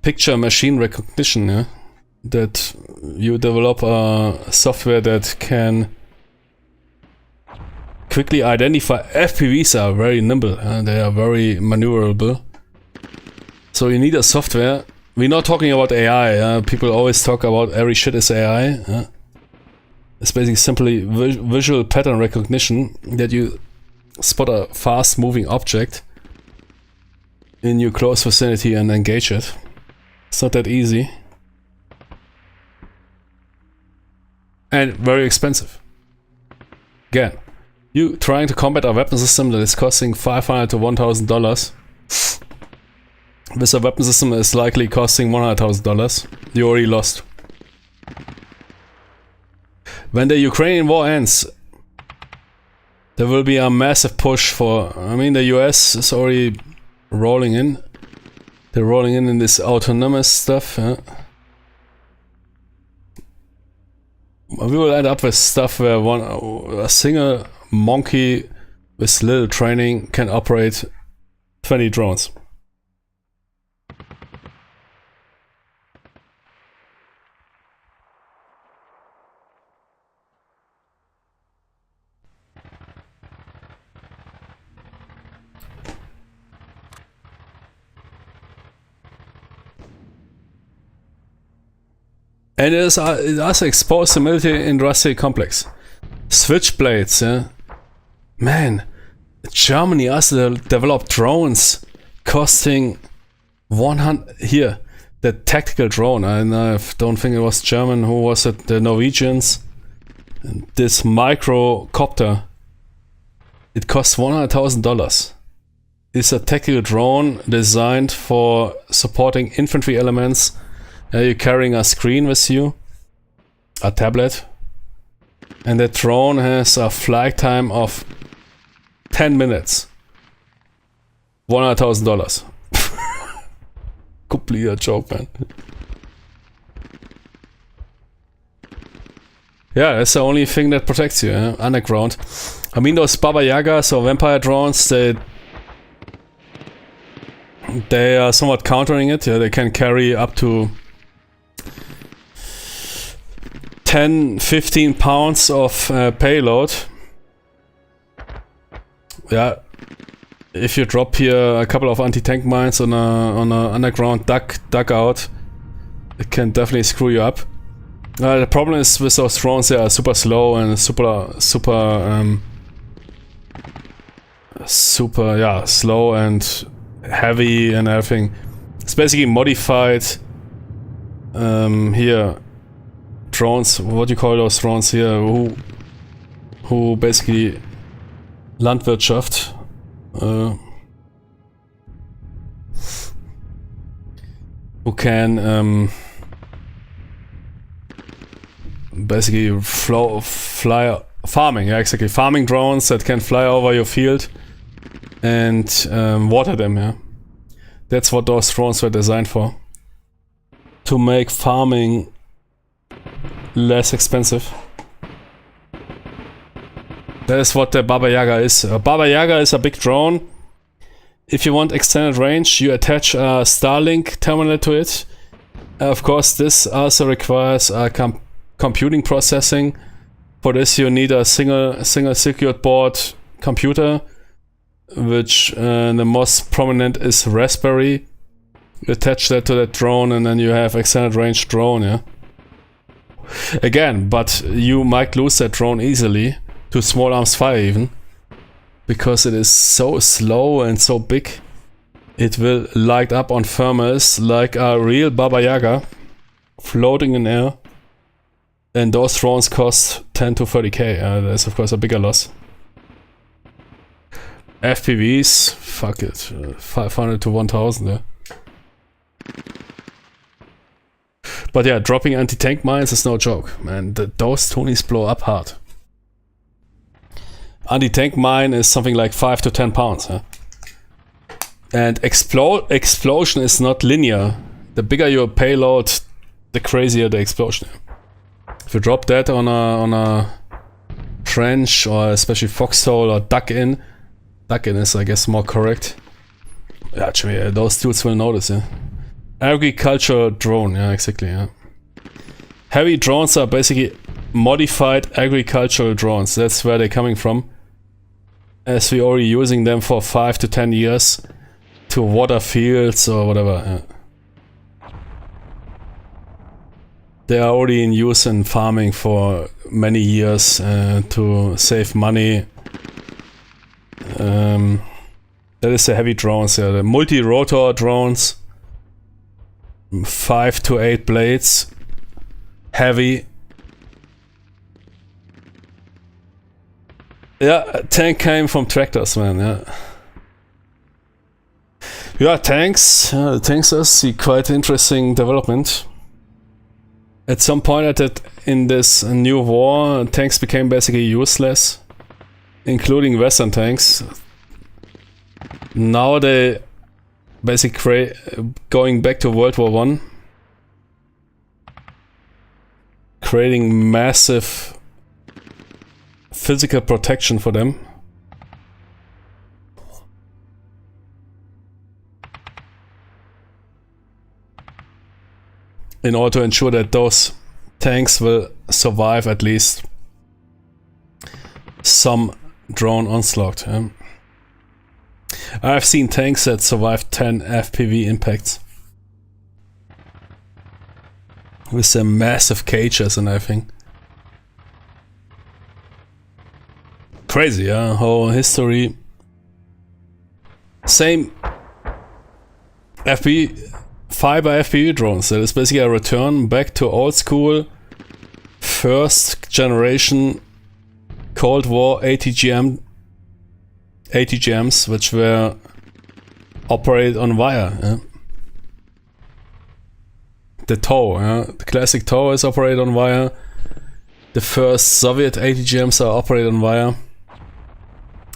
picture machine recognition, yeah? That you develop a software that can quickly identify. FPVs are very nimble, they are very maneuverable. So you need a software. We're not talking about AI. People always talk about every shit is AI. It's basically simply visual pattern recognition, that you spot a fast moving object in your close vicinity and engage it. It's not that easy. And very expensive. Again, you trying to combat a weapon system that is costing $500 to $1,000. This weapon system is likely costing $100,000. You already lost. When the Ukrainian war ends, there will be a massive push for... I mean, the US is already rolling in. They're rolling in this autonomous stuff. We will end up with stuff where a single monkey with little training can operate 20 drones. And it also exposed the military-industrial complex. Switchblades, yeah. Man, Germany also developed drones costing 100... Here, the tactical drone. I don't think it was German. Who was it? The Norwegians. This microcopter. It costs $100,000. It's a tactical drone designed for supporting infantry elements. You're carrying a screen with you, a tablet, and the drone has a flight time of 10 minutes. $100,000. Complete a joke, man. Yeah, that's the only thing that protects you, underground. I mean, those Baba Yagas or vampire drones, they are somewhat countering it. Yeah, they can carry up to 10-15 pounds of payload. Yeah, if you drop here a couple of anti-tank mines on a underground dugout, it can definitely screw you up. The problem is with those drones, they are super slow and super slow and heavy and everything. It's basically modified here drones. What do you call those drones here? Who basically Landwirtschaft. Who can basically fly farming. Yeah, exactly. Farming drones that can fly over your field and water them. Yeah, that's what those drones were designed for. To make farming less expensive. That is what the Baba Yaga is. A Baba Yaga is a big drone. If you want extended range, you attach a Starlink terminal to it. Of course, this also requires a computing processing. For this, you need a single circuit board computer, which the most prominent is Raspberry. You attach that to that drone, and then you have extended range drone. Yeah. Again, but you might lose that drone easily to small arms fire even, because it is so slow and so big. It will light up on thermals like a real Baba Yaga floating in air, and those drones cost 10 to 30k. That's of course a bigger loss. FPVs, fuck it, 500 to 1000. Yeah. But yeah, dropping anti-tank mines is no joke, man. Those Tonys blow up hard. Anti-tank mine is something like 5 to 10 pounds. Huh? And explosion is not linear. The bigger your payload, the crazier the explosion. If you drop that on a trench, or especially foxhole or duck-in is, I guess, more correct. Yeah, those dudes will notice. Yeah? Agricultural drone, yeah, exactly, yeah. Heavy drones are basically modified agricultural drones. That's where they're coming from. As we're already using them for 5 to 10 years to water fields or whatever. Yeah. They are already in use in farming for many years to save money. That is the heavy drones, yeah. The multi-rotor drones. 5 to 8 blades. Heavy. Yeah, tank came from tractors, man, yeah. Yeah, tanks. Tanks is a quite interesting development. At some point in this new war, tanks became basically useless. Including Western tanks. Now they basically going back to World War I. Creating massive physical protection for them. In order to ensure that those tanks will survive at least some drone onslaught. I've seen tanks that survived 10 FPV impacts. With their massive cages and everything. Crazy, yeah? Whole history. Same fiber FPV drones. That is basically a return back to old school, first generation Cold War ATGMs, which were operated on wire. Yeah? The TOW, yeah? The classic TOW is operated on wire. The first Soviet ATGMs are operated on wire.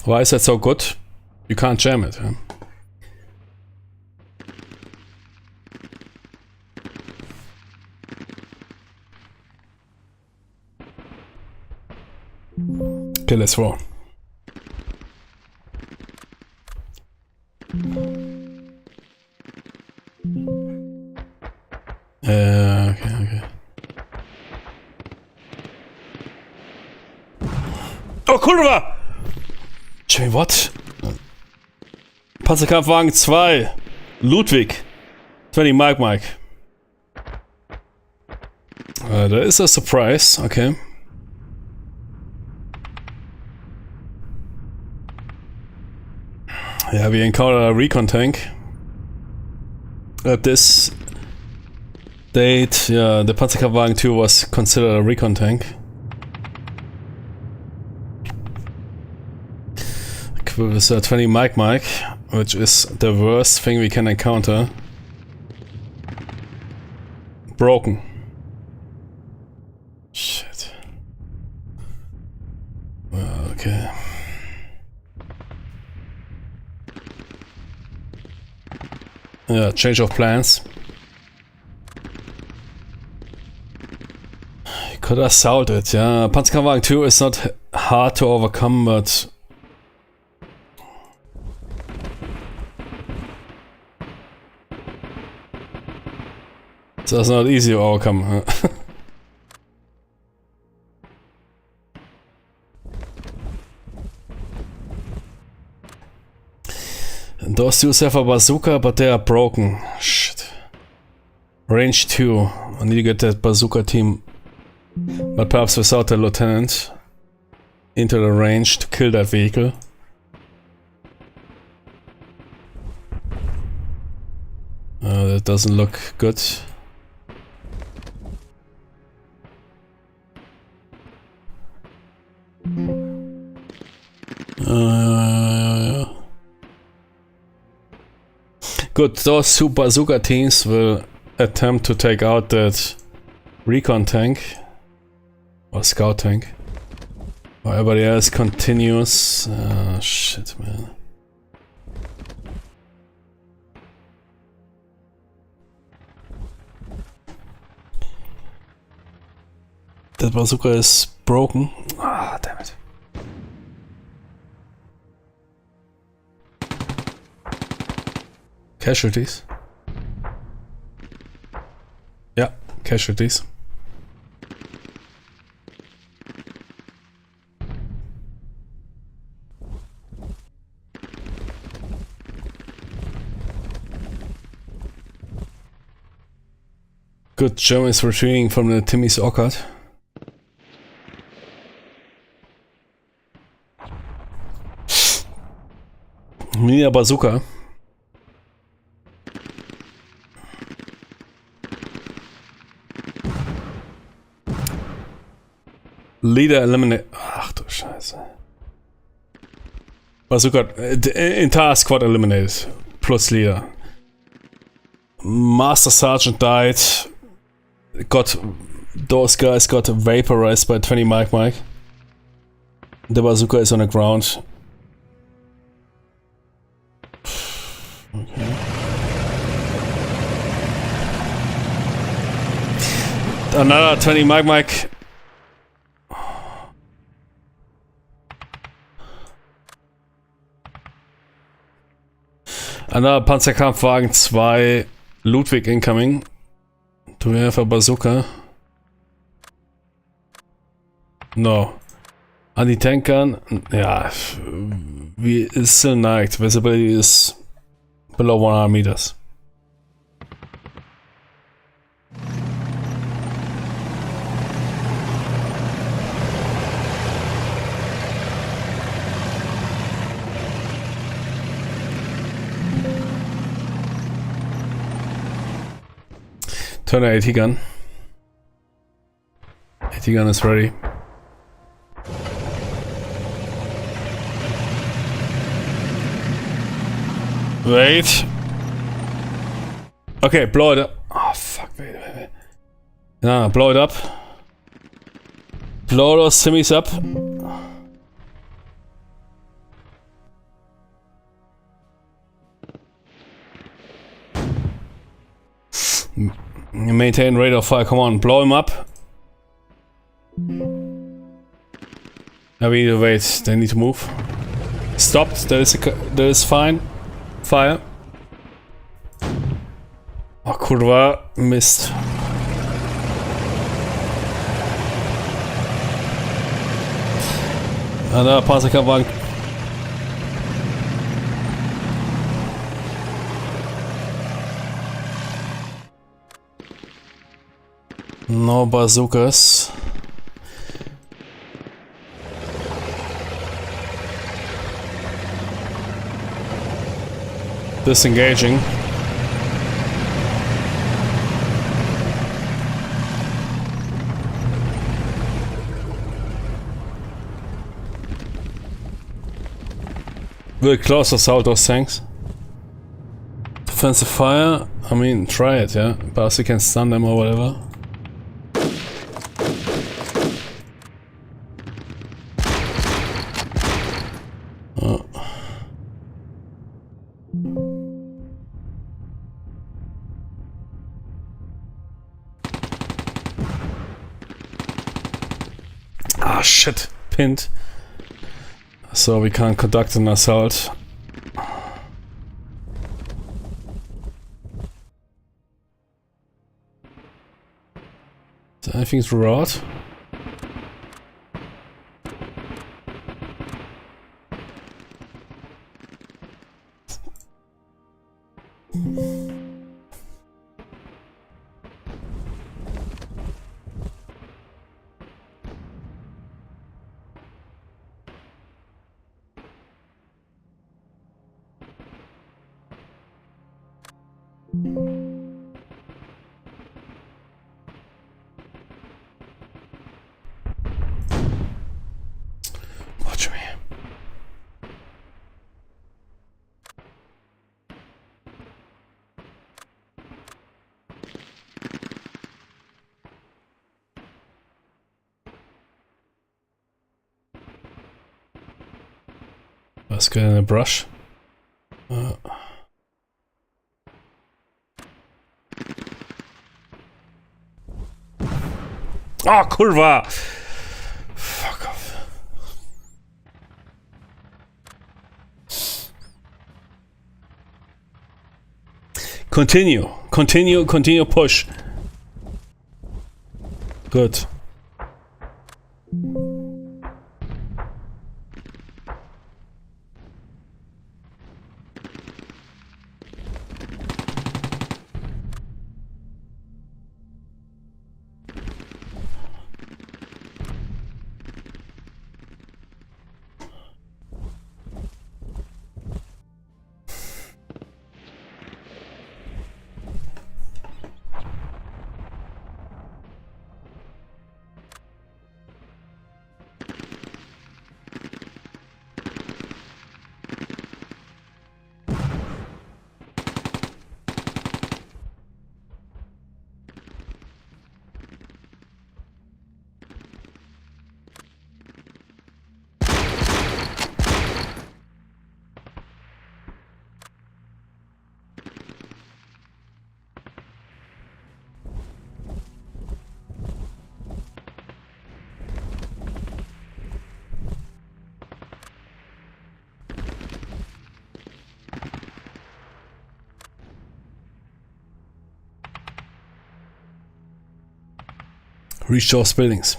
Why is that so good? You can't jam it. Yeah? Okay, let's roll. Okay. Oh, Kurva! Jimmy, what? Panzerkampfwagen 2. Ludwig. 20 Mike. That is a surprise, okay. Yeah, we encountered a recon tank. At this date, yeah, the Panzerkampfwagen 2 was considered a recon tank. Equipped with a 20 Mike, which is the worst thing we can encounter. Broken. Shit. Okay. Yeah, change of plans. You could assault it, yeah. Panzerkampfwagen 2 is not hard to overcome, but so it's not easy to overcome. Huh? Those dudes have a bazooka, but they are broken. Shit. Range 2. I need to get that bazooka team, but perhaps without the lieutenant, into the range to kill that vehicle. That doesn't look good. Good, those two bazooka teams will attempt to take out that recon tank or scout tank. While everybody else continues. Shit, man. That bazooka is broken. Ah, damn it. Casualties. casualties. Good, Germans retreating from the Timmy's Orchard. Mini Bazooka. Leader eliminate. Ach du Scheiße. Bazooka. Entire squad eliminated. Plus leader. Master Sergeant died. Those guys got vaporized by 20 Mike. The bazooka is on the ground. Okay. Another 20 Mike. Another Panzerkampfwagen 2. Ludwig incoming. Do we have a bazooka? No. Anti-tank gun? Yeah. We is still night. Visibility is below 100 meters. Turn the AT gun. AT gun is ready. Wait. Okay, blow it up. Oh fuck, wait. No, blow it up. Blow those Timmies up. Maintain rate of fire, come on, blow him up. Now we need to wait, they need to move. Stopped, that is fine. Fire. Oh, kurwa, Mist. Another Panzerkampfwagen. No bazookas. Disengaging. We'll close assault those tanks. Defensive fire. I mean, try it, yeah. Perhaps you can stun them or whatever. Ah, shit. Pinned. So we can't conduct an assault. Is anything throughout? Watch me. Let's get in a brush. Oh, kurwa! Fuck off. Continue, push. Good. Reach those buildings.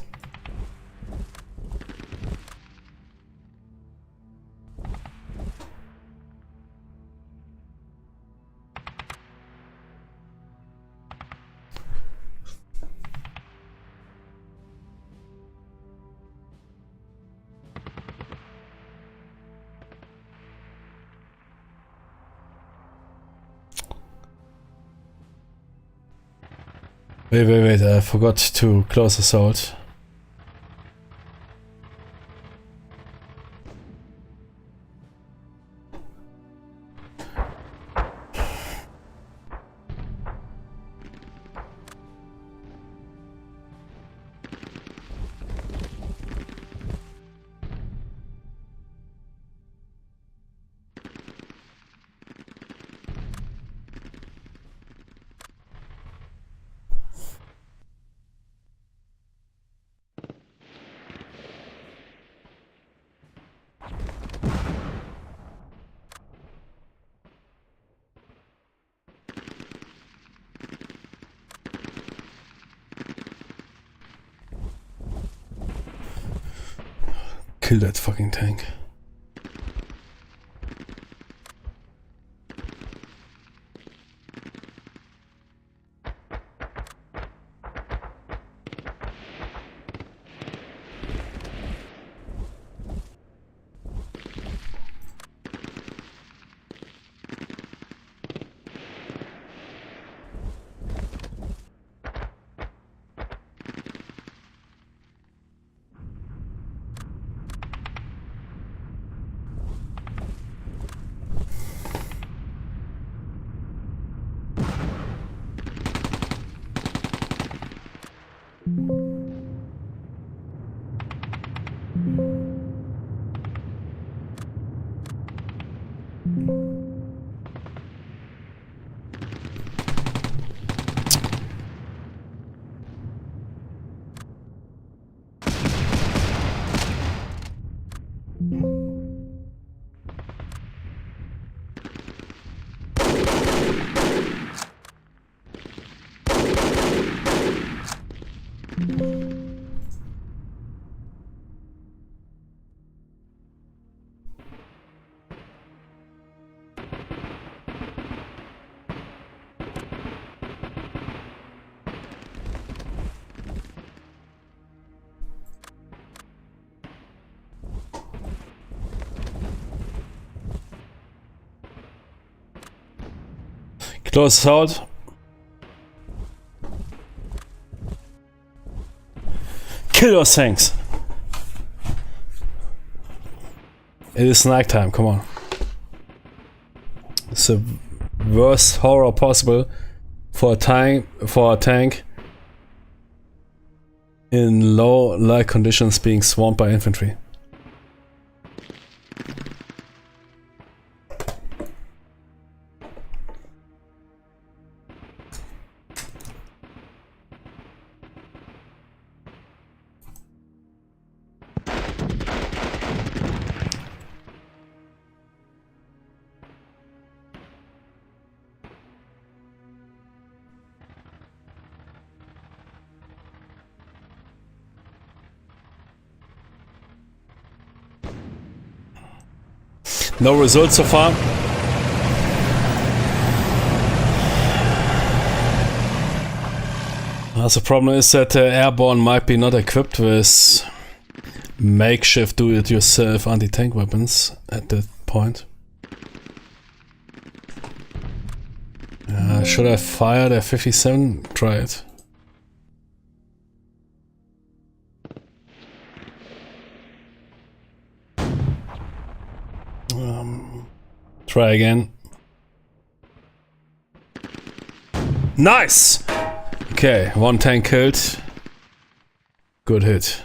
Wait, I forgot to close assault. Kill that fucking tank. Close assault. Kill those things. It is nighttime, come on. It's the worst horror possible for a tank in low light conditions being swamped by infantry. No results so far. The problem is that Airborne might be not equipped with makeshift do-it-yourself anti-tank weapons at that point. Should I fire their 57? Try it. Try again. Nice! Okay, one tank killed. Good hit.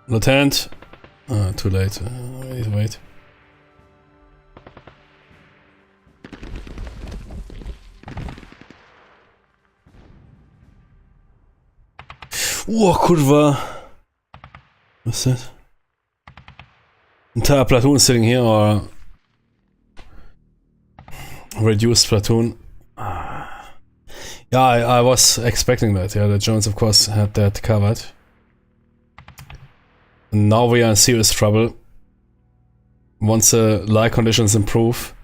Lieutenant. Too late. Wait. Oh, kurwa. What's that? Entire platoon sitting here, or reduced platoon. Yeah, I was expecting that. Yeah, the Germans, of course, had that covered. Now we are in serious trouble. Once the light conditions improve,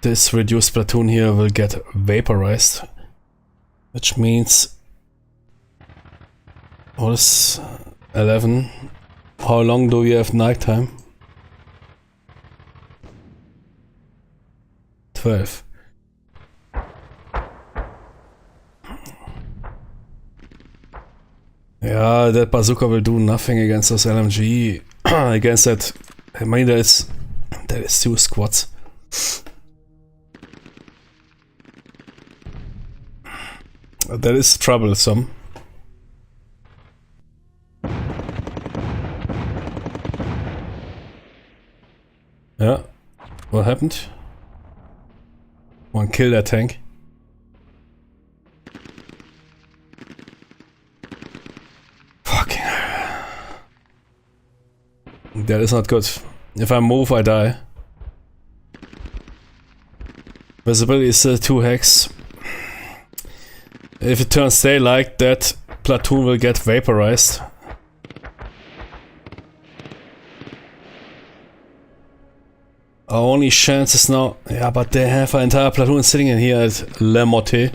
this reduced platoon here will get vaporized, which means what is 11? How long do we have nighttime? 12. Yeah, that bazooka will do nothing against this LMG. Against that, I mean, that is 2 squads. That is troublesome. Yeah, what happened? One kill that tank. Fucking. That is not good. If I move, I die. Visibility is still 2 hex. If it turns daylight, that platoon will get vaporized. Our only chance is now... Yeah, but they have an entire platoon sitting in here at Le Motte.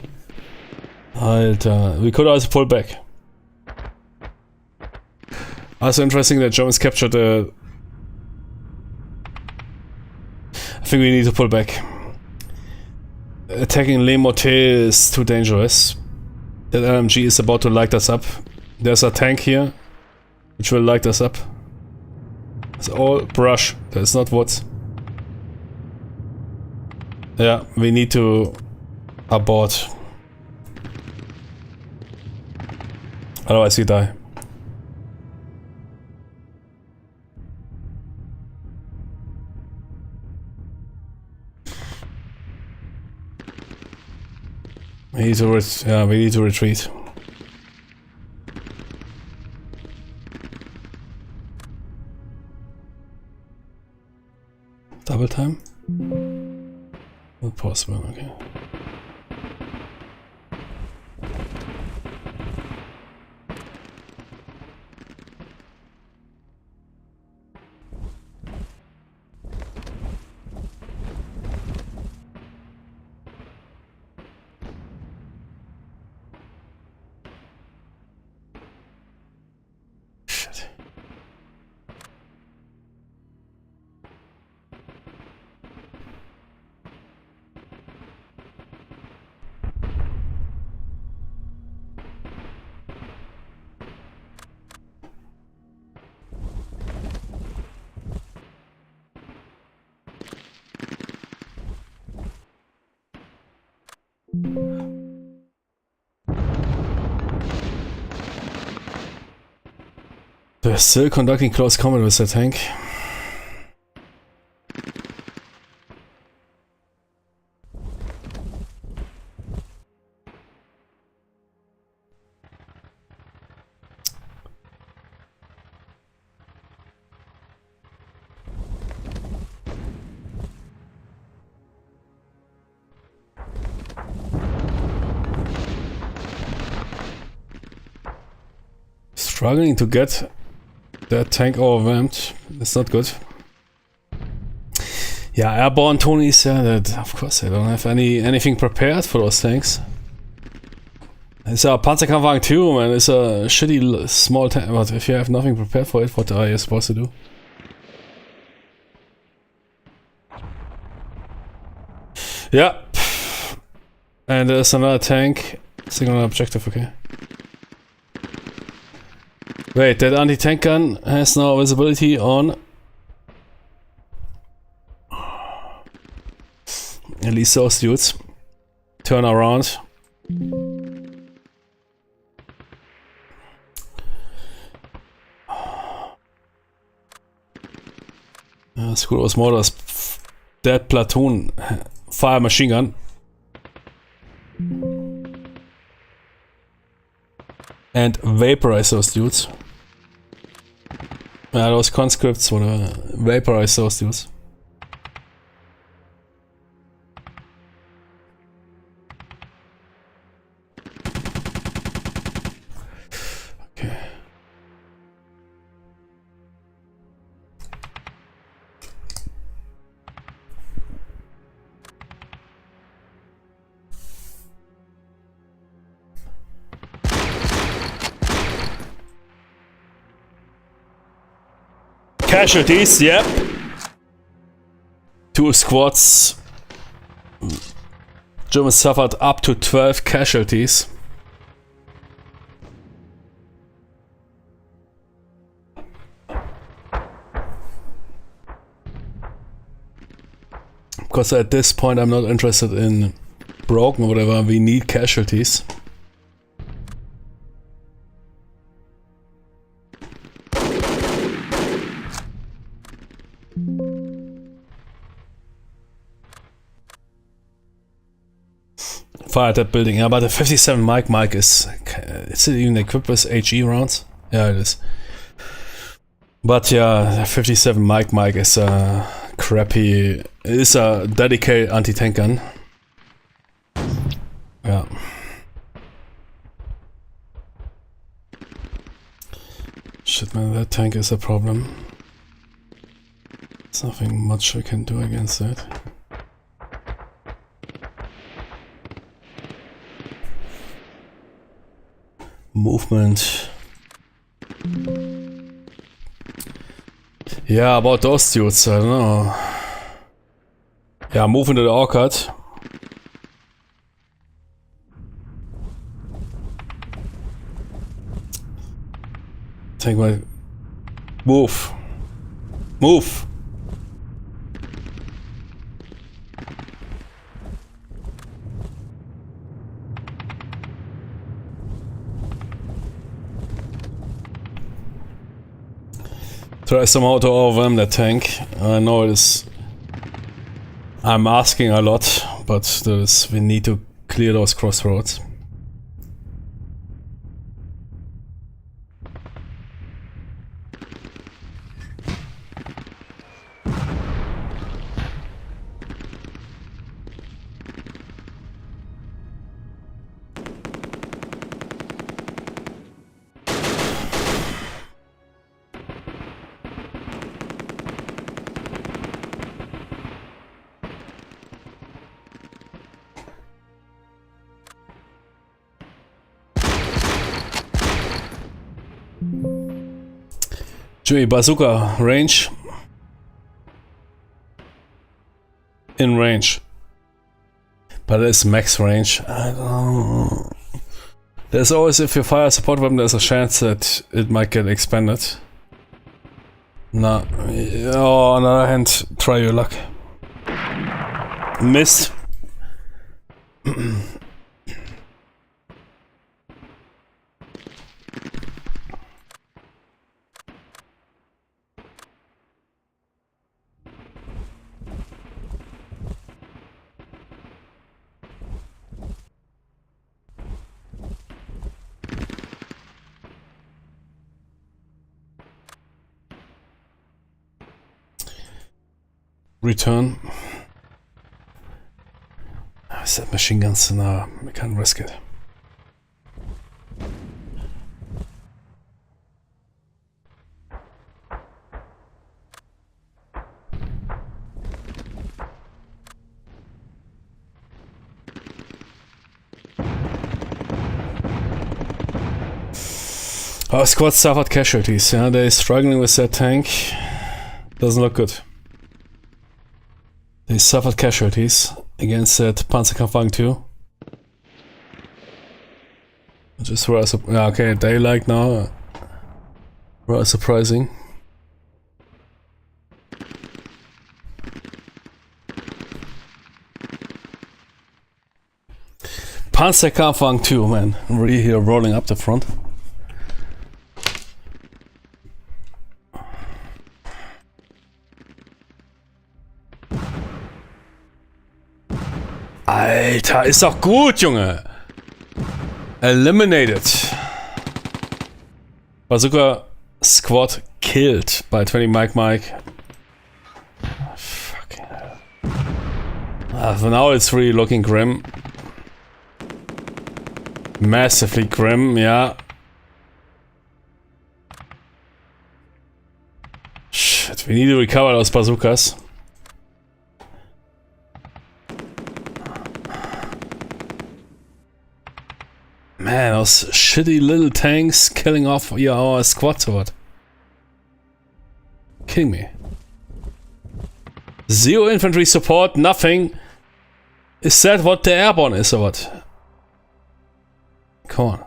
We could also pull back. Also interesting that Germans captured the... I think we need to pull back. Attacking Le Motte is too dangerous. That LMG is about to light us up. There's a tank here, which will light us up. It's all brush, that's not wood. Yeah, we need to abort. Otherwise we die. We need to retreat. Double time? Not possible, okay. Shit. They're still conducting close combat with the tank. Struggling to get that tank overwhelmed. That's not good. Yeah, airborne Tonys, yeah, that, of course I don't have anything prepared for those tanks. It's a Panzerkampfwagen too, man. It's a shitty small tank, but if you have nothing prepared for it, what are you supposed to do? Yeah. And there's another tank. Single objective, okay. Wait, that anti-tank gun has no visibility on at least those dudes. Turn around. Screw those mortars. That platoon fire machine gun. And vaporize those dudes. Yeah, those conscripts, whatever. Vaporize those dudes. Okay. Casualties, yep. 2 squads. Germans suffered up to 12 casualties. Because at this point I'm not interested in broken or whatever, we need casualties. Fired that building, yeah, but the 57 Mike is it even equipped with HE rounds? Yeah, it is. But yeah, the 57 Mike is a crappy, is a dedicated anti-tank gun. Yeah. Shit man, that tank is a problem. There's nothing much we can do against that. Movement. Yeah, about those dudes, I don't know. Yeah, move into the orchard. Take my... Move. Move! Try somehow to overwhelm that tank. I know it is... I'm asking a lot, but we need to clear those crossroads. Jimmy, bazooka range. In range. But it's max range. I don't know. There's always, if you fire a support weapon, there's a chance that it might get expanded. No. Oh, on the other hand, try your luck. Missed. Return. I said machine guns, no, we can't risk it. Our squad suffered casualties. Yeah, they're struggling with that tank. Doesn't look good. They suffered casualties against that Panzerkampfwagen 2. Which is rather okay, daylight now. Rather surprising. Panzerkampfwagen 2, man. Really here rolling up the front. Alter, ist doch gut, Junge. Eliminated. Bazooka squad killed by 20 Mike. Fucking hell. For now it's really looking grim. Massively grim, yeah. Shit, we need to recover those bazookas. Man, those shitty little tanks killing off our squad or what? Kidding me. Zero infantry support, nothing. Is that what the Airborne is or what? Come on.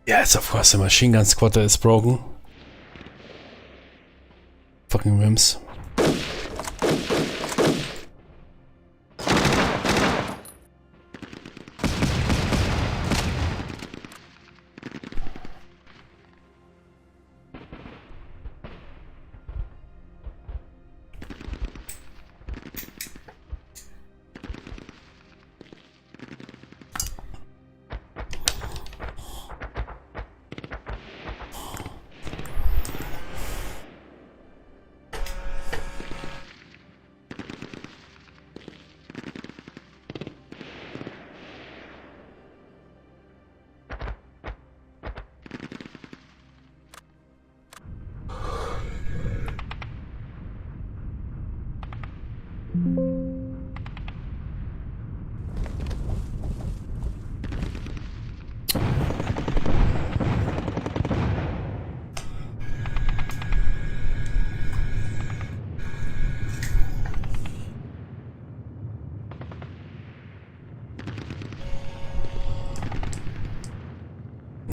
Yes, of course, the machine gun squad is broken. Fucking rims.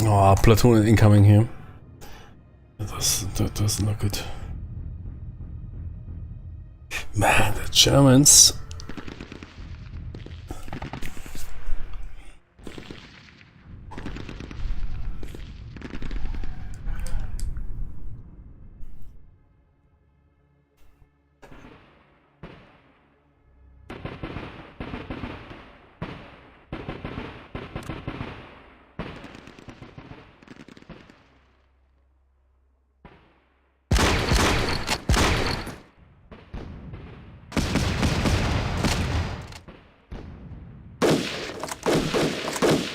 Oh, platoon incoming here. That doesn't look good. Man, the Germans.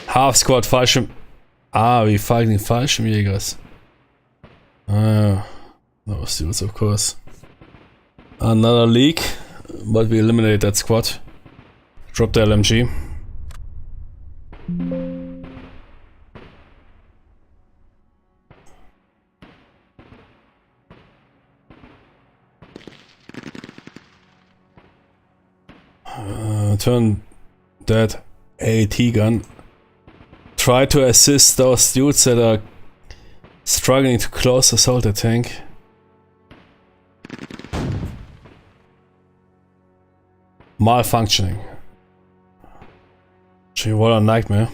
Half Squad Fallschirm. Ah, we fighting Fallschirmjägers. Ah, that was the of course. Another leak, but we eliminate that squad. Drop the LMG. Turn that AT gun. Try to assist those dudes that are struggling to close assault the tank. Malfunctioning. Gee, what a nightmare.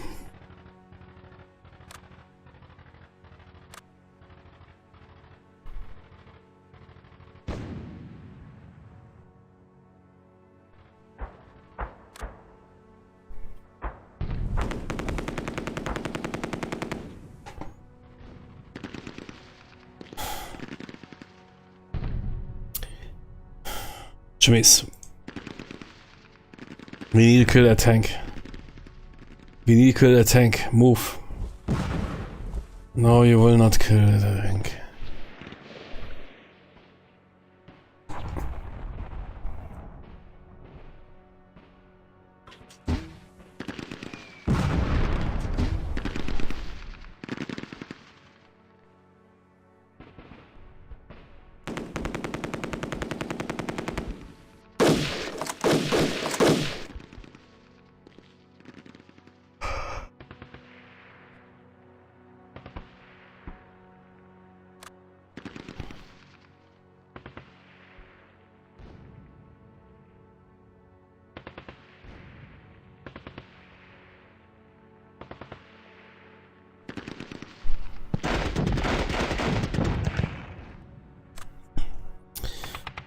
Jimmy's. We need to kill that tank. We need to kill that tank. Move. No, you will not kill the tank.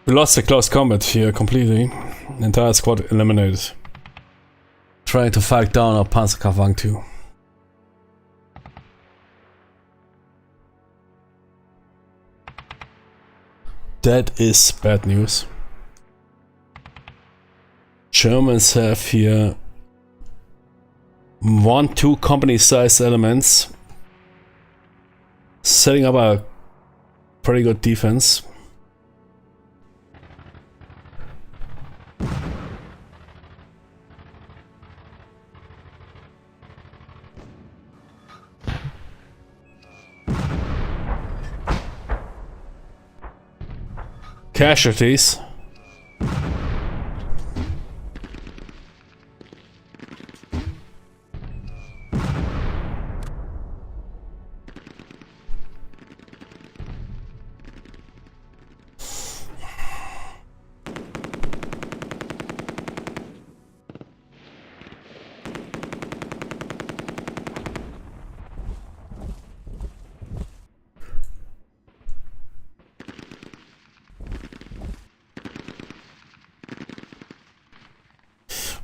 We lost the close combat here completely. The entire squad eliminated. Trying to fight down our Panzerkampfwagen too. That is bad news. Germans have here 1-2 company-sized elements, setting up a pretty good defense. Casualties.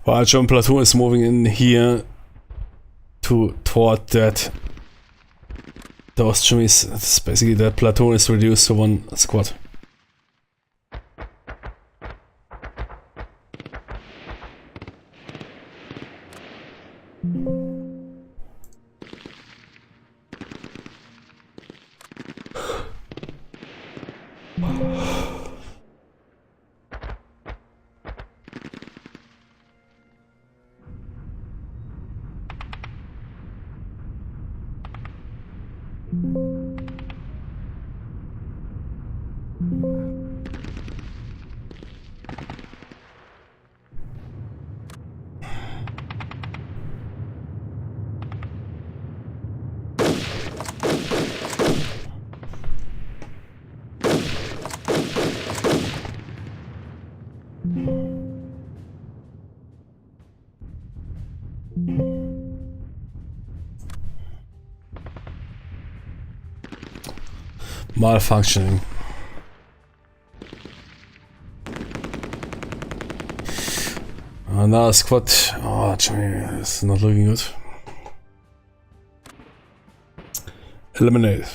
While German platoon is moving in here toward that those Jimmys, it's basically that platoon is reduced to one squad. Malfunctioning. Another squad. Oh, Jimmy, it's not looking good. Eliminated.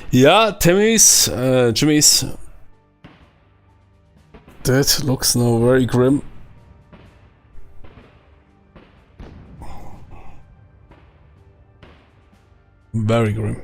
Yeah, Jimmy's. That looks now very grim. Very grim.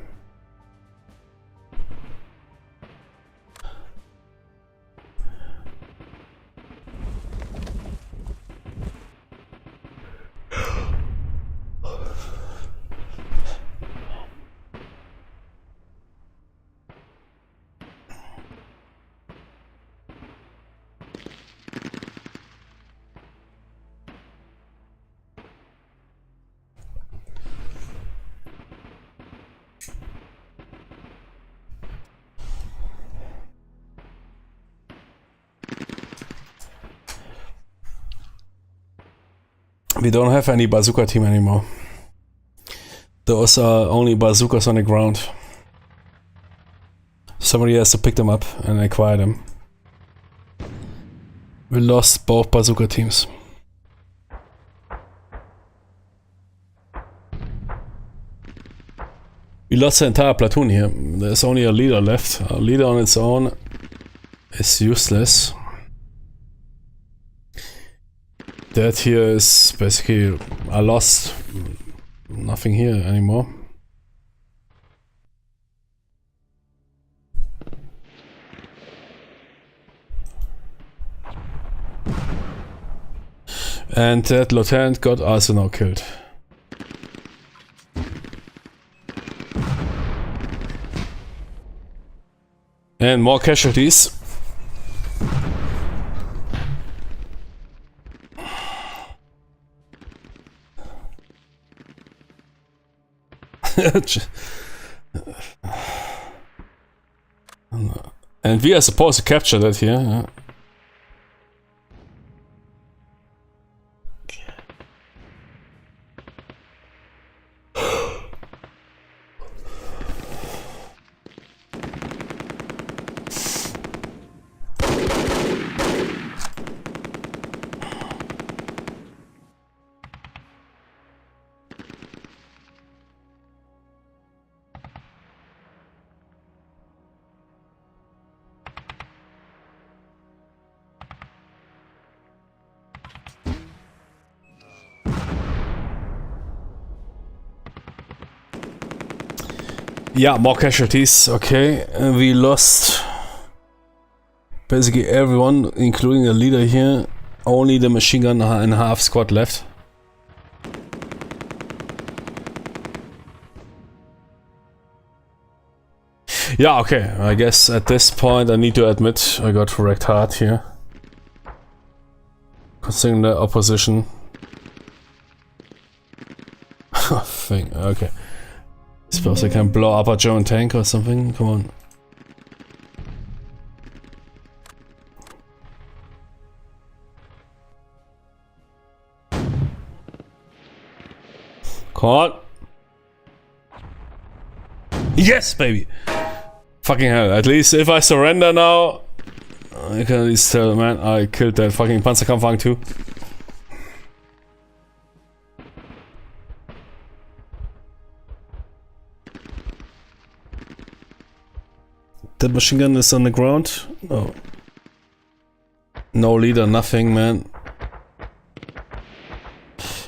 We don't have any bazooka team anymore. Those are only bazookas on the ground. Somebody has to pick them up and acquire them. We lost both bazooka teams. We lost the entire platoon here. There's only a leader left. A leader on its own is useless. That here is basically... I lost nothing here anymore. And that lieutenant got also now killed. And more casualties. And we are supposed to capture that here. Yeah. Yeah, more casualties. Okay, we lost basically everyone, including the leader here. Only the machine gun and half squad left. Yeah, okay. I guess at this point I need to admit I got wrecked hard here. Considering the opposition. Thing. Okay. Suppose I can blow up a German tank or something. Come on. Come on. Yes, baby. Fucking hell. At least if I surrender now, I can at least tell, man, I killed that fucking Panzerkampfwagen too. That machine gun is on the ground? No. No leader, nothing, man.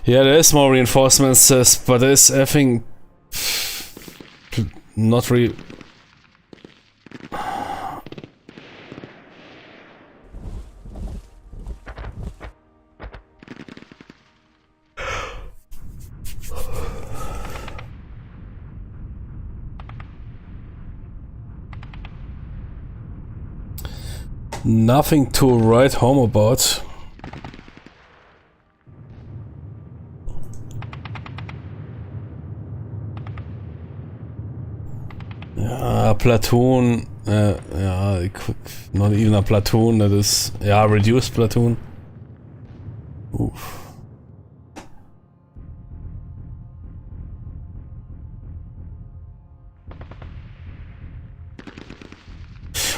Yeah, there is more reinforcements, but there's effing... not really... Nothing to write home about. Yeah, a platoon. Yeah, not even a platoon. That is, yeah, reduced platoon. Oof.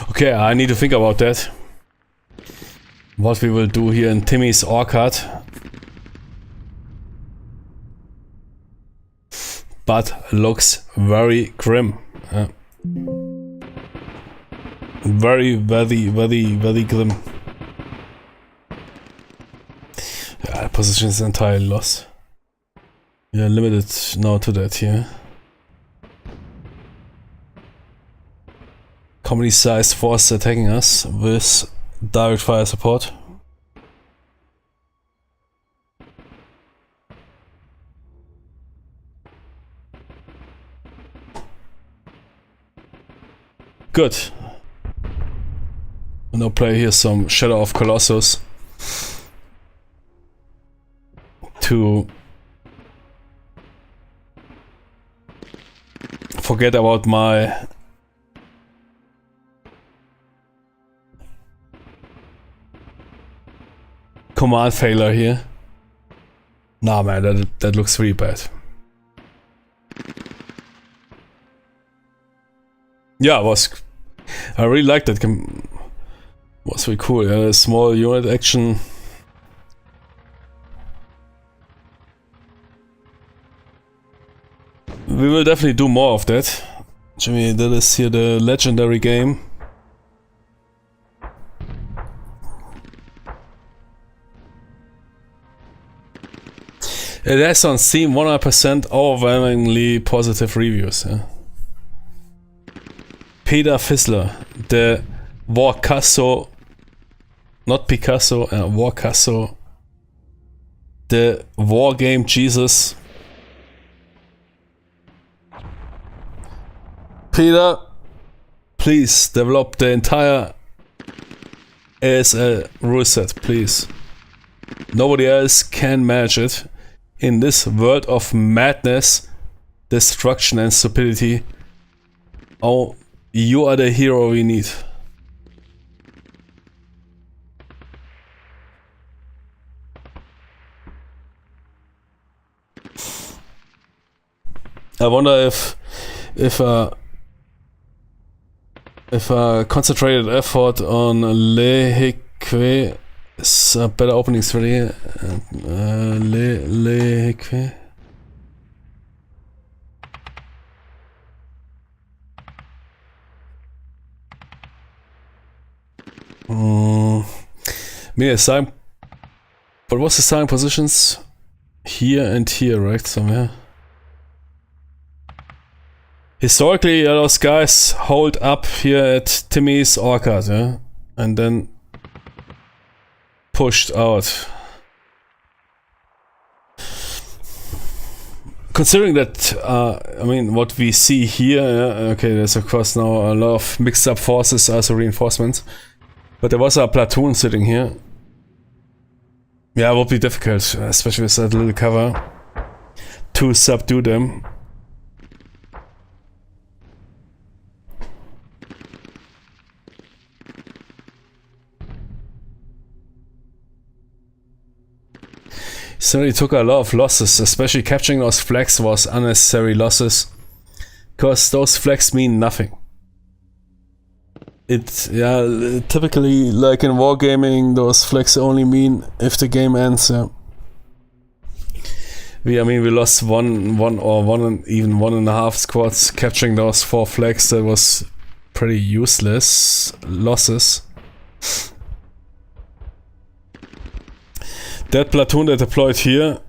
Okay, I need to think about that. What we will do here in Timmy's Orchard. But looks very grim. Very grim. Yeah, the position is entirely lost. We are limited now to that here. Company-sized force attacking us with direct fire support. Good. Now play here some Shadow of Colossus to forget about my command failure here. Nah, man, that looks really bad. Yeah, I really liked that. Was really cool. Yeah, a small unit action. we will definitely do more of that. Jimmy, that is here the legendary game. It has on Steam 100% overwhelmingly positive reviews. Yeah. Peter Fisla, the Warcasso, not Picasso, Warcasso, the war game Jesus. Peter, please develop the entire ASL rule set, please. Nobody else can manage it. In this world of madness, destruction and stupidity, oh, you are the hero we need. I wonder if a concentrated effort on Lehique is a better opening strategy. Lehique. Me starting, but what's the starting positions? Here and here, right? Somewhere. Historically, those guys hold up here at Timmy's Orchard, yeah? And then pushed out. Considering that, I mean, what we see here, okay, there's of course now a lot of mixed up forces as a reinforcement. But there was a platoon sitting here. Yeah, it would be difficult, especially with that little cover, to subdue them. Certainly took a lot of losses, especially capturing those flags was unnecessary losses, because those flags mean nothing. Yeah, typically, like in wargaming, those flags only mean if the game ends. Yeah. I mean, we lost even 1.5 squads capturing those 4 flags. That was pretty useless losses. That platoon that deployed here.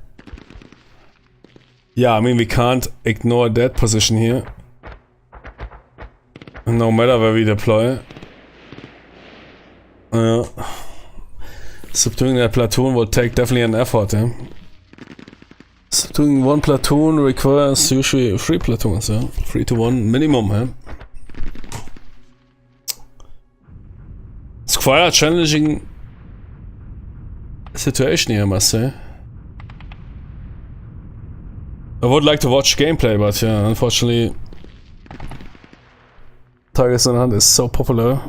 Yeah, I mean, we can't ignore that position here. No matter where we deploy. Subduing that platoon will take definitely an effort, yeah. Subduing one platoon requires usually 3 platoons, yeah. 3 to 1 minimum, yeah. It's quite a challenging situation here, I must say. I would like to watch gameplay, but yeah, unfortunately Tigers in Hand is so popular.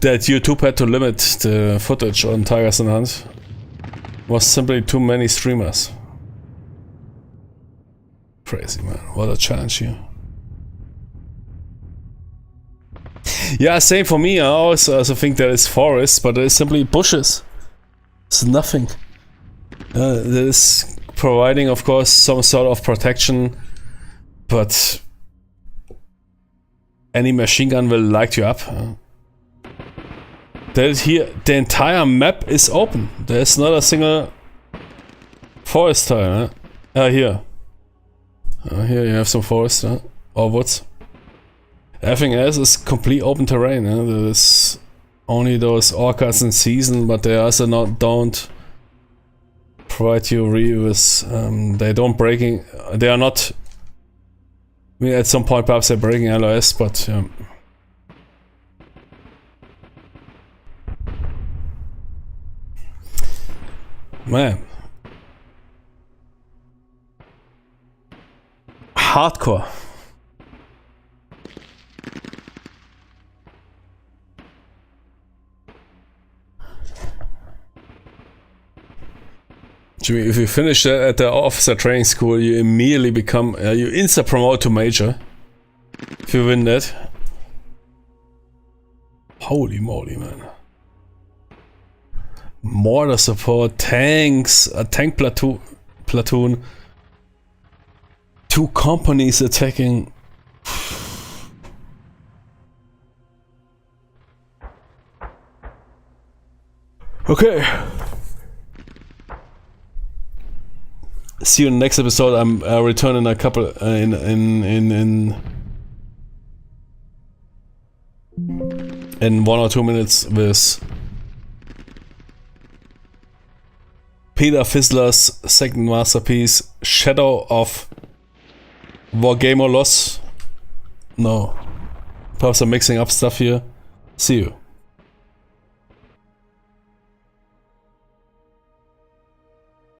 That YouTube had to limit the footage on Tigers in Hand. Was simply too many streamers. Crazy, man. What a challenge here. Yeah, same for me. I always also think that it's forest, but it's simply bushes. It's nothing. That is providing, of course, some sort of protection, but any machine gun will light you up. That here, the entire map is open. There's not a single forest tile. Here. Here you have some forest or woods. Everything else is complete open terrain. There's only those orchards in season, but they also don't provide you with. They don't breaking. They are not. I mean, at some point perhaps they're breaking LOS, but. Man. Hardcore. Jimmy, if you finish at the officer training school, you immediately become, you insta promote to major. If you win that. Holy moly, man. Mortar support, tanks, a tank platoon, 2 companies attacking. Okay. See you in the next episode. I'll return in a couple in 1 or 2 minutes with Peter Fisler's second masterpiece, Shadow of Wargamer Loss. No. Perhaps I'm mixing up stuff here. See you.